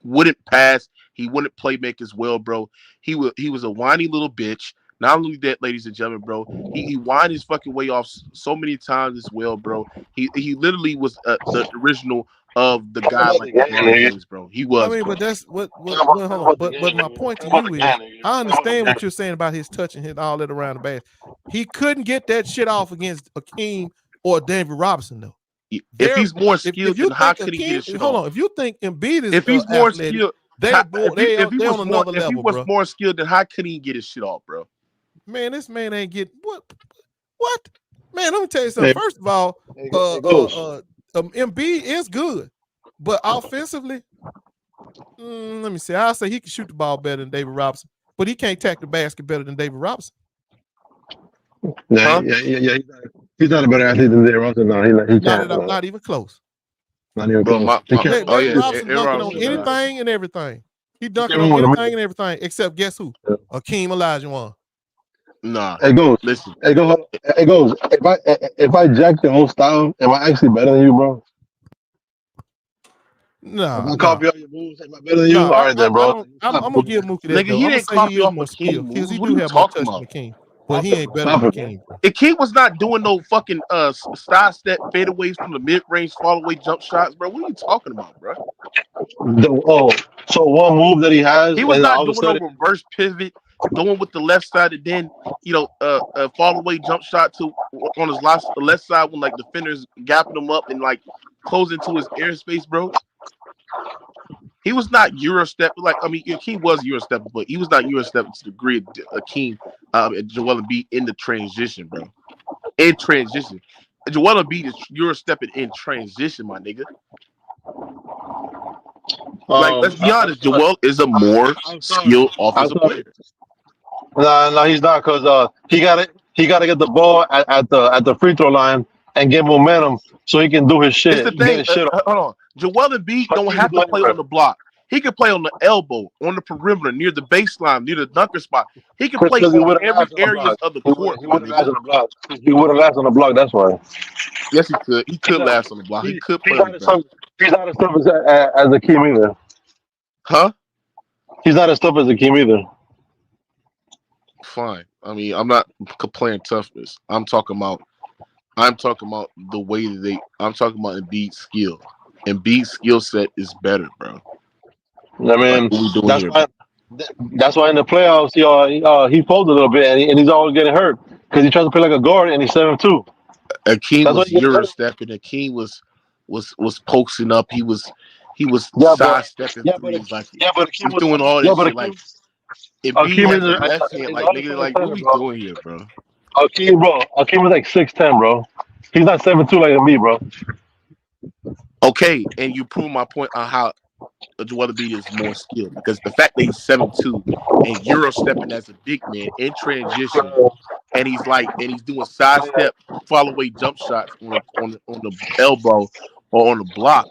wouldn't pass, he wouldn't play make as well, bro. He was a whiny little bitch. Not only that, ladies and gentlemen, bro, he whined his fucking way off so many times as well, bro. He literally was the original of the guy like LeBron James, bro. He was. I mean, bro. but that's what. Hold on. But my point to you is, I understand what you're saying about his touch and hit all that around the basket. He couldn't get that shit off against Hakeem or David Robinson though. If he's more skilled, then how could he get his shit off? Hold on. If you think Embiid is if he's more athletic, skilled, they on another level, if he was more skilled, then how could he get his shit off, bro? Man, this man ain't get what? Man, let me tell you something. First of all, Embiid is good, but offensively, let me see. I'll say he can shoot the ball better than David Robinson, but he can't tack the basket better than David Robinson. Yeah. He's not a better athlete than David Robinson. No, he can't. Not even close. Not even close. David Robinson dunking on anything and everything. He dunking on anything and everything except guess who? Hakeem Olajuwon. Nah. Hey, Ghost. Listen. Hey, Ghost. If I jack your whole style, am I actually better than you, bro? No. If I copy all your moves, am I better than you? All right, then, bro. I'm gonna give Mookie that. Nigga, he didn't copy off Hakeem because he what do are you have more talking touch about? than Hakeem, but he ain't better than Hakeem. Hakeem was not doing no fucking side step fadeaways from the mid range fall away jump shots, bro. What are you talking about, bro? So one move that he has, He was and not all of a doing no sudden, reverse pivot, going with the left side, and then fall away jump shot to on his left side when like defenders gapping him up and like closing to his airspace, bro. He was not Euro step Hakeem was Euro stepping, but he was not Euro stepping to the degree of Hakeem and Joel Embiid in the transition, bro. In transition, Joel Embiid is Euro stepping in transition, my nigga. Like, let's be honest, Joel is a more skilled offensive player. No, he's not, because he gotta get the ball at the free throw line and get momentum so he can do his shit. It's the thing. Hold on, Joel Embiid don't have to play on the block. He can play on the elbow, on the perimeter, near the baseline, near the dunker spot. He can play on every area of the court. He would have lasted on the block. He would have lasted on the block. That's why. Yes, he could. He could last on the block. He could play on the block. He's not as tough as Hakeem either. Huh? He's not as tough as Hakeem either. Fine. I mean, I'm not complaining toughness. I'm talking about the way that I'm talking about Embiid's skill. Embiid's skill set is better, bro. I mean, that's why in the playoffs, he folded a little bit and he's always getting hurt because he tries to play like a guard and he's 7'2". Hakeem was Euro stepping. Hakeem was posting up. He was side stepping threes. He was doing all this shit. Like, Embiid has a left hand. Like, nigga, like, what are we doing here, bro? Hakeem was like 6'10", bro. He's not 7'2" like me, bro. Okay, and you prove my point on how Joel Embiid is more skilled, because the fact that he's 7'2" and Euro stepping as a big man in transition, and he's doing side step follow away jump shots on the elbow or on the block,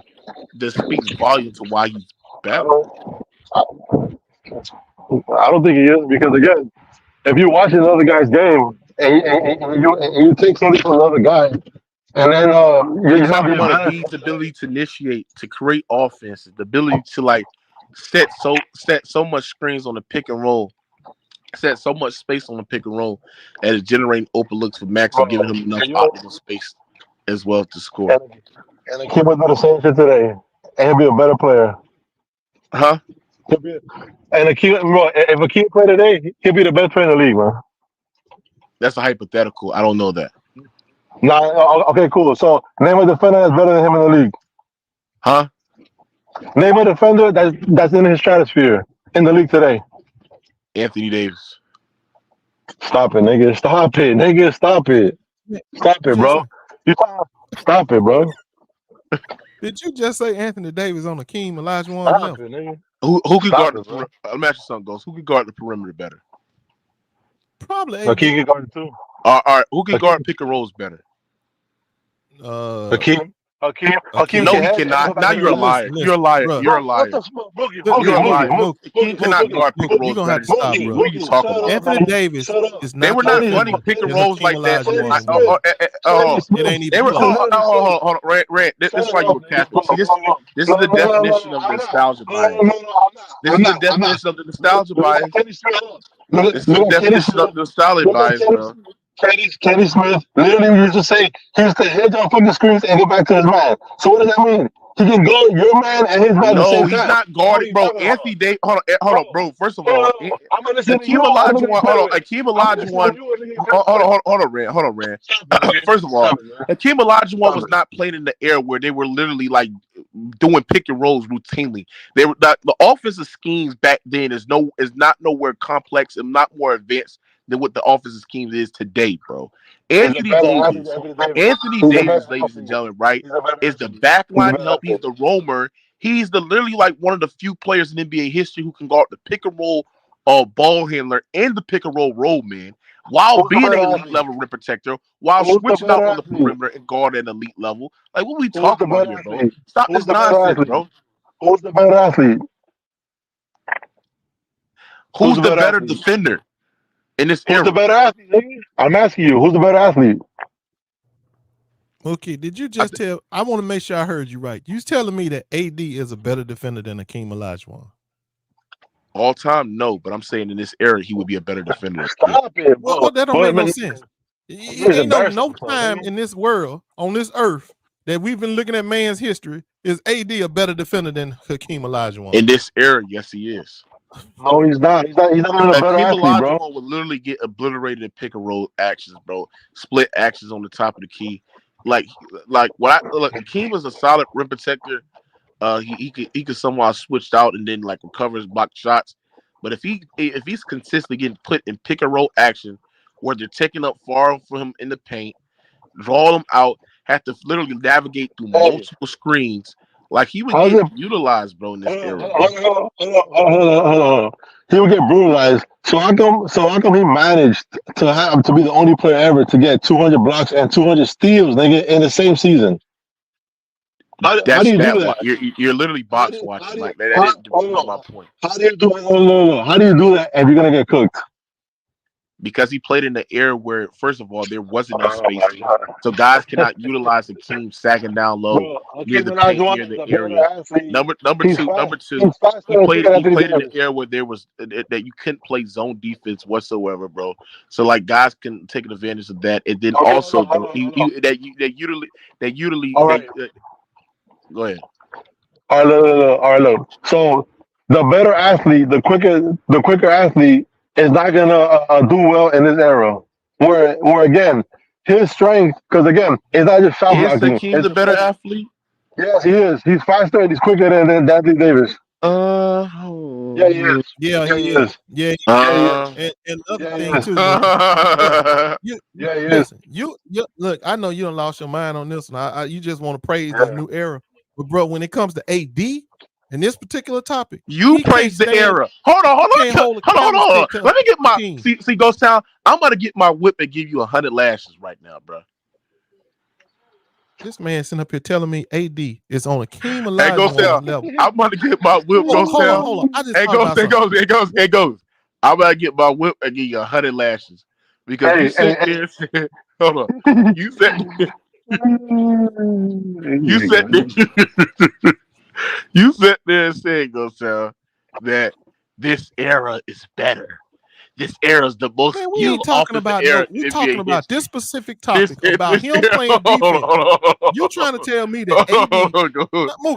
this speaks volume to why he's better. I don't think he is, because again, if you watch another guy's game and you take something from another guy, and then you're talking about Embiid's ability to initiate, to create offenses, the ability to like set so much screens on the pick and roll, set so much space on the pick and roll, and it's generating open looks for Max and giving him enough optimal space as well to score. And Hakeem will do the same shit today, and he'll be a better player. Huh? And Hakeem, bro, if Hakeem play today, he'll be the best player in the league, man. That's a hypothetical. I don't know that. Nah, okay, cool. So name a defender that's better than him in the league. Huh? Name a defender that's in his stratosphere in the league today. Anthony Davis. Stop it, nigga. Stop it, nigga. Stop it. Stop it, bro. Stop it, bro. Did you just say Anthony Davis on Hakeem Olajuwon level? It, nigga. Who could guard the perimeter? Let me ask you something, Ghost. Who could guard the perimeter better? Probably Hakeem can guard it too. All right. Who can guard pick and rolls better? Hakeem. No, he cannot. Now you're a liar. You're a liar. You're a liar. You're a liar. Hakeem cannot guard pick and rolls better. What are you talking about? Anthony Davis is not. They were not running pick and rolls like that. It ain't even. Hold on, Rand. This is why you were capping. See, this is the definition of nostalgia bias. This is the definition of the nostalgia bias. Look It's at Kenny definitely Smith. the solid Look at bias, bro. Kenny Smith literally used to say he used to hit on fucking screens and get back to his man. So what does that mean? He can go your man and his man at the No, same he's time. not What are guarding, you bro. talking about? Anthony Davis, hold on, bro. First of all, I'm gonna listen to Hakeem you. I'm gonna Olajuwon, get hold on, better. Hakeem I'm gonna listen to Olajuwon. you and get Hold on, Ran. First of all, Stop it, man. Hakeem Olajuwon Stop was it. not playing in the era where they were literally like doing pick and rolls routinely. They were the offensive schemes back then is not nowhere complex and not more advanced than what the offensive schemes is today, bro. He's a better athlete than Anthony He's a better Davis, ladies and athlete. gentlemen, right, He's a better is the athlete. He's a backline better help. He's athlete. the roamer. He's the literally like one of the few players in NBA history who can guard the pick and roll ball handler and the pick and roll man while Who's the being an better elite athlete? level rim protector, while Who's the switching better out on the athlete? perimeter and guard at an elite level. Like, what we Who's talking the about better here, bro? athlete? Stop Who's this the better nonsense, athlete? bro. Who's the better athlete? Who's the better defender in this Who's era? the better athlete? Nigga? I'm asking you, who's the better athlete? Okay, did you just tell? I want to make sure I heard you right. You was telling me that AD is a better defender than Hakeem Olajuwon? All time, no, but I'm saying in this era he would be a better defender. Stop it, bro. Well, that don't make no sense. It's Ain't no embarrassing, time in this world, on this earth, that we've been looking at man's history. Is AD a better defender than Hakeem Olajuwon? In this era, yes, he is. No, he's not. He's not a better Hakeem athlete, bro. Olajuwon would literally get obliterated in pick and roll actions, bro. Split actions on the top of the key. Like Hakeem was a solid rim protector. He could somehow switched out and then like recovers block shots. But if he's consistently getting put in pick and roll action where they're taking up far from him in the paint, draw them out, have to literally navigate through multiple screens, like he would get utilized, bro, in this era. Hold on. He would get brutalized. So how come he managed to be the only player ever to get 200 blocks and 200 steals, nigga, in the same season? How do you do that? You're literally box watching. Like that didn't prove my point. How do you do How do you do that if you're gonna get cooked? Because he played in the era where, first of all, there wasn't no spacing, so guys cannot utilize the team sagging down low near the paint, near the area. Number two, he played in the era where there was that you couldn't play zone defense whatsoever, bro. So like guys can take advantage of that, and then also bro, go ahead. All right, look. So the better athlete, the quicker athlete is not gonna do well in this era. Where again, his strength, because again, it's not just shot blocking. Is Hakeem the better athlete? Yes, he is. He's faster and he's quicker than Anthony Davis. Yeah, he is. Yeah, he is. Yeah, and another thing too. Listen, you look. I know you done lost your mind on this one. You just want to praise this new era, but bro, when it comes to AD and this particular topic, you praise the era. Hold on. Let me get my see Ghost Town. I'm gonna get my whip and give you 100 lashes right now, bro. This man sitting up here telling me AD is on a Hakeem Olajuwon level. I'm gonna get my whip. Hold on. It goes. I'm gonna get my whip and give you 100 lashes because you sit there and said, hold on. You said you sat there and said, Ghost Town, that this era is better. This era is the most. Man, we ain't talking about we're talking about this specific topic about him playing defense. You trying to tell me that AD?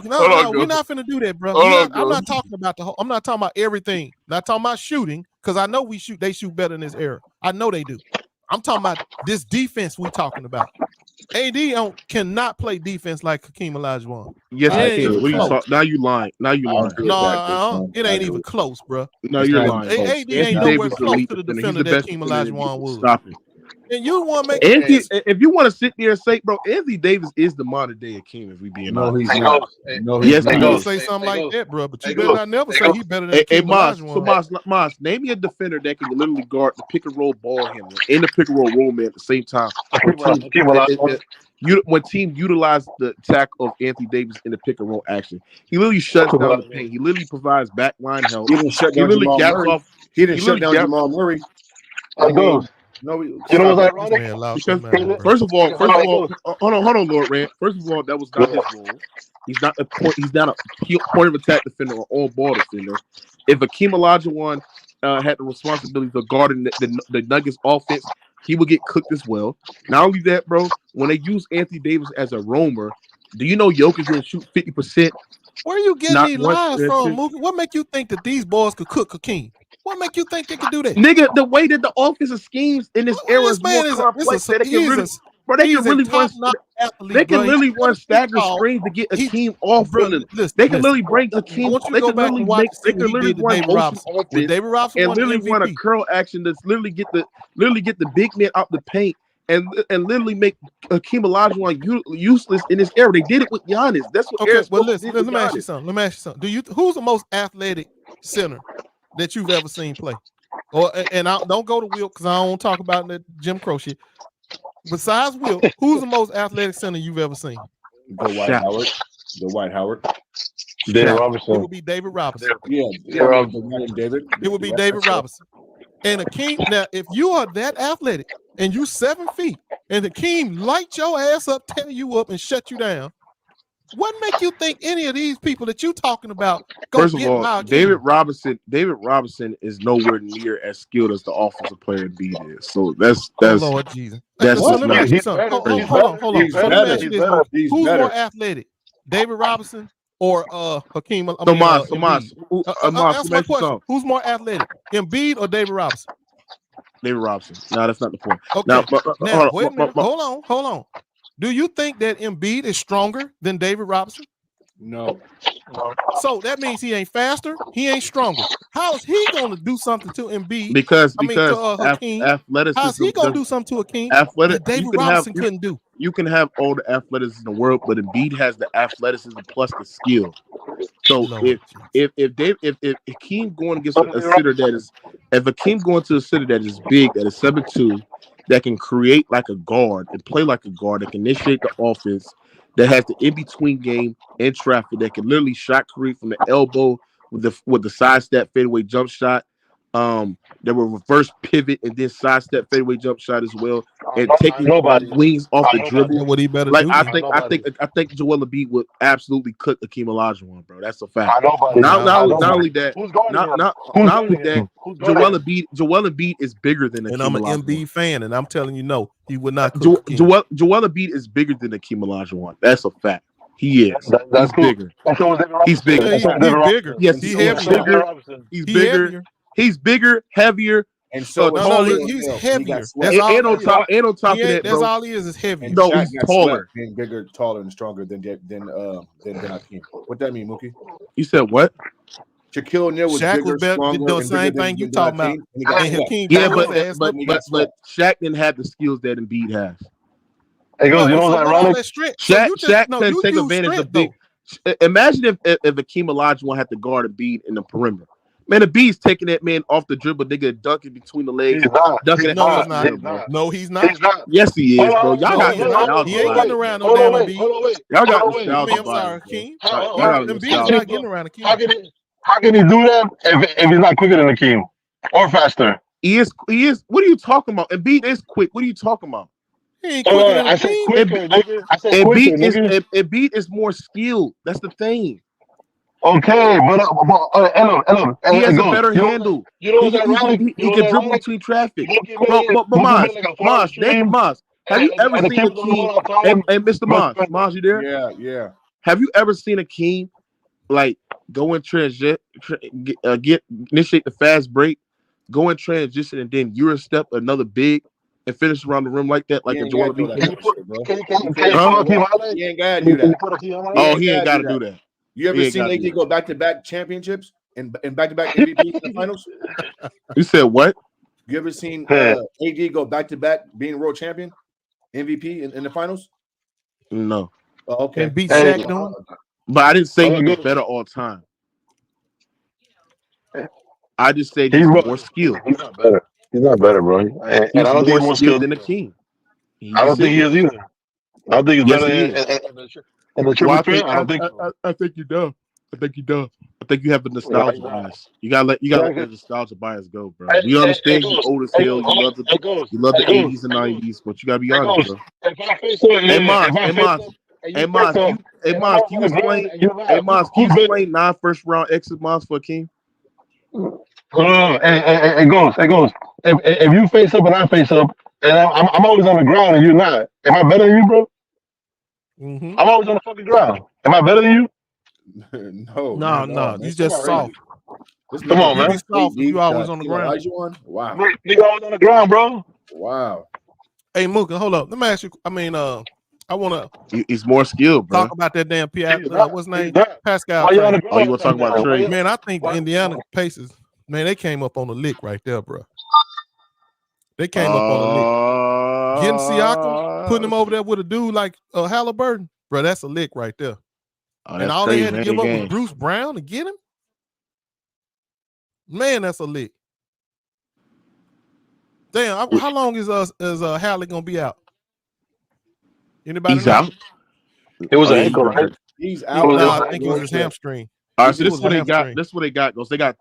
No, we're not finna do that, bro. I'm not talking about the whole. I'm not talking about everything. Not talking about shooting because I know they shoot better in this era. I know they do. I'm talking about this defense we talking about. AD cannot play defense like Hakeem Olajuwon. Yes, I can. What are you talking? Now you lying. No, it ain't even close, bro. No, you're lying. AD ain't nowhere close to the defender that Hakeem Olajuwon was. Stop it. And you want to make if you want to sit there and say, bro, Anthony Davis is the modern day Hakeem, if we being honest. He's not. No, yes, he gonna say something like that, bro. But you better not never say he better than Hakeem Olajuwon. So Maz, name me a defender that can literally guard the pick and roll ball handler and the pick and roll roll man at the same time. When team utilize the attack of Anthony Davis in the pick and roll action, he literally shuts down the paint. He literally provides backline help. He didn't shut down Jamal Murray. He didn't shut down Jamal Murray. No, you know what's ironic? Because first of all, hold on, Lord Rand. First of all, that was not his role. He's not a point of attack defender or on ball defender. If Hakeem Olajuwon had the responsibility of guarding the Nuggets offense, he would get cooked as well. Not only that, bro, when they use Anthony Davis as a roamer, do you know Jokic didn't shoot 50%? Where are you getting these lies from, Mookie? What make you think that these boys could cook Hakeem? What make you think they could do that? Nigga, the way that the offensive schemes in this era is more complex that they can really, bro, they can really run. They can literally run stagger screens to get Hakeem off on them. They can literally bring Hakeem. They can literally make. They can literally run motion offense and literally run a curl action that's literally get the big man out the paint and literally make Hakeem Olajuwon useless in this era. They did it with Giannis. That's what. Okay, well, listen. Let me ask you something. Who's the most athletic center that you've ever seen play? Don't go to Wilt because I don't want to talk about that Jim Crow shit. Besides Wilt, who's the most athletic center you've ever seen? Dwight Howard. David Robinson. It would be David Robinson. David. It would be David Robinson. And Hakeem. Now, if you are that athletic and you 7 feet, and Hakeem light your ass up, tear you up, and shut you down, what make you think any of these people that you talking about go First of get all, David Robinson is nowhere near as skilled as the offensive player Embiid is. So that's Lord Jesus. That's so let me ask you not something. Hold on. So let me ask you this: who's more athletic, David Robinson or Hakeem? Tomas. Answer my question. Who's more athletic, Embiid or David Robinson? David Robinson. No, that's not the point. Okay. Now, wait a minute. Hold on. Do you think that Embiid is stronger than David Robinson? No. So that means he ain't faster. He ain't stronger. How is he going to do something to Embiid? Because Hakeem. athleticism. How's he going to do something to Hakeem that David Robinson couldn't do? You can have all the athleticism in the world, but Embiid has the athleticism plus the skill. So if Hakeem going against a sitter that is, if Hakeem going to a sitter that is big, that is 7'2", that can create like a guard and play like a guard, that can initiate the offense, that has the in-between game and traffic, that can literally shot create from the elbow with the sidestep fadeaway jump shot, that will reverse pivot and then sidestep fadeaway jump shot as well, and taking wings off the dribble. What he better like do? I think Joel Embiid would absolutely cook Hakeem Olajuwon, bro. That's a fact. Not only that, Joel Embiid is bigger than Hakeem And I'm an Olajuwon. Embiid fan, and I'm telling you, no, he would not cook Hakeem. Joel Embiid is bigger than Hakeem Olajuwon. That's a fact. He is. He's bigger. He's bigger. He's bigger. Yes, he's heavier. He's bigger. He's bigger, heavier. And so he's heavier. And on top of that, that's bro, all he is heavier. No, he's taller. Being bigger, taller, and stronger than Hakeem. What that mean, Mookie? You said what? Shaquille O'Neal was Shaq bigger, was better, stronger, did the and same bigger thing than you talking about. Hakeem. Yeah, but Shaq didn't have the skills that Embiid has. Hey, goes, you know what's ironic? Shaq couldn't take advantage of big. Imagine if Hakeem Olajuwon had to guard Embiid in the perimeter. Man, Embiid's taking that man off the dribble, nigga, dunking between the legs. No, he's not. Yes, he is, bro. Y'all got nostalgia. He ain't getting around no damn Embiid. Y'all got nostalgia. I'm sorry, Hakeem. Embiid's not getting around Hakeem. How can he do that if he's not quicker than Hakeem or faster? He is. What are you talking about? Embiid is quick. What are you talking about? He ain't quicker than I said quicker, nigga. I said Embiid is more skilled. That's the thing. Okay, but he has a better handle. He can dribble between traffic. But Maz, have you ever seen Hakeem? Hey, Mr. Maz, you there? Yeah. Have you ever seen Hakeem like go in transit, initiate the fast break, go in transition, and then you're a step another big and finish around the rim like that, like a Joel Embiid? He ain't gotta do that. Oh, he ain't gotta do that. You ever seen AD go back-to-back championships and back-to-back MVP in the finals? You said what? You ever seen AD go back-to-back being world champion, MVP in the finals? No. Oh, okay. And beat Shaq, though. But I didn't say he was better all time. I just said he's more skilled. He's not better. He's not better, bro. And I don't think he's more skilled than Hakeem. I don't think he is either. I don't think he's better. And the triple threat, I don't think. I think you do. I think you do. I think you have a nostalgia bias. You gotta let the nostalgia bias go, bro. We understand you old as hell. You love the 80s and 90s, but you gotta be honest, bro. Hey, Maz, can you explain 9 first round exit Maz for Hakeem? Hey, Ghost. If you face up and I face up, and I'm always on the ground and you're not, am I better than you, bro? Mm-hmm. I'm always on the fucking ground. Am I better than you? No. You just soft. Come on, You man. be soft if you always on the ground. Wow. Nigga always on the ground, bro. Wow. Hey, Mooka, hold up. Let me ask you. I mean, I want to. He's more skilled, bro. talk about that damn what's his name? Pascal. Why you on the Oh, you ground? want to talk about trade? Man, I think the Indiana Pacers, man, they came up on the lick right there, bro. They came up on the lick. Getting Siakam, putting him over there with a dude like Halliburton, bro, that's a lick right there. And all crazy, they had to give up was Bruce Brown to get him. Man, that's a lick. Damn, how long is Hallie gonna be out? Anybody He's know? out. It was an ankle, right? He's out. I think it was his hamstring. All right, so this is what they got. This is what they got. Goes. They got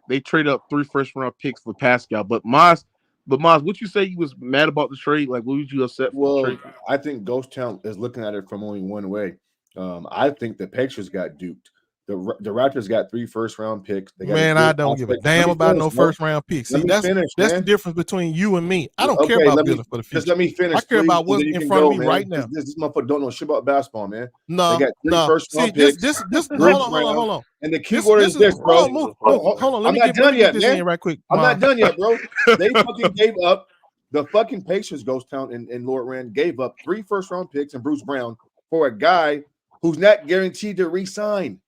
They traded up 3 first-round picks for Pascal. But Maz, what you say you was mad about the trade? Like, what would you upset for the trade? I think Ghost Town is looking at it from only one way. I think the Pacers got duped. The Raptors got 3 first-round picks. They got I don't give a damn about no first-round picks. See, that's the difference between you and me. I don't care about building for the future. Just let me finish. I care about what's in front of me right now. This motherfucker don't know shit about basketball, man. No, they got 3 first-round picks. Hold on. And the key word is this, bro. Hold on. Let me get this in right quick. I'm not done yet, bro. They fucking gave up. The fucking Pacers, Ghost Town and Lord Rand gave up 3 first-round picks and Bruce Brown for a guy who's not guaranteed to re-sign.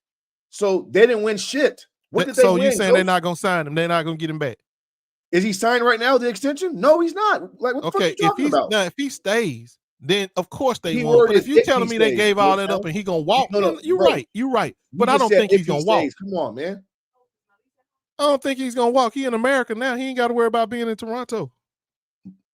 So they didn't win shit. What did they win? So you saying they're not gonna sign him? They're not gonna get him back? Is he signed right now? The extension? No, he's not. Like, what the fuck are you talking about? Now, if he stays, then of course they won. But if you telling me they gave all that up and he gonna walk, you're right. But I don't think he's gonna walk. Come on, man. I don't think he's gonna walk. He in America now. He ain't got to worry about being in Toronto.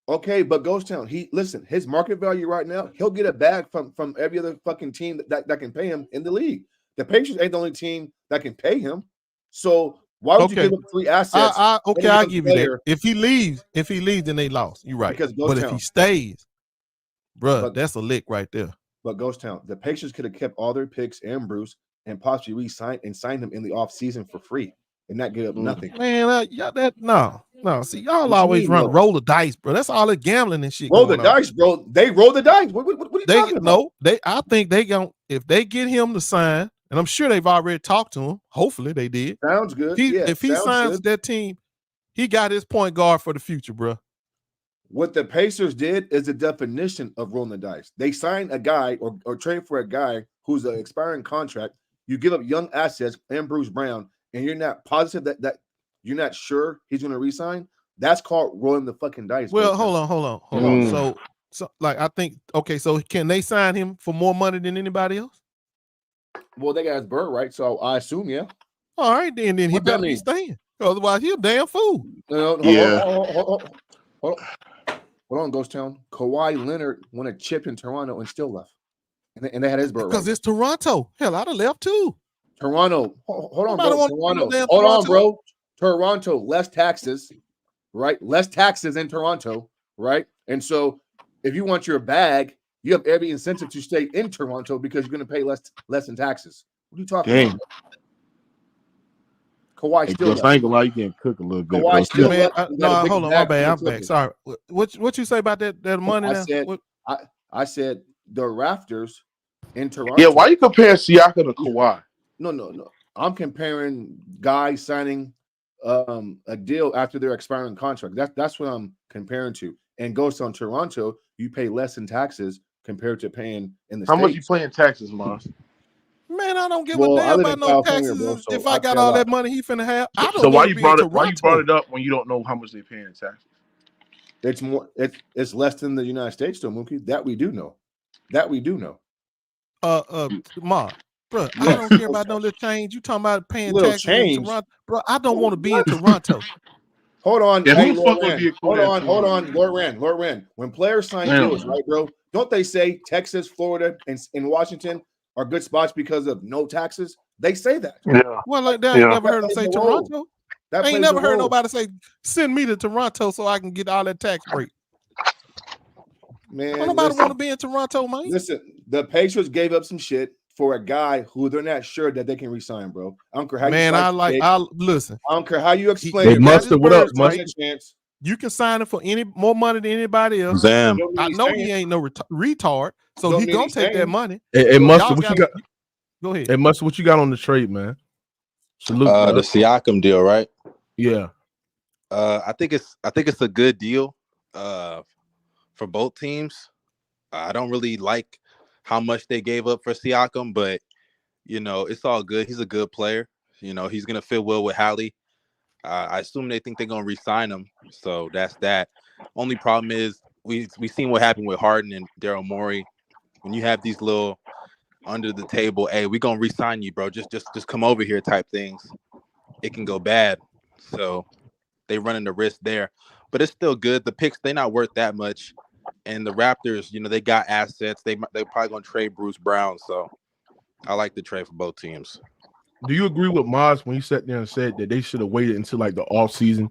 Okay, but Ghost Town, his market value right now, he'll get a bag from every other fucking team that can pay him in the league. The Pacers ain't the only team that can pay him. So why would you give up 3 assets? I'll give you that. If he leaves, then they lost. You're right. But if he stays, bro, that's a lick right there. But Ghost Town, the Pacers could have kept all their picks and Bruce and possibly re-signed and signed him in the offseason for free and not give up nothing. Man, no. See, y'all always roll the dice, bro. That's all the gambling and shit. Roll the dice, bro. They roll the dice. What are you talking about? I think they going if they get him to sign, and I'm sure they've already talked to him. Hopefully they did. Sounds good. If he signs that team, he got his point guard for the future, bro. What the Pacers did is the definition of rolling the dice. They signed a guy or trade for a guy who's an expiring contract. You give up young assets and Bruce Brown, and you're not positive that you're not sure he's going to resign. That's called rolling the fucking dice. Well, hold on. So like I think so can they sign him for more money than anybody else? Well, they got his bird right, so I assume All right, then he better be staying. Otherwise, he's a damn fool. Hold on, Ghost Town. Kawhi Leonard won a chip in Toronto and still left, and they had his bird right. Because it's Toronto. Hell, I'd have left too. Toronto. Hold on, bro. Toronto. Hold on, bro. Toronto, less taxes, right? Less taxes in Toronto, right? And so if you want your bag, you have every incentive to stay in Toronto because you're going to pay less in taxes. What are you talking about? Kawhi still left. I ain't gonna lie, you can cook a little bit. Kawhi still left. Hold on, my bad. I'm back. Sorry. What you say about that money now? I said the Raptors in Toronto. Yeah, why you compare Siakam to Kawhi? No. I'm comparing guys signing a deal after their expiring contract. That's what I'm comparing to. And goes on Toronto, you pay less in taxes compared to paying in the How States. much you pay in taxes, Mars? Man, I don't give a damn about no taxes. Bro, so if I got all that money he finna have, I don't. So why you brought it up when you don't know how much they pay in taxes? It's more. It's less than the United States, though, Mookie. That we do know. Ma, bro, I don't care about no little change. You talking about paying taxes in Toronto, bro? I don't want to be in Toronto. Hold on, yeah, hey, Lord Rand. Lord Rand. When players sign deals, right, bro? Don't they say Texas, Florida, and Washington are good spots because of no taxes? They say that. Yeah. Well, like that, I ain't never heard them say Toronto. I ain't never heard nobody say send me to Toronto so I can get all that tax break. Man, nobody want to be in Toronto, man. Listen, the Pacers gave up some shit for a guy who they're not sure that they can resign, bro. I don't care how Man, you listen. I don't care how you explain Hey, it. Mustard, what up, Right? Mustard? You can sign him for more money than anybody else. Damn. I know he ain't no retard, so he gonna take that money. Hey, Mustard, what you got? Go ahead. Hey, Mustard, what you got on the trade, man? Salute, bro. The Siakam deal, right? Yeah. I think it's a good deal for both teams. I don't really like how much they gave up for Siakam, but it's all good. He's a good player. He's gonna fit well with Hallie. I assume they think they're gonna re-sign him, so that's that. Only problem is we seen what happened with Harden and Daryl Morey. When you have these little under the table, hey, we gonna re-sign you, bro. Just come over here type things. It can go bad. So they running the risk there, but it's still good. The picks, they're not worth that much, and the Raptors, they got assets. They're probably gonna trade Bruce Brown. So I like the trade for both teams. Do you agree with Maz when he sat there and said that they should have waited until like the off season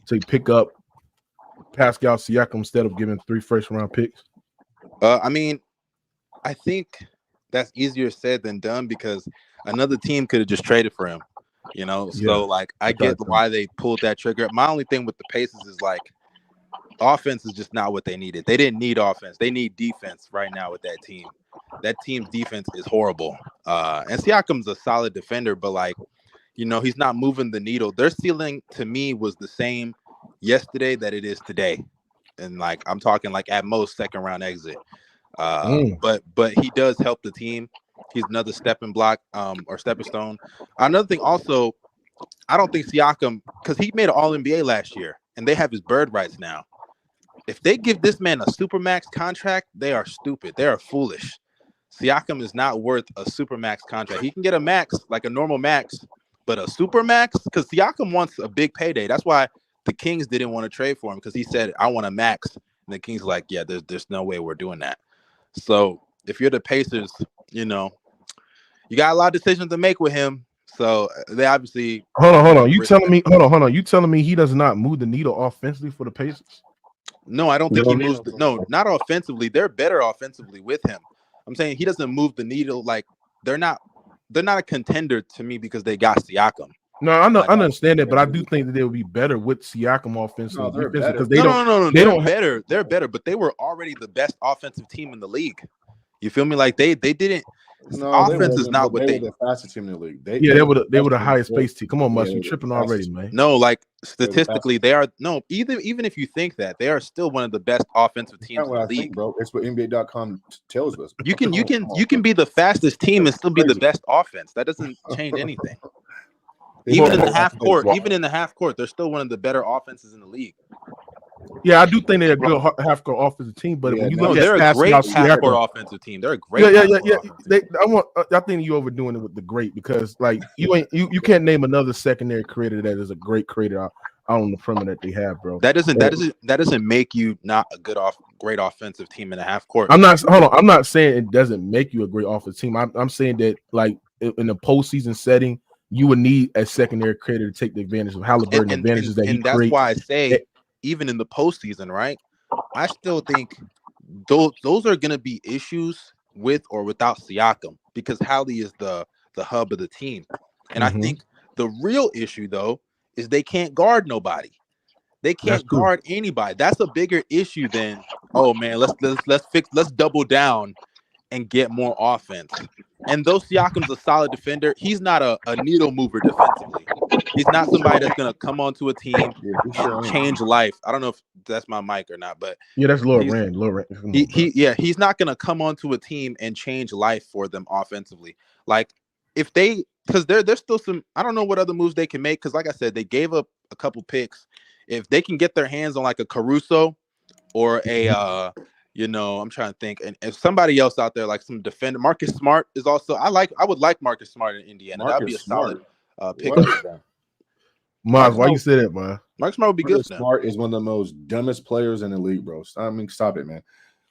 to pick up Pascal Siakam instead of giving 3 first-round picks? I mean, I think that's easier said than done because another team could have just traded for him. So like I get why they pulled that trigger. My only thing with the Pacers is like offense is just not what they needed. They didn't need offense. They need defense right now with that team. That team's defense is horrible. And Siakam's a solid defender, but like, he's not moving the needle. Their ceiling to me was the same yesterday that it is today. And like I'm talking like at most second round exit. But he does help the team. He's another stepping block or stepping stone. Another thing also, I don't think Siakam, because he made an All-NBA last year and they have his bird rights now. If they give this man a supermax contract, they are stupid. They are foolish. Siakam is not worth a supermax contract. He can get a max, like a normal max, but a supermax, because Siakam wants a big payday. That's why the Kings didn't want to trade for him, because he said, I want a max. And the Kings like, yeah, there's no way we're doing that. So if you're the Pacers, you got a lot of decisions to make with him. So they obviously hold on. You telling me You telling me he does not move the needle offensively for the Pacers? No, I don't think he moves. Not offensively. They're better offensively with him. I'm saying he doesn't move the needle. Like they're not a contender to me because they got Siakam. No, I understand that, but I do think that they would be better with Siakam offensively because they don't. They're better, but they were already the best offensive team in the league. You feel me? Like they didn't. Offense is not what they were the fastest team in the league. They were the highest pace team. Come on, Musk, you tripping already, man. No, like statistically, they are even if you think that, they are still one of the best offensive teams in the league, bro. It's what NBA.com tells us. You can be the fastest team and still be the best offense. That doesn't change anything. Even in the half court, they're still one of the better offenses in the league. Yeah, I do think they're a good half-court offensive team, but when you look they're at a great half-court offensive team. They're a great. I think you overdoing it with the great because like you can't name another secondary creator that is a great creator out on the perimeter that they have, bro. That doesn't make you not a great offensive team in a half court. I'm not saying it doesn't make you a great offensive team. I'm saying that like in a postseason setting, you would need a secondary creator to take the advantage of Halliburton advantages that he creates. And that's why I say, even in the postseason, right? I still think those are going to be issues with or without Siakam because Hallie is the hub of the team. And I think the real issue, though, is they can't guard nobody. They can't guard anybody. That's a bigger issue than, oh man, let's double down and get more offense. And though Siakam's a solid defender, he's not a needle mover defensively. He's not somebody that's gonna come onto a team and change life. I don't know if that's my mic or not, but yeah, that's Laura Rand. He's not gonna come onto a team and change life for them offensively. Like if because there's still some, I don't know what other moves they can make. Because like I said, they gave up a couple picks. If they can get their hands on like a Caruso or a I'm trying to think, and if somebody else out there like some defender, Marcus Smart is also. I would like Marcus Smart in Indiana. That'd be a solid pick for them. Mars, why you say that, man? Marcus Smart would be good. Smart is one of the most dumbest players in the league, bro. I mean, stop it, man.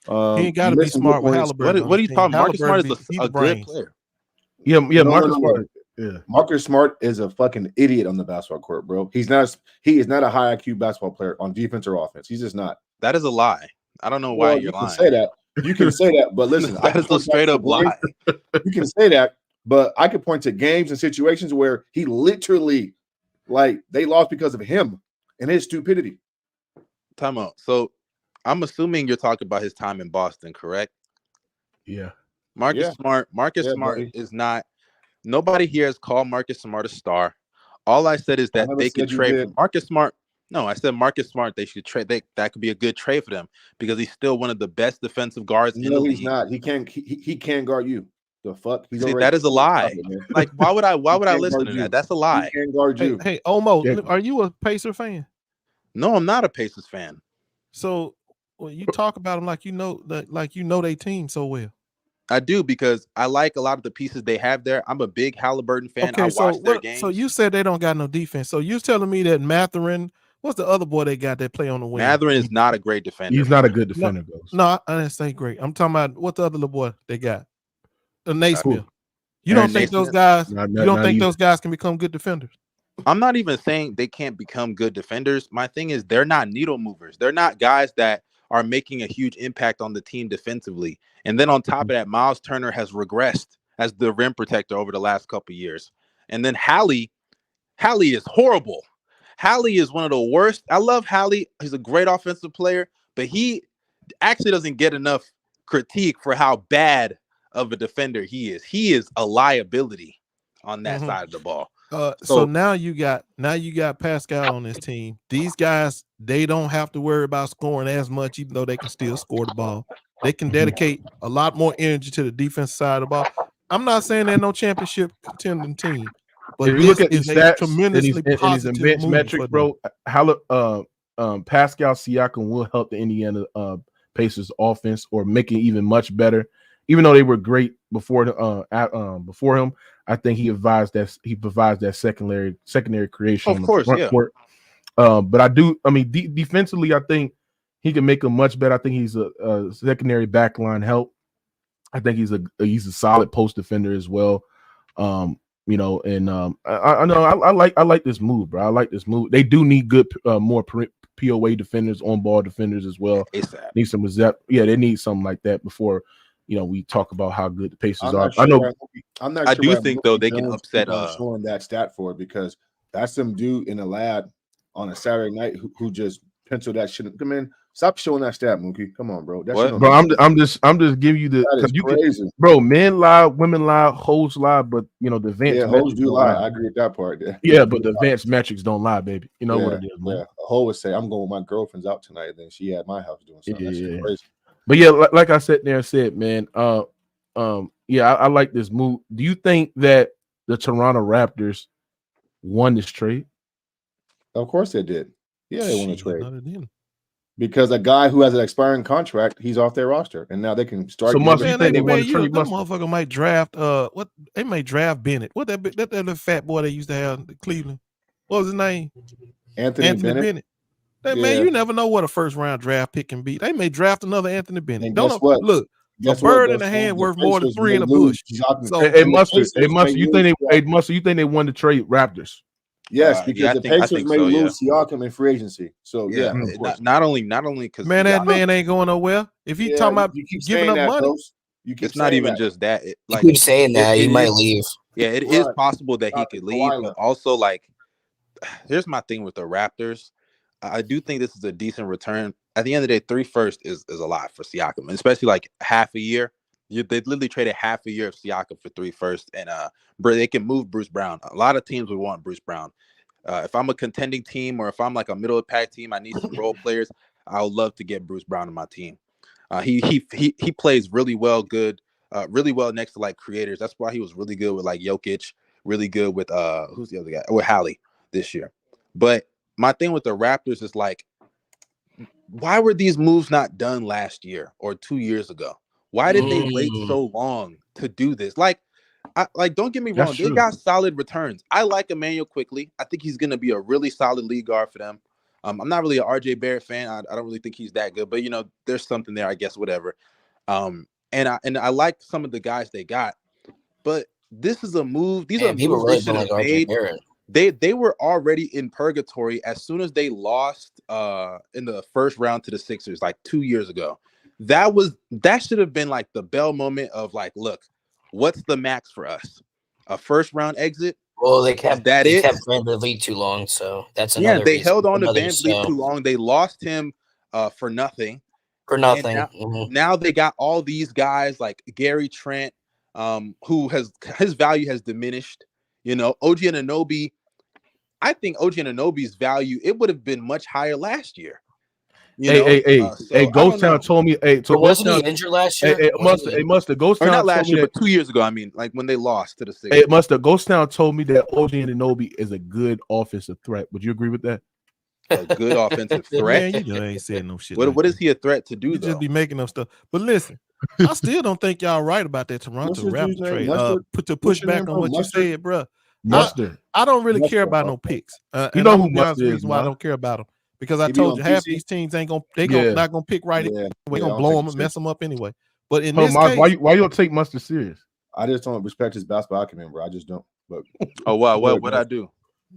He ain't got to be smart with Halliburton. What are you talking? Marcus Smart is a good player. Yeah, Marcus Smart. Yeah, Marcus Smart is a fucking idiot on the basketball court, bro. He is not a high IQ basketball player on defense or offense. He's just not. That is a lie. I don't know why you're lying. Say that, You can say that, but listen, that is a straight up lie. You can say that, but I could point to games and situations where he literally, like, they lost because of him and his stupidity. Time out. So I'm assuming you're talking about his time in Boston, correct? Yeah. Marcus Smart buddy. is not. Nobody here has called Marcus Smart a star. All I said is that they could trade for Marcus Smart. No, I said Marcus Smart. They should trade. That could be a good trade for them because he's still one of the best defensive guards in the league. No, he's not. He can't guard you. The fuck? See, that is a lie. Like, why would I listen to that? That's a lie. He can't guard you. Hey, Omo, are you a Pacer fan? No, I'm not a Pacers fan. So you talk about them like you know they team so well. I do because I like a lot of the pieces they have there. I'm a big Halliburton fan. Okay, I watch their games. So you said they don't got no defense. So you're telling me that Mathurin, what's the other boy they got that play on the wing? Mathurin is not a great defender. He's not a good defender, No, I didn't say great. I'm talking about what the other little boy they got. Naismith. You don't think those guys? You don't think those guys can become good defenders? I'm not even saying they can't become good defenders. My thing is they're not needle movers. They're not guys that are making a huge impact on the team defensively. And then on top of that, Miles Turner has regressed as the rim protector over the last couple of years. And then Hallie is horrible. Hallie is one of the worst. I love Hallie. He's a great offensive player, but he actually doesn't get enough critique for how bad of a defender he is. He is a liability on that side of the ball. So now you got Pascal on this team. These guys, they don't have to worry about scoring as much, even though they can still score the ball. They can dedicate a lot more energy to the defense side of the ball. I'm not saying they're no championship contending team, but if you look at these stats tremendously positive advanced metrics, bro, Pascal Siakam will help the Indiana Pacers offense or make it even much better. Even though they were great before him, I think he provides that secondary creation on the front court. But defensively, I think he can make them much better. I think he's a secondary backline help. I think he's a solid post defender as well. I like this move, bro. I like this move. They do need good more POA defenders, on ball defenders as well. Need some they need something like that before we talk about how good the Pacers are. I do think though they can upset showing that stat for it because that's some dude in a lab on a Saturday night who just penciled that shit. Come in, stop showing that stat, Mookie. Come on, bro. I'm just giving you the because you crazy. Bro. Men lie, women lie, hoes lie, but the advanced hoes do lie. I agree with that part. Yeah, but the advanced metrics don't lie, baby. You know what it is, man. Yeah, a hoe would say, "I'm going with my girlfriend's out tonight," then she at my house doing something. That shit crazy. But yeah, like I sat there and said, man, I like this move. Do you think that the Toronto Raptors won this trade? Of course they did. Yeah, they won the trade. Because a guy who has an expiring contract, he's off their roster, and now they can start. So much you think they won the trade? That motherfucker might draft. They may draft Bennett. What that little fat boy they used to have in Cleveland? What was his name? Anthony Bennett. Man, you never know what a first round draft pick can be. They may draft another Anthony Bennett. And guess what? Look, a bird in the hand worth more than three in a bush. So you think they won the trade Raptors? Yes, because the Pacers may lose Siakam in free agency. So not only because that man ain't going nowhere. If he talking about giving up money, it's not even just that. You keep saying that he might leave. Yeah, it is possible that he could leave, but also here's my thing with the Raptors. I do think this is a decent return. At the end of the day, 3 first is a lot for Siakam, especially half a year. They literally traded half a year of Siakam for 3 first, and they can move Bruce Brown. A lot of teams would want Bruce Brown. If I'm a contending team or if I'm like a middle of the pack team, I need some role players. I would love to get Bruce Brown on my team. He plays really well, really well next to creators. That's why he was really good with Jokic, really good with who's the other guy? With Hallie this year. But my thing with the Raptors is why were these moves not done last year or 2 years ago? Why did they wait so long to do this? Don't get me wrong, they got solid returns. I like Emmanuel Quickly. I think he's gonna be a really solid lead guard for them. I'm not really an RJ Barrett fan. I don't really think he's that good, but there's something there, I guess, whatever. And I like some of the guys they got, but this is a move. These are moves they should have made. They were already in purgatory as soon as they lost in the first round to the Sixers 2 years ago. that should have been like the bell moment of like, look, what's the max for us? A first round exit? Well, they kept Van Vliet too long, so that's another. Yeah, they reason. held on to Van Vliet too long. They lost him for nothing. Now they got all these guys like Gary Trent, who his value has diminished. You know, OG Anunoby. I think OG Anunoby's value, it would have been much higher last year. Ghost Town told me. So wasn't he injured last year? Mustard. Ghost or Town not last year, but 2 years ago. I mean, like when they lost to the Sixers. Ghost Town told me that OG Anunoby is a good offensive threat. Would you agree with that? A good offensive threat. Man, you ain't said no shit. What is he a threat to do? You just be making up stuff. But listen, I still don't think y'all right about that Toronto Raptors trade. To push back on what you said, bro. Mustard. I don't really care about no picks. You know who Mustard is? Reason why I don't care about them. Because I told you half these teams ain't gonna not gonna pick right. We're gonna blow them and mess them up anyway. But in this case, why you don't take Mustard serious? I just don't respect his basketball acumen, bro. I just don't. But oh wow, what I do?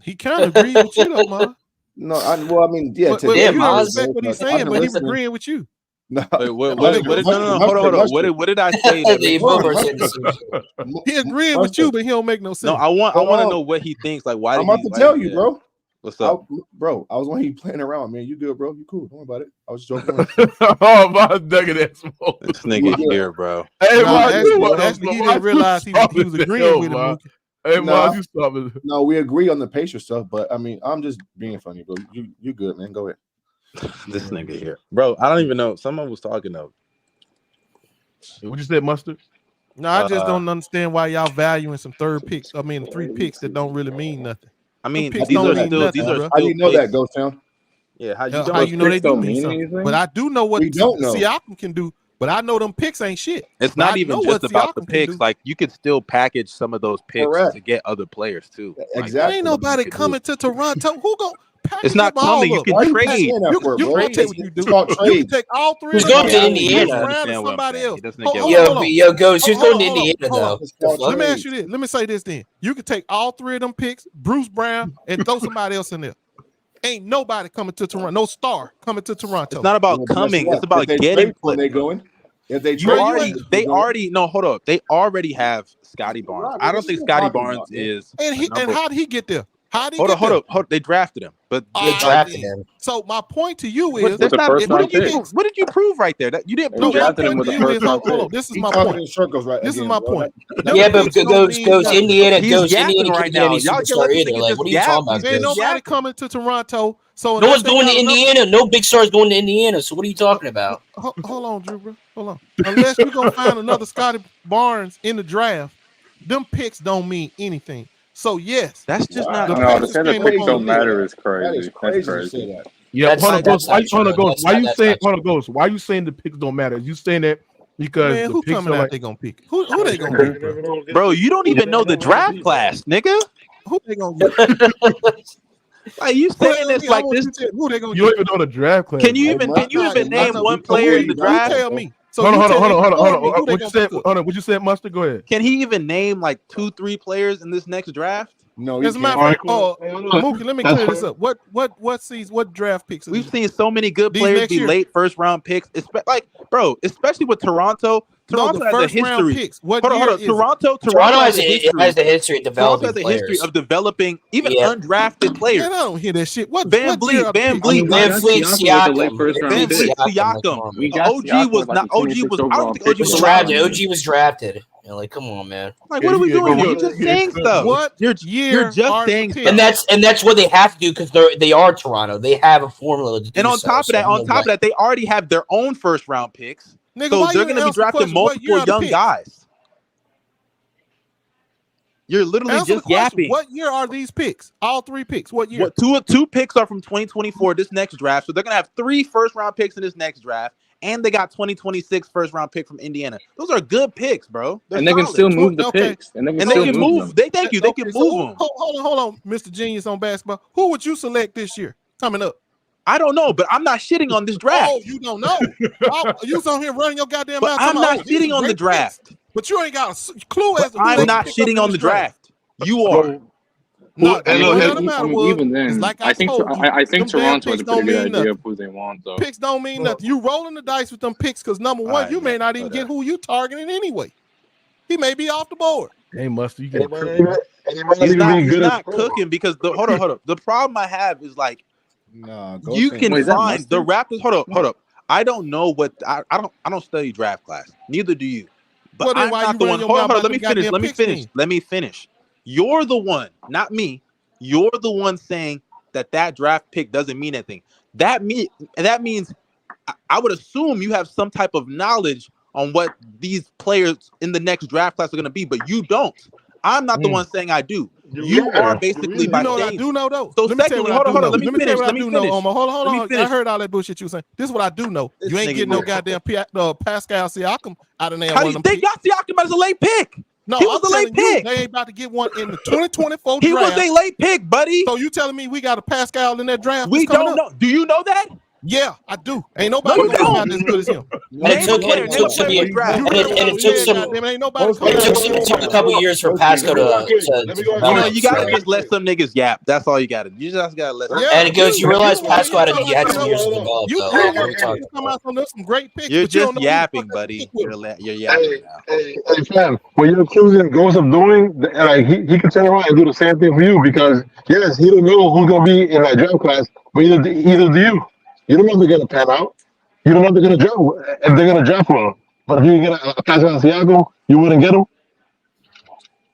He kind of agreed with you though, man. No, I mean, yeah. But you don't respect what he's saying, but he's agreeing with you. No, hold on. What did I say? He agreeing with you, but he don't make no sense. No, I want to know what he thinks. Like, why? I'm about to tell you, bro. What's up, bro? I was when he playing around, man. You good, bro? You cool? Don't worry about it. I was joking. Oh my nugget ass smoke. This nigga here, bro. Hey, actually, he didn't realize he was agreeing with him. Hey, no, we agree on the Pacer stuff, but I mean, I'm just being funny, bro. You good, man? Go ahead. This nigga here, bro. I don't even know. Someone was talking though. What you said, Mustard? No, I just don't understand why y'all valuing some third picks. I mean, 3 picks that don't really mean nothing. I mean, these are still. How do you know that, Ghost Town? Yeah, how you know they do mean something? But I do know what Siakam can do. But I know them picks ain't shit. It's not even just about the picks. Like you could still package some of those picks to get other players too. Exactly. Ain't nobody coming to Toronto. Who go? It's not coming. You can trade. You can take what you do. You can take all 3. Who's going to Indiana? Somebody else. Yo, Ghost. Who's going to Indiana though? Let me ask you this. Let me say this then. You can take all 3 of them picks, Bruce Brown, and throw somebody else in there. Ain't nobody coming to Toronto. No star coming to Toronto. It's not about coming. It's about getting. When they going. If they already hold up. They already have Scotty Barnes. I don't think Scotty Barnes is. And how did he get there? Hold up. They drafted him, but they drafted him. So my point to you is, what did you prove right there? That you didn't prove anything. Hold on. This is my point. This is my point. Yeah, but goes Indiana. He's yapping right now. Y'all like, what are you talking about? Ain't nobody coming to Toronto. So no one's going to Indiana. No big stars going to Indiana. So what are you talking about? Hold on, Drew, bro. Hold on. Unless you're gonna find another Scotty Barnes in the draft, them picks don't mean anything. So yes, that's just not. No, the saying the picks don't matter is crazy. That's crazy. Yeah, Why you saying the picks don't matter? You saying that because man, who the picks coming out they gonna pick? Who they gonna pick? Bro, you don't even know the draft class, nigga. Who they gonna get? Like you saying this like this? Who they gonna you don't even know the draft class. Can you even name one player in the draft? You tell me. So hold on. What you said, Mustard? Go ahead. Can he even name like 2-3 players in this next draft? No, as a matter of fact, Mookie, let me clear this up. What draft picks? We've seen so many good players be late first round picks. Especially with Toronto. Toronto has a history. Hold on. Toronto has a history of developing Toronto has a history of developing even undrafted players. Man, I don't hear that shit. What Van Vliet, Siakam. OG was not. OG was. I don't think OG was drafted. OG was drafted. Like, come on, man. Like, what are we doing here? You're just saying stuff. What you're just saying stuff. And that's what they have to do because they are Toronto. They have a formula to do. And on top of that, they already have their own first round picks. Nigga, so they're going to be drafting multiple young guys. You're literally just yapping. What year are these picks? All 3 picks. What year? Two picks are from 2024, this next draft. So they're going to have 3 first-round picks in this next draft. And they got 2026 first-round pick from Indiana. Those are good picks, bro. And they can still move the picks. And they can move. They can move them. Hold on, Mr. Genius on basketball. Who would you select this year coming up? I don't know, but I'm not shitting on this draft. Oh, you don't know? You on here running your goddamn mouth. I'm not shitting on the draft. But you ain't got a clue as to I'm not shitting on the draft. You are. No, I mean, even then, it's like I think told you, I think them damn Toronto has picks a pretty don't good mean idea nothing. of who they want, though. Picks don't mean nothing. You rolling the dice with them picks because number one, you may not even get who you targeting anyway. He may be off the board. Hey, Mustard, you get He's not cooking because hold up. The problem I have is like you can find the Raptors. Hold up. I don't know what I don't study draft class. Neither do you. But Well, then I'm why not you the running one. your Hold mouth on. about Let them me finish. goddamn Let me picks finish. then? Let me finish. You're the one, not me. You're the one saying that draft pick doesn't mean anything. That means I would assume you have some type of knowledge on what these players in the next draft class are going to be, but you don't. I'm not the one saying I do. You are basically my You know what I saying do know though. So Let me tell you secondly, what I do know. let me finish. Let me tell you what I do know, Omar. Hold on. Let me finish. I heard all that bullshit you were saying. This is what I do know. This You ain't nigga getting no here. goddamn Pascal Siakam out of there. How One do of you them think got Siakam as a late pick? No, He was I'm a late telling you, pick. they ain't about to get one in the 2024 He draft. was a late pick, buddy. So you telling me we got a Pascal in that draft? We don't know. Do you know that? Yeah, I do. Ain't nobody gonna come out as good as him. And it took You ain't nobody coming it took a couple years for Pascal to you gotta just let some niggas yap. That's all you gotta do. You just gotta let and it goes, you realize Pascal had some years to develop, you though. come out from some great picks, You're but you just don't know yapping, buddy. You're yapping now. Hey, fam, what you're accusing Ghost of doing, like he can turn around and do the same thing for you because yes, he don't know who's gonna be in that draft class, but either do you. You don't know if they're gonna pan out. You don't know if they're gonna draft if they're gonna draft one. But if you get a Pascal Siakam, you wouldn't get him.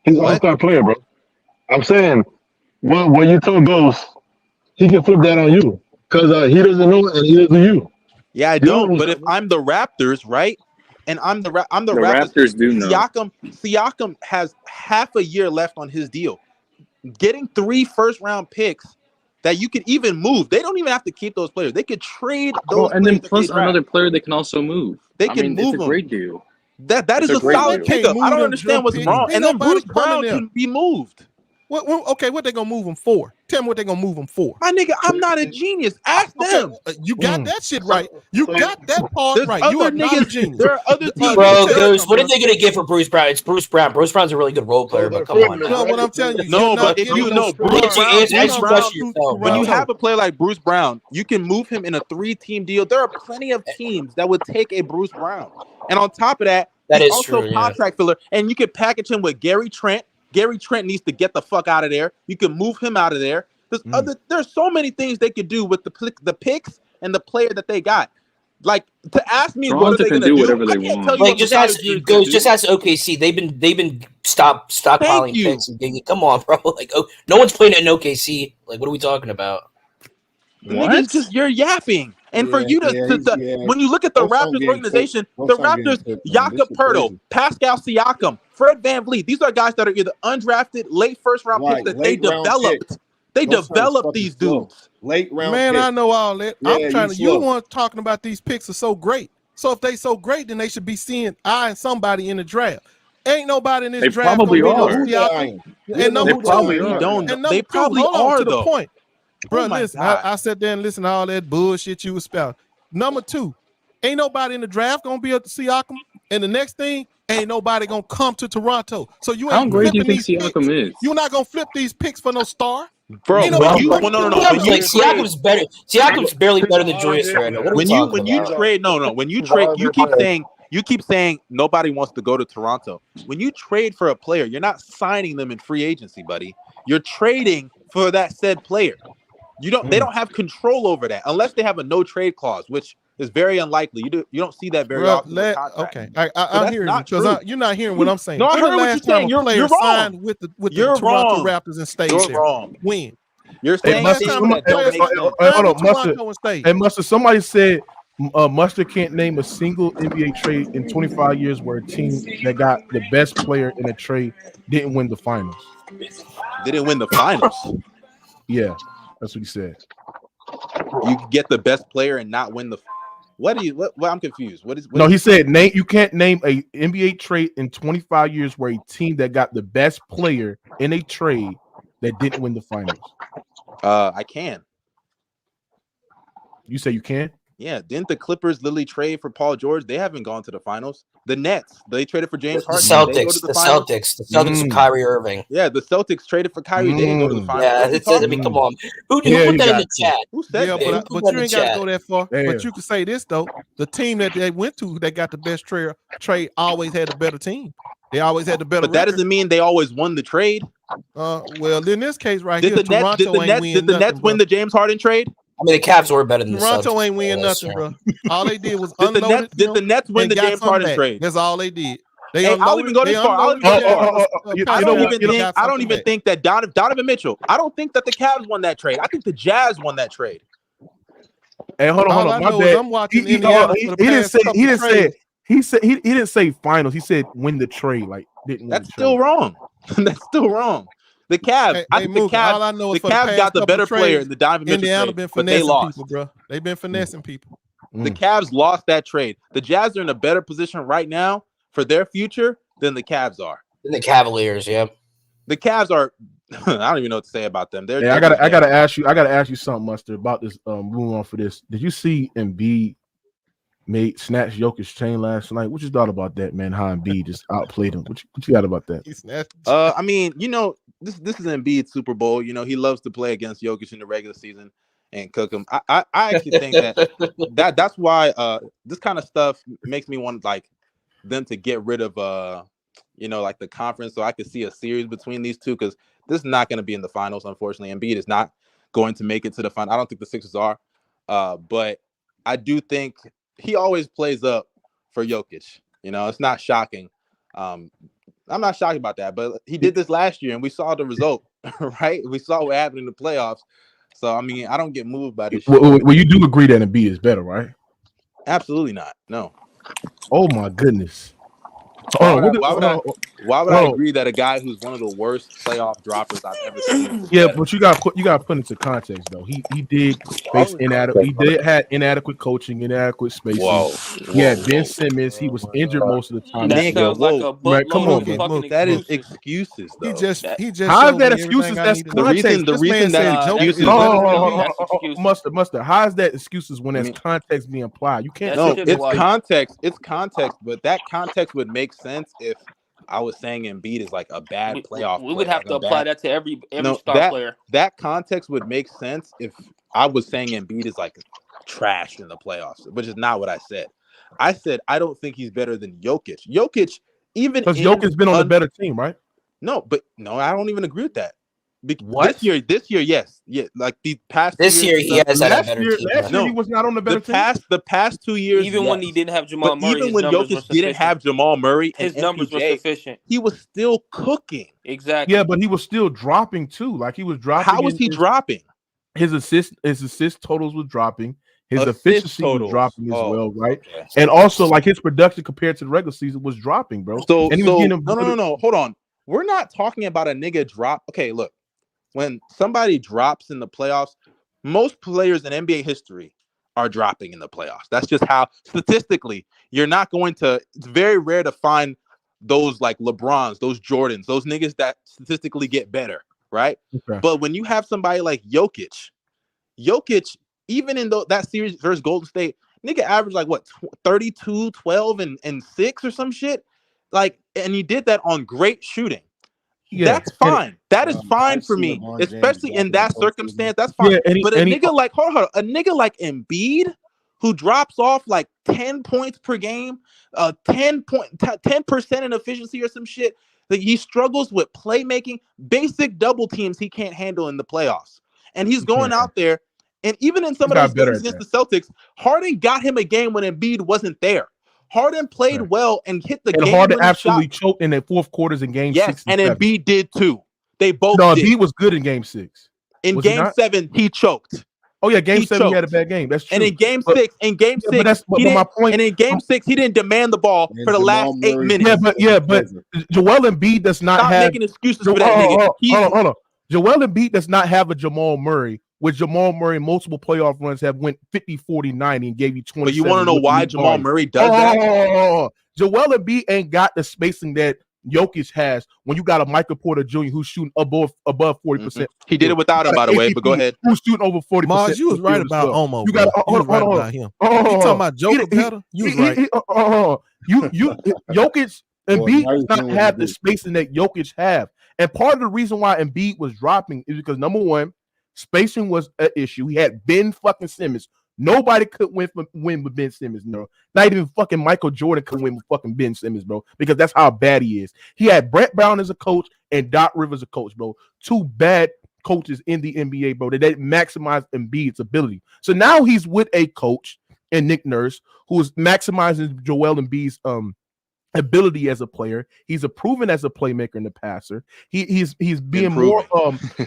He's an all-star player, bro. I'm saying, what you told Ghost, he can flip that on you because he doesn't know and he doesn't you. Yeah, I don't. But if I'm the Raptors, right, and I'm the Raptors do know. Siakam has half a year left on his deal. Getting 3 first-round picks that you could even move. They don't even have to keep those players. They could trade those. And then plus another player they can also move. They can move it's a them. great deal. That is a solid pickup. I don't understand what's wrong. And then Bruce Brown can be moved. What they gonna move him for? Tell me what they gonna move him for. My nigga, I'm not a genius. Ask them. You got that shit right. You got that part right. You are not a genius. There are other teams. Bro, Goose, what are they gonna get for Bruce Brown? It's Bruce Brown. Bruce Brown's a really good role player, but come on. No, what I'm telling you. No, but if you know Bruce Brown, when you have a player like Bruce Brown, you can move him in a 3-team deal. There are plenty of teams that would take a Bruce Brown. And on top of that, he's also contract filler. And you could package him with Gary Trent. Gary Trent needs to get the fuck out of there. You can move him out of there. There's so many things they could do with the picks and the player that they got. Like to ask me what are they gonna do? Whatever they I can't want. tell you like just ask OKC. They've been stockpiling picks. Come on, bro. Like no one's playing in OKC. Like what are we talking about? Niggas just you're yapping. And for you when you look at the Raptors organization, the Raptors, Jakob Poeltl, Pascal Siakam, Fred VanVleet, these are guys that are either undrafted, late first-round picks that they developed. They developed these dudes. Late round man, pick. I know all that. I'm trying to. slow. You the one talking about these picks are so great. So if they so great, then they should be eyeing somebody in the draft. Ain't nobody in this draft probably gonna are. be no Siakam. And number two, They probably are to the though. point. Bro, my listen, God. I sat there and listened to all that bullshit you was spouting. Number two, ain't nobody in the draft gonna be a Siakam. And the next thing, ain't nobody gonna come to Toronto. So you ain't How great do you flipping think these Siakam picks. is? You're not gonna flip these picks for no star. Bro, Siakam's better. Siakam's barely better than Julius Randle. What are we talking about? When you trade, you keep saying nobody wants to go to Toronto. When you trade for a player, you're not signing them in free agency, buddy. You're trading for that said player. They don't have control over that unless they have a no trade clause, which is very unlikely. You don't see that very often. Okay, I'm hearing you because you're not hearing what I'm saying. No, I when heard the what last you're time saying. a player You're wrong. signed with the Toronto Raptors and stayed You're there? wrong. When? You're saying last time a player signed with Toronto and stayed? And Mustard, somebody said Mustard can't name a single NBA trade in 25 years where a team that got the best player in a trade didn't win the finals. Didn't win the finals. Yeah, that's what he said. You can get the best player and not win the. What I'm confused. No, he said you can't name a NBA trade in 25 years where a team that got the best player in a trade that didn't win the finals. I can. You say you can? Yeah, didn't the Clippers literally trade for Paul George? They haven't gone to the finals. The Nets, they traded for James Harden. They go to the finals. The Celtics with Kyrie Irving. Yeah, the Celtics traded for Kyrie. They didn't go to the finals. Yeah, I mean, come on. Who put that in the chat? Who said that? Yeah, but you ain't got to go that far. But you can say this though: the team that they went to that got the best trade always had a better team. They always had the better. But that doesn't mean they always won the trade. Well, in this case right did here, did the Nets win the James Harden trade? I mean, the Cavs were better than Toronto. The ain't winning nothing, bro. All they did was unload it. Did the Nets win the James Harden trade? That's all they did. They hey, I'll even go this far. I don't even think that Donovan Mitchell. I don't think that the Cavs won that trade. I think the Jazz won that trade. Hey, hold on. My bad. I'm watching Indiana. He didn't say finals. He said win the trade. Like didn't. That's still wrong. That's still wrong. The Cavs. I think the Cavs. All I know is the Cavs got the better player in the Donovan Mitchell Indiana trade, been but they finessing lost. people, bro. They've been finessing people. The Cavs lost that trade. The Jazz are in a better position right now for their future than the Cavs are. Than the Cavaliers, yep. The Cavs are. I don't even know what to say about them. I gotta ask you something, Mustard, about this. Moving on for this. Did you see Embiid snatch Jokic chain last night? What you thought about that, man? How Embiid just outplayed him? What you got about that? He snatched. I mean, this is Embiid Super Bowl. He loves to play against Jokic in the regular season and cook him. I actually think that's why this kind of stuff makes me want like them to get rid of like the conference, so I could see a series between these two, because this is not going to be in the finals. Unfortunately, Embiid is not going to make it to the final. I don't think the Sixers are, but I do think he always plays up for Jokic. It's not shocking. I'm not shocked about that, but he did this last year, and we saw the result, right? We saw what happened in the playoffs. So, I mean, I don't get moved by this. Well, you do agree that Embiid is better, right? Absolutely not. No. Oh my goodness. Why would I agree that a guy who's one of the worst playoff droppers I've ever seen? Yeah, but you got to put into context though. He did face inadequate. He did had inadequate coaching, inadequate spacing. Yeah, Ben Simmons. He was injured most of the time. That sounds like a right, come on, man. That is excuses though. He just. How is that excuses? That's context. The reason that excuses. Mustard. How is that excuses when there's context being applied? You can't. No, it's context. It's context, but that context would make sense if I was saying Embiid is like a bad playoff. We would have to apply that to every star player. That context would make sense if I was saying Embiid is like trash in the playoffs, which is not what I said. I said I don't think he's better than Jokic. Even because Jokic's been on a better team, right? No, I don't even agree with that. This year, yes, yeah. Like the past. This year, he has had a better team. Last year, he was not on the better team. The past 2 years, even when he didn't have Jamal Murray, even when Jokic didn't have Jamal Murray, his numbers were sufficient. He was still cooking. Exactly. Yeah, but he was still dropping too. Like he was dropping. How was he dropping? His assist totals was dropping. His efficiency was dropping as well, right? Okay. And also, like his production compared to the regular season was dropping, bro. No. Hold on. We're not talking about a nigga drop. Okay, look. When somebody drops in the playoffs, most players in NBA history are dropping in the playoffs. That's just how statistically you're not going to. It's very rare to find those like LeBrons, those Jordans, those niggas that statistically get better, right? Okay. But when you have somebody like Jokic, even in that series versus Golden State, nigga averaged like what 32, 12, and 6 or some shit. Like, and he did that on great shooting. Yeah, that's fine. That is fine for me, especially in that circumstance. That's fine. Yeah, but a nigga like a nigga like Embiid, who drops off like 10 points per game, 10% in efficiency or some shit. Like he struggles with playmaking, basic double teams he can't handle in the playoffs, and he's going out there. And even in some of those games against the Celtics, Harden got him a game when Embiid wasn't there. Harden played well and hit the game. And Harden absolutely choked in the fourth quarters in game 6. And Embiid did too. They both did. Embiid was good in game 6. In game 7, he choked. Oh yeah, game 7 he had a bad game. That's true. And in game 6, my point. And in game 6, he didn't demand the ball for the last 8 minutes. But Joel Embiid does not have making excuses for that nigga. Hold on. Joel Embiid does not have a Jamal Murray. With Jamal Murray, multiple playoff runs have went 50, 40, 90 and gave you 20. But you want to know why Jamal Murray does that? Joel Embiid ain't got the spacing that Jokic has when you got a Michael Porter Jr. who's shooting above 40%. He did it without him, by the way. But go ahead. Who's shooting over 40%? Mars, you was right about Omo. You got hold on about him. You talking about Joker better? You was right. Jokic Embiid does not have the spacing that Jokic have, and part of the reason why Embiid was dropping is because number one, spacing was an issue. He had Ben fucking Simmons. Nobody could win with Ben Simmons, bro. Not even fucking Michael Jordan could win with fucking Ben Simmons, bro, because that's how bad he is. He had Brett Brown as a coach and Doc Rivers as a coach, bro. Two bad coaches in the NBA, bro. They didn't maximize Embiid's ability. So now he's with a coach and Nick Nurse who is maximizing Joel Embiid's ability as a player. He's proven as a playmaker and a passer. He's being more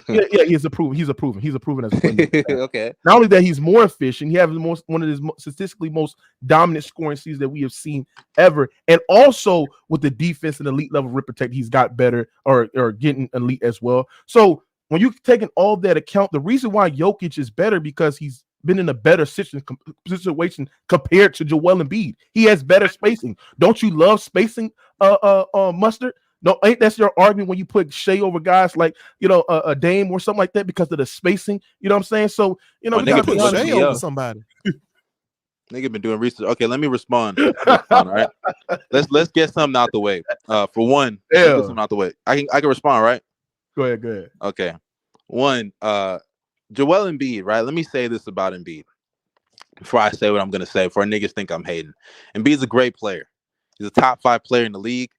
he's proven as a playmaker. Okay. Not only that, he's more efficient. He has one of his statistically most dominant scoring seasons that we have seen ever. And also with the defense and elite level rim protect, he's got better or getting elite as well. So when you're taking all that account, the reason why Jokic is better because he's been in a better situation compared to Joel Embiid. He has better spacing. Don't you love spacing, Mustard? No, ain't that your argument when you put Shea over guys like, a Dame or something like that because of the spacing? You know what I'm saying? So, we got to put Shea over somebody. Nigga been doing research. Okay, let me respond. All right. Let's get something out the way. For one, let's get something out the way. I can respond, right? Go ahead. Okay. One, Joel Embiid, right? Let me say this about Embiid before I say what I'm going to say, before niggas think I'm hating. Embiid's a great player. He's a top 5 player in the league.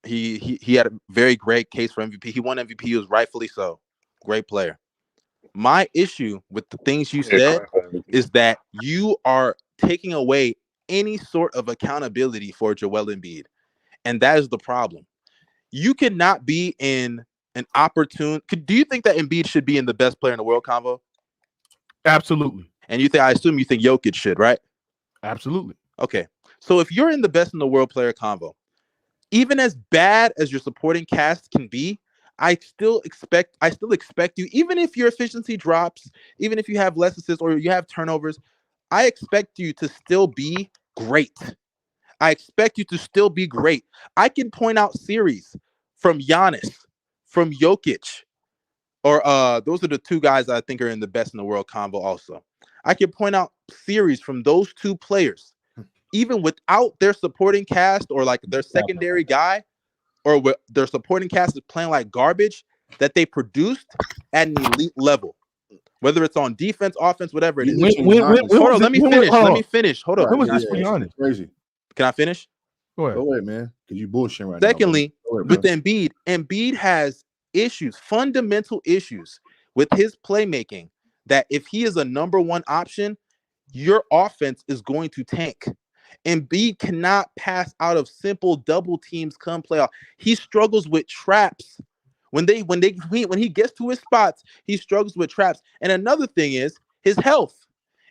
He had a very great case for MVP. He won MVP. He was rightfully so. Great player. My issue with the things you said is that you are taking away any sort of accountability for Joel Embiid. And that is the problem. You cannot be in an opportune. Do you think that Embiid should be in the best player in the world convo? Absolutely. And I assume you think Jokic should, right? Absolutely. Okay. So if you're in the best in the world player convo, even as bad as your supporting cast can be, I still expect you, even if your efficiency drops, even if you have less assists or you have turnovers, I expect you to still be great. I expect you to still be great. I can point out series from Giannis, from Jokic, or those are the two guys I think are in the best in the world combo also. I can point out series from those two players, even without their supporting cast or like their secondary guy, or their supporting cast is playing like garbage, that they produced at an elite level. Whether it's on defense, offense, whatever it is. Hold on, let me finish. Hold on. When was this for Giannis? Crazy. Can I finish? Go ahead. Go ahead, man. Because you bullshitting right Secondly, now. with Embiid has issues, fundamental issues with his playmaking that if he is a number one option, your offense is going to tank. Embiid cannot pass out of simple double teams come playoff. He struggles with traps. When he gets to his spots, he struggles with traps. And another thing is his health.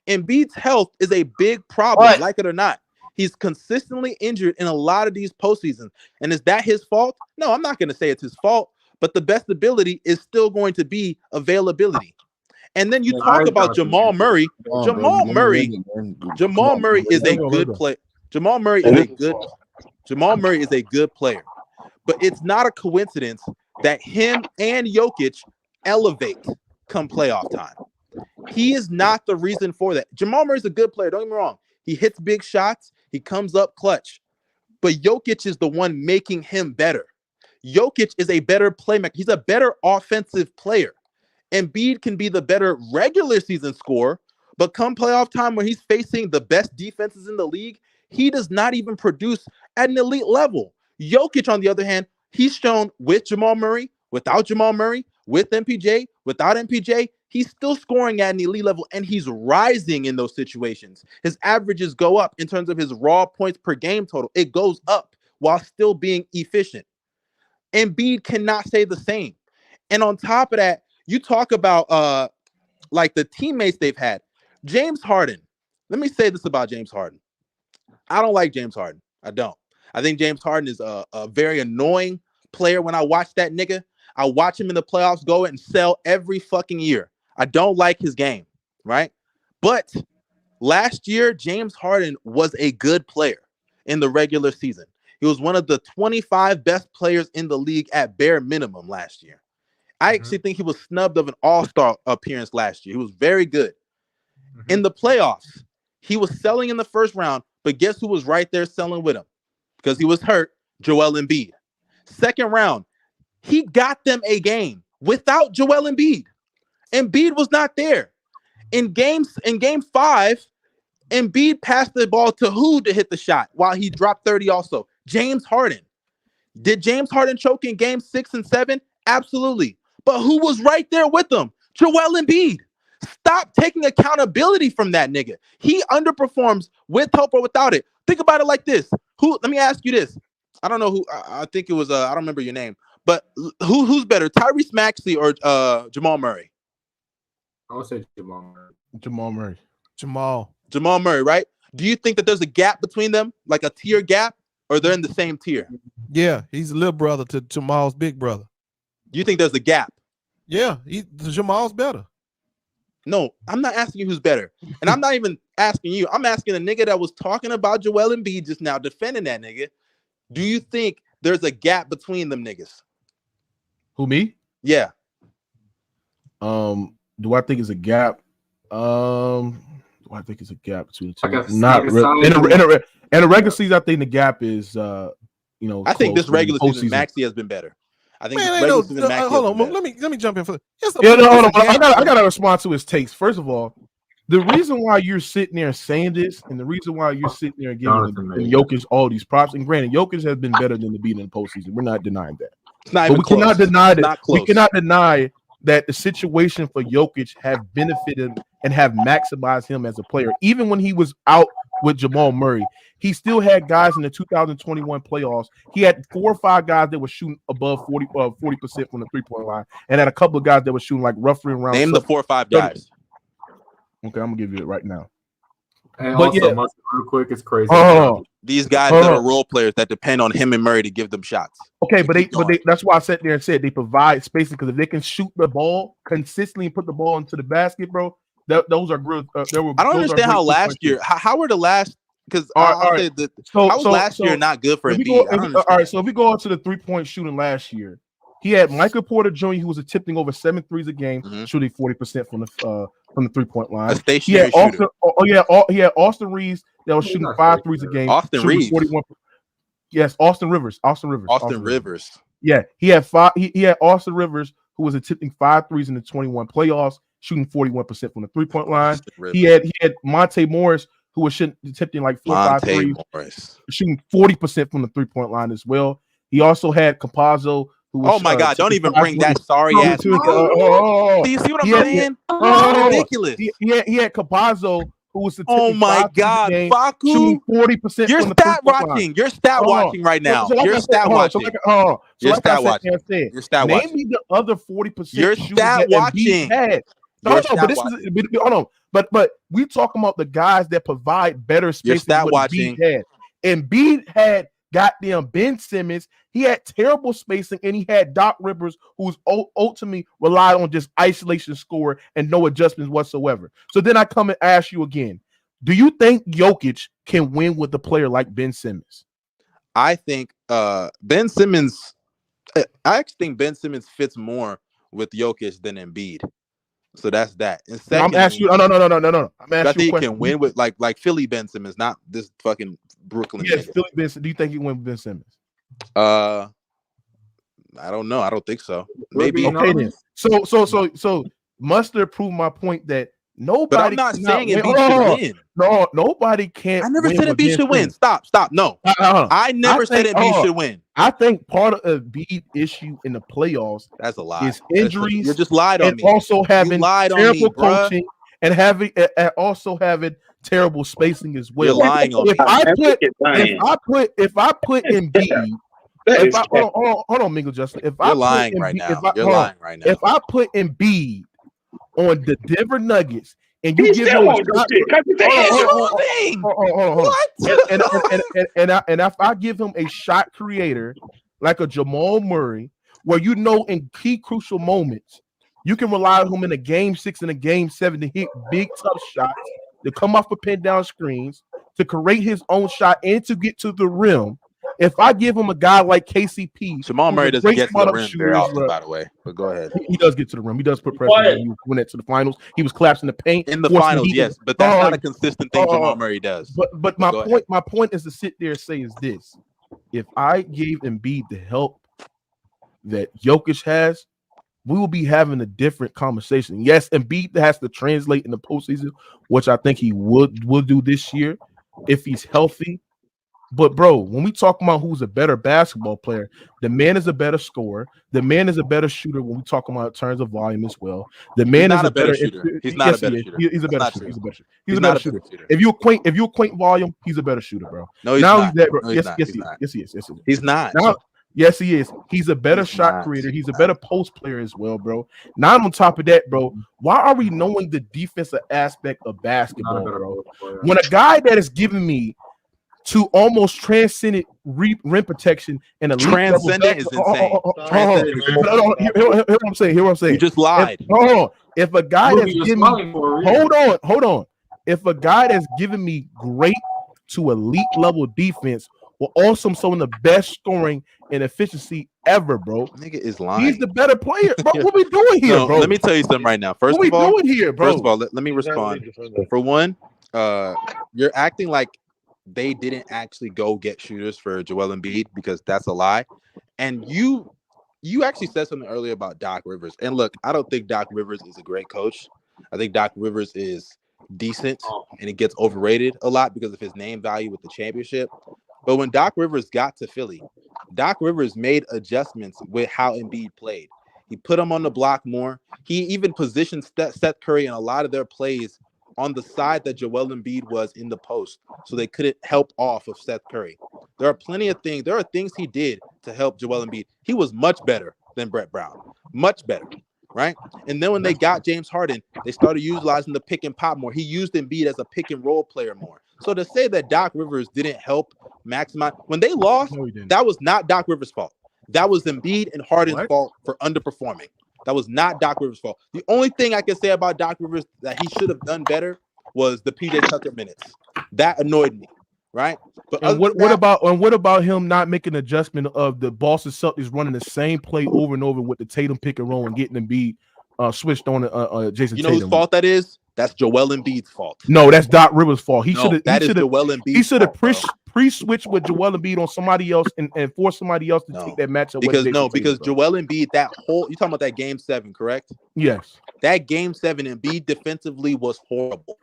Embiid's health is a big problem, like it or not. He's consistently injured in a lot of these postseasons. And is that his fault? No, I'm not going to say it's his fault, but the best ability is still going to be availability. And then you talk about Jamal Murray. Jamal Murray is a good player. Jamal Murray is a good player. But it's not a coincidence that him and Jokic elevate come playoff time. He is not the reason for that. Jamal Murray's a good player, don't get me wrong. He hits big shots, he comes up clutch. But Jokic is the one making him better. Jokic is a better playmaker. He's a better offensive player. Embiid can be the better regular season scorer, but come playoff time when he's facing the best defenses in the league, he does not even produce at an elite level. Jokic, on the other hand, he's shown with Jamal Murray, without Jamal Murray, with MPJ, without MPJ, he's still scoring at an elite level, and he's rising in those situations. His averages go up in terms of his raw points per game total. It goes up while still being efficient. Embiid cannot say the same. And on top of that, you talk about like the teammates they've had. James Harden. Let me say this about James Harden. I don't like James Harden. I don't. I think James Harden is a very annoying player. When I watch that nigga, I watch him in the playoffs go and sell every fucking year. I don't like his game, right? But last year, James Harden was a good player in the regular season. He was one of the 25 best players in the league at bare minimum last year. I actually think he was snubbed of an all-star appearance last year. He was very good. In the playoffs, he was selling in the first round, but guess who was right there selling with him? Because he was hurt, Joel Embiid. Second round, he got them a game without Joel Embiid. Embiid was not there. In game 5, Embiid passed the ball to who to hit the shot while he dropped 30 also? James Harden. Did James Harden choke in game 6 and 7? Absolutely. But who was right there with him? Joel Embiid. Stop taking accountability from that nigga. He underperforms with help or without it. Think about it like this. Let me ask you this. I don't know who. I think it was. I don't remember your name. But who's better, Tyrese Maxey or Jamal Murray? I would say Jamal Murray. Jamal Murray. Jamal Murray, right? Do you think that there's a gap between them, like a tier gap, or they're in the same tier? Yeah, he's a little brother to Jamal's big brother. Do you think there's a gap? Yeah, Jamal's better. No, I'm not asking you who's better. And I'm not even asking you. I'm asking the nigga that was talking about Joel Embiid just now, defending that nigga. Do you think there's a gap between them niggas? Who, me? Yeah. Do I think it's a gap? Do I think it's a gap between the two? Like Not really. In a regular season, I think the gap is I think this regular season Maxey has been better. I think hold on. Let me jump in for hold on. I gotta respond to his takes. First of all, the reason why you're sitting there saying this, and the reason why you're sitting there giving Jokic all these props, and granted, Jokic has been better than Embiid in the postseason. We're not denying that. But we cannot deny that. We cannot deny that the situation for Jokic have benefited and have maximized him as a player. Even when he was out with Jamal Murray, he still had guys in the 2021 playoffs. He had 4 or 5 guys that were shooting above 40% from the three-point line, and had a couple of guys that were shooting like roughly around. Name the 4 or 5 guys. Okay, I'm gonna give you it right now. And but also, real quick, it's crazy. These guys that are role players that depend on him and Murray to give them shots. Okay, but that's why I sat there and said they provide spacing, because if they can shoot the ball consistently and put the ball into the basket, bro, those are good. I don't understand how last year. How were the last? Because how was last year not good for Embiid? All right, so if we go on to the 3-point shooting last year, he had Michael Porter Jr., who was attempting over 7 threes a game, shooting 40% from the 3-point line. He had Austin Reeves that was shooting 5 threes a game. Austin Reeves. 41. Yes, Austin Rivers. Yeah, he had Austin Rivers, who was attempting 5 threes in the 21 playoffs, shooting 41% from the 3-point line. He had Monte Morris, who was attempting like 4 or 5 threes, shooting 40% from the 3-point line as well. He also had Campazzo, who was, oh my God! Don't even bring that sorry ass. Do you see what I'm saying? Ridiculous. He had Campazzo, who was oh my God, shooting 40%. You're stat watching. You're stat watching right now. You're stat watching. You're stat watching. You're stat watching. Name me the other 40%. You're stat watching. Hold on. But we talking about the guys that provide better space than what Embiid had. Embiid had goddamn Ben Simmons. He had terrible spacing, and he had Doc Rivers, who's ultimately relied on just isolation score and no adjustments whatsoever. So then I come and ask you again: do you think Jokic can win with a player like Ben Simmons? I think Ben Simmons. I actually think Ben Simmons fits more with Jokic than Embiid. So that's that. And secondly, I'm asking you. No. I'm asking I think you. He can win with like Philly Ben Simmons, not this fucking Brooklyn. Yes, Philly Ben. Do you think he can win with Ben Simmons? I don't know. I don't think so. Maybe. Okay then. So Mustard proved my point that nobody. But I'm not saying Embiid should win. No, nobody can't. I never said Embiid should win. Stop. No. I never said Embiid should win. I think part of Embiid's issue in the playoffs that's a lie. Is injuries. You just lied on and me. Also having terrible coaching bruh. and also having terrible spacing as well. You're lying on me. If I put Embiid. Hold on, Mingle Justin. You're lying right now. If I put Embiid on the Denver Nuggets and you give him a shot, and if I give him a shot creator like a Jamal Murray, where you know in key crucial moments you can rely on him in a game 6 and a game 7 to hit big tough shots, to come off of pin down screens, to create his own shot and to get to the rim. If I give him a guy like KCP, Jamal Murray doesn't get to the rim very often, by the way. But go ahead. He does get to the rim. He does put pressure on him. He went into the finals. He was collapsing the paint in the finals, yes, but that's not a consistent thing Jamal Murray does. But my point is to sit there and say is this: if I gave Embiid the help that Jokic has, we will be having a different conversation. Yes, Embiid has to translate in the postseason, which I think he will do this year if he's healthy. But bro, when we talk about who's a better basketball player, the man is a better scorer. The man is a better shooter when we talk about in terms of volume as well. The man is a better shooter. He's not a better shooter. He's a better shooter. He's a better shooter. If you acquaint volume, he's a better shooter, bro. No, he's not. Yes, he is. He's not. Now, yes, he is. He's a better shot creator. He's a better post player as well, bro. Not on top of that, bro. Why are we knowing the defensive aspect of basketball, bro? When a guy that is giving me to almost transcendent rim protection and a transcendent is insane. Hear what I'm saying. You just lied. If a guy that's giving me, hold on. If a guy that's giving me great to elite level defense will also some of the best scoring and efficiency ever, bro. Nigga is lying. He's the better player, bro. What we doing here, bro? Let me tell you something right now. First of all, let me respond. For one, you're acting like they didn't actually go get shooters for Joel Embiid because that's a lie. And you actually said something earlier about Doc Rivers. And look, I don't think Doc Rivers is a great coach. I think Doc Rivers is decent and he gets overrated a lot because of his name value with the championship. But when Doc Rivers got to Philly, Doc Rivers made adjustments with how Embiid played. He put him on the block more. He even positioned Seth Curry in a lot of their plays on the side that Joel Embiid was in the post, so they couldn't help off of Seth Curry. There are plenty of things. There are things he did to help Joel Embiid. He was much better than Brett Brown, much better, right? And then when they got James Harden, they started utilizing the pick and pop more. He used Embiid as a pick and roll player more. So to say that Doc Rivers didn't help maximize when they lost, that was not Doc Rivers' fault. That was Embiid and Harden's fault for underperforming. That was not Doc Rivers' fault. The only thing I can say about Doc Rivers that he should have done better was the PJ Tucker minutes. That annoyed me, right? But what about him not making an adjustment of the Boston Celtics running the same play over and over with the Tatum pick and roll and getting Embiid switched on Jason Tatum? You know whose fault that is? That's Joel Embiid's fault. No, that's Doc Rivers' fault. He should have. Joel Embiid's He should have pre-switched with Joel Embiid on somebody else and force somebody else to take that matchup. Because Joel Embiid, you talking about that game 7, correct? Yes. That game 7, Embiid defensively was horrible.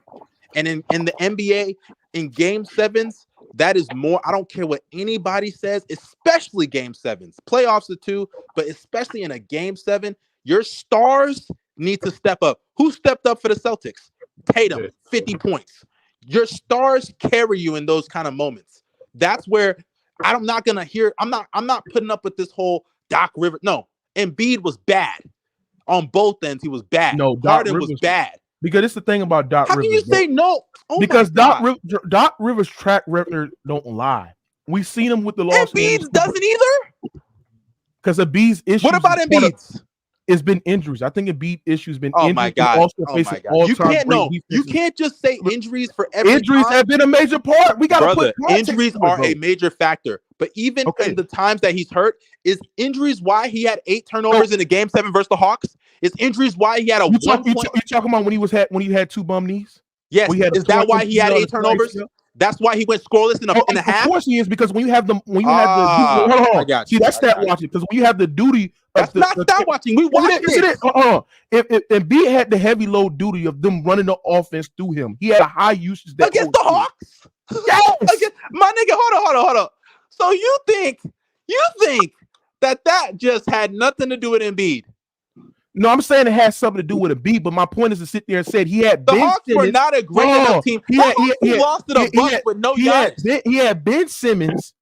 And in the NBA, in game 7s, that is more. I don't care what anybody says, especially game 7s. Playoffs are too, but especially in a game 7, your stars need to step up. Who stepped up for the Celtics? Tatum, 50 points. Your stars carry you in those kind of moments. That's where I'm not putting up with this whole Doc Rivers. No, Embiid was bad on both ends. He was bad. No, Harden was bad. Because it's the thing about Doc Rivers. How can you say no? Oh because Doc Rivers' track record don't lie. We've seen him with the Los Angeles. Embiid doesn't either. Because Embiid's issues. What about Embiid's? It's been injuries. I think Embiid issues been injuries. My God! You can't just say injuries for every injuries time. Have been a major part. We got to put injuries are a major factor. But even in the times that he's hurt, is injuries why he had 8 turnovers in the game 7 versus the Hawks? Is injuries why he had a you talking about when he had 2 bum knees? Yes. Is that why he had 8 turnovers? That's why he went scoreless in a half. Of course he is, because when you have the hold on. I got you. See, that's stat watching, because when you have the duty. That's not stat watching. We watched it. If Embiid had the heavy load duty of them running the offense through him, he had a high usage against the Hawks. Yes, my nigga. Hold on. So you think that just had nothing to do with Embiid? No, I'm saying it has something to do with Embiid, but my point is to sit there and say he had the Hawks were not a great enough team. He lost to the Bucks with no Giannis. He had Ben Simmons.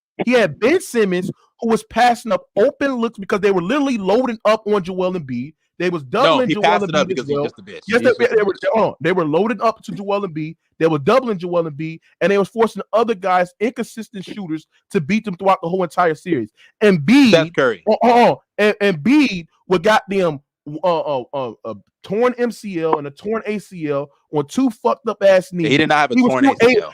Who was passing up open looks because they were literally loading up on Joel Embiid. They was doubling Joel Embiid because he's just a bitch. Yes, they were loading up to Joel Embiid. They were doubling Joel Embiid, and they was forcing other guys, inconsistent shooters, to beat them throughout the whole entire series. Embiid, Seth Curry, Embiid would got them a torn MCL and a torn ACL on 2 fucked up ass knees. He did not have a torn ACL.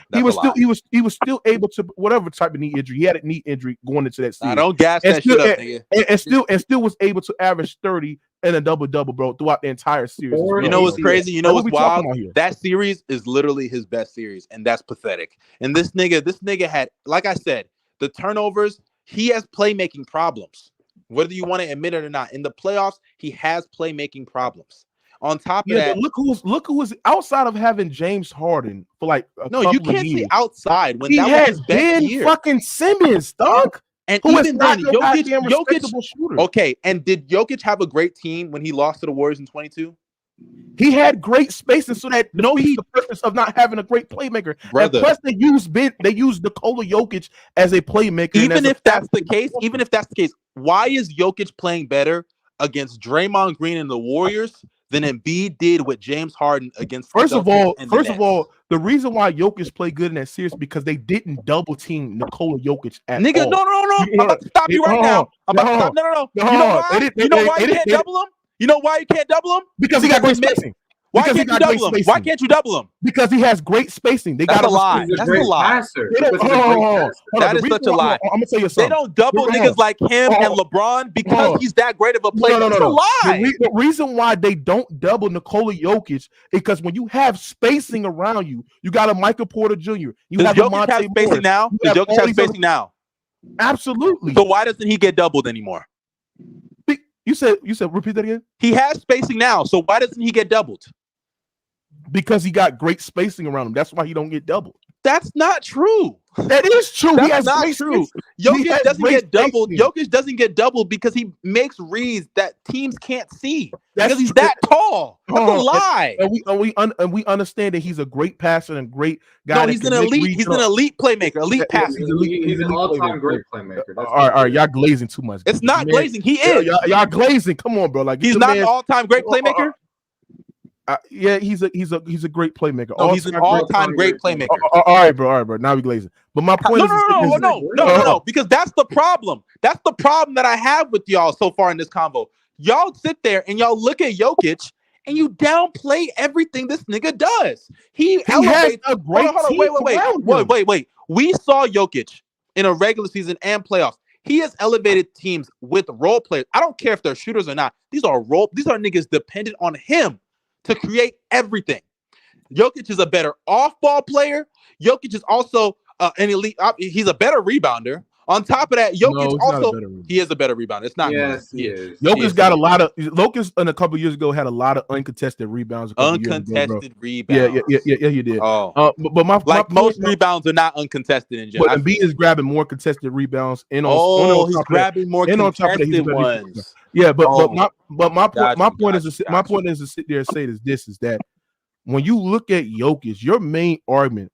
He was still able to whatever type of knee injury. He had a knee injury going into that series. I don't gas that shit up, nigga. And still was able to average 30 and a double, bro, throughout the entire series. You know what's crazy? You know what's wild? That series is literally his best series, and that's pathetic. And this nigga had, like I said, the turnovers. He has playmaking problems. Whether you want to admit it or not, in the playoffs, he has playmaking problems. On top of that, look who was outside of having James Harden for like you can't say outside when he that had was his best Ben year. Fucking Simmons, dog. And who even then, Jokic shooter. Okay, and did Jokic have a great team when he lost to the Warriors in 22? He had great spacing, so that defeats the purpose of not having a great playmaker. Brother. And plus, they used Nikola Jokic as a playmaker. Even if that's the case, why is Jokic playing better against Draymond Green and the Warriors than Embiid did with James Harden against? First of all, the reason why Jokic played good in that series because they didn't double team Nikola Jokic at all. No. I'm about to stop you right now. I'm about to stop. No. You know why? You know why you can't double him? You know why you can't double him? Because he got great spacing. Why can't you double him? Why can't you double him? Because he has great spacing. That's a lie. That's a lie. That is such a lie. I'm gonna tell you something. They don't double niggas like him and LeBron because he's that great of a player. That's a lie. The reason why they don't double Nikola Jokic is because when you have spacing around you, you got a Michael Porter Jr. Does Jokic have spacing now? Does Jokic have spacing now? Absolutely. So why doesn't he get doubled anymore? You said repeat that again? He has spacing now, so why doesn't he get doubled? Because he got great spacing around him. That's why he don't get doubled. That's not true. That is true. That's not true. Jokic doesn't get doubled. Jokic doesn't get doubled because he makes reads that teams can't see. Because he's that tall. That's a lie. And we understand that he's a great passer and great guy. No, he's an elite playmaker, elite passer. He's an all-time great playmaker. All right, y'all glazing too much. It's not glazing. He is. Y'all glazing. Come on, bro. Like he's not an all-time great playmaker. Yeah, he's a great playmaker. No, he's an all-time great playmaker. All right, bro. Now we glazing. But my point is no, because that's the problem. That's the problem that I have with y'all so far in this convo. Y'all sit there and y'all look at Jokic and you downplay everything this nigga does. He elevates a great team. Wait. We saw Jokic in a regular season and playoffs. He has elevated teams with role players. I don't care if they're shooters or not. These are niggas dependent on him to create everything. Jokic is a better off-ball player. Jokic is also an elite. He's a better rebounder. On top of that, Jokic he is a better rebounder. It's not. Yes, he is. Jokic got a lot of. Jokic in a couple years ago had a lot of uncontested rebounds. Uncontested rebounds. Yeah, he did. But most rebounds are not uncontested in general. But Embiid is grabbing more contested rebounds. He's grabbing more contested ones. Yeah, but my point is to sit there and say this is that when you look at Jokic, your main argument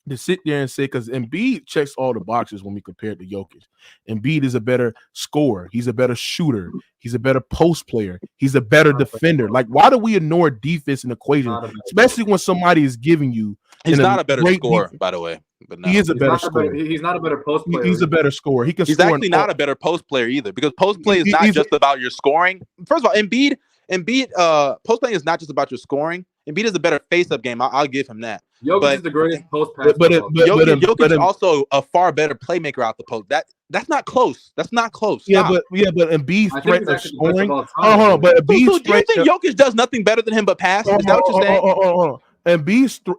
to sit there and say, because Embiid checks all the boxes when we compare it to Jokic. Embiid is a better scorer. He's a better shooter. He's a better post player. He's a better defender. Like, why do we ignore defense in the equation, especially when somebody is giving you? He's not a better scorer, by the way. But no. He is a better scorer. He's not a better post player. He's a better scorer. He's actually not a better post player either, because post play is not just about your scoring. First of all, Embiid, post playing is not just about your scoring. Embiid is a better face-up game. I'll give him that. Jokic is the greatest post-pass. But Jokic is also a far better playmaker out the post. That's not close. That's not close. Yeah, but Embiid's threat of scoring. But do you think Jokic does nothing better than him but pass? Is that what you're saying?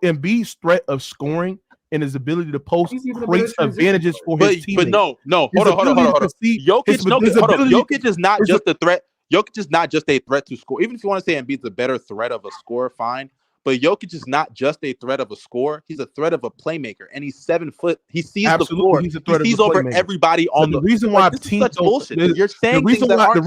Embiid's threat of scoring and his ability to post creates advantages for his team. But no. Hold on. Jokic is not just a threat. Jokic is not just a threat to score. Even if you want to say Embiid's a better threat of a scorer, fine. But Jokic is not just a threat of a scorer. He's a threat of a playmaker. And he's 7 foot. He sees the floor. He sees over everybody on the reason why teams bullshit. You're saying the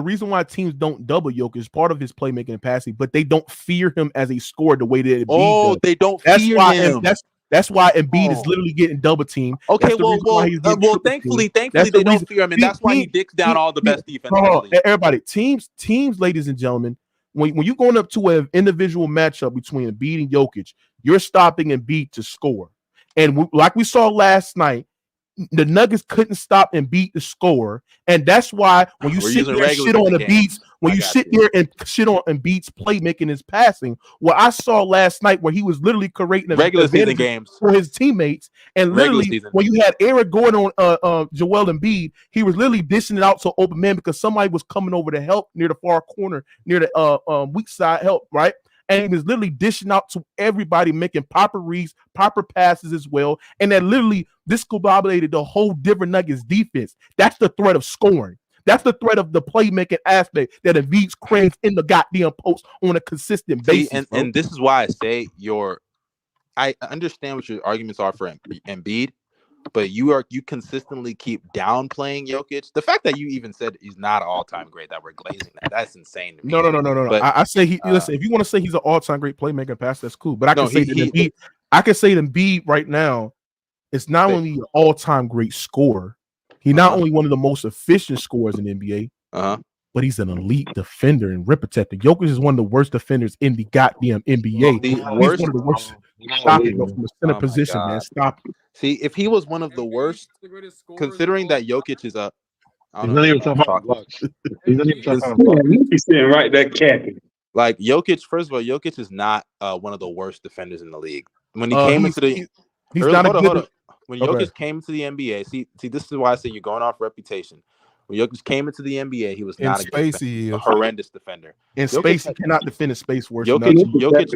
reason why teams don't double Jokic is part of his playmaking and passing, but they don't fear him as a scorer the way that Embiid does. They don't fear him. That's why Embiid is literally getting double teamed. Okay, thankfully they don't fear him, and that's why he dicks down all the best defense. Everybody, teams, ladies and gentlemen, when you're going up to an individual matchup between Embiid and Jokic, you're stopping Embiid to score. And like we saw last night, the Nuggets couldn't stop Embiid to score, and that's why when you sit there and shit on Embiid's, when you sit there and shit on Embiid's playmaking, his passing, what I saw last night, where he was literally creating regular season games for his teammates, and literally when you had Eric Gordon on Joel Embiid, he was literally dishing it out to open man because somebody was coming over to help near the far corner, near the weak side help, right? And he was literally dishing out to everybody, making proper reads, proper passes as well. And that literally discombobulated the whole Denver Nuggets defense. That's the threat of scoring. That's the threat of the playmaking aspect that Embiid craves in the goddamn post on a consistent basis. And this is why I say I understand what your arguments are for Embiid, but you consistently keep downplaying Jokic. The fact that you even said he's not an all-time great, that we're glazing that's insane to me. No. But, I say listen, if you want to say he's an all-time great playmaker pass, that's cool. But I can say Embiid, I can say Embiid right now is not only an all-time great scorer, he's not only one of the most efficient scorers in the NBA, but he's an elite defender and rim protector. Jokic is one of the worst defenders in the goddamn NBA. He's one of the worst. Stop it, from the center position, man. Stop it. See, if he was one of the worst, considering that Jokic is a, he's not even top 5 blocks. He's not even top 5 blocks. He's sitting right there capping. Like Jokic, first of all, Jokic is not one of the worst defenders in the league. When he came into the, when Jokic came into the NBA, see, this is why I say you're going off reputation. When Jokic came into the NBA, he was not a horrendous defender. In space, he cannot defend in space worse. Jokic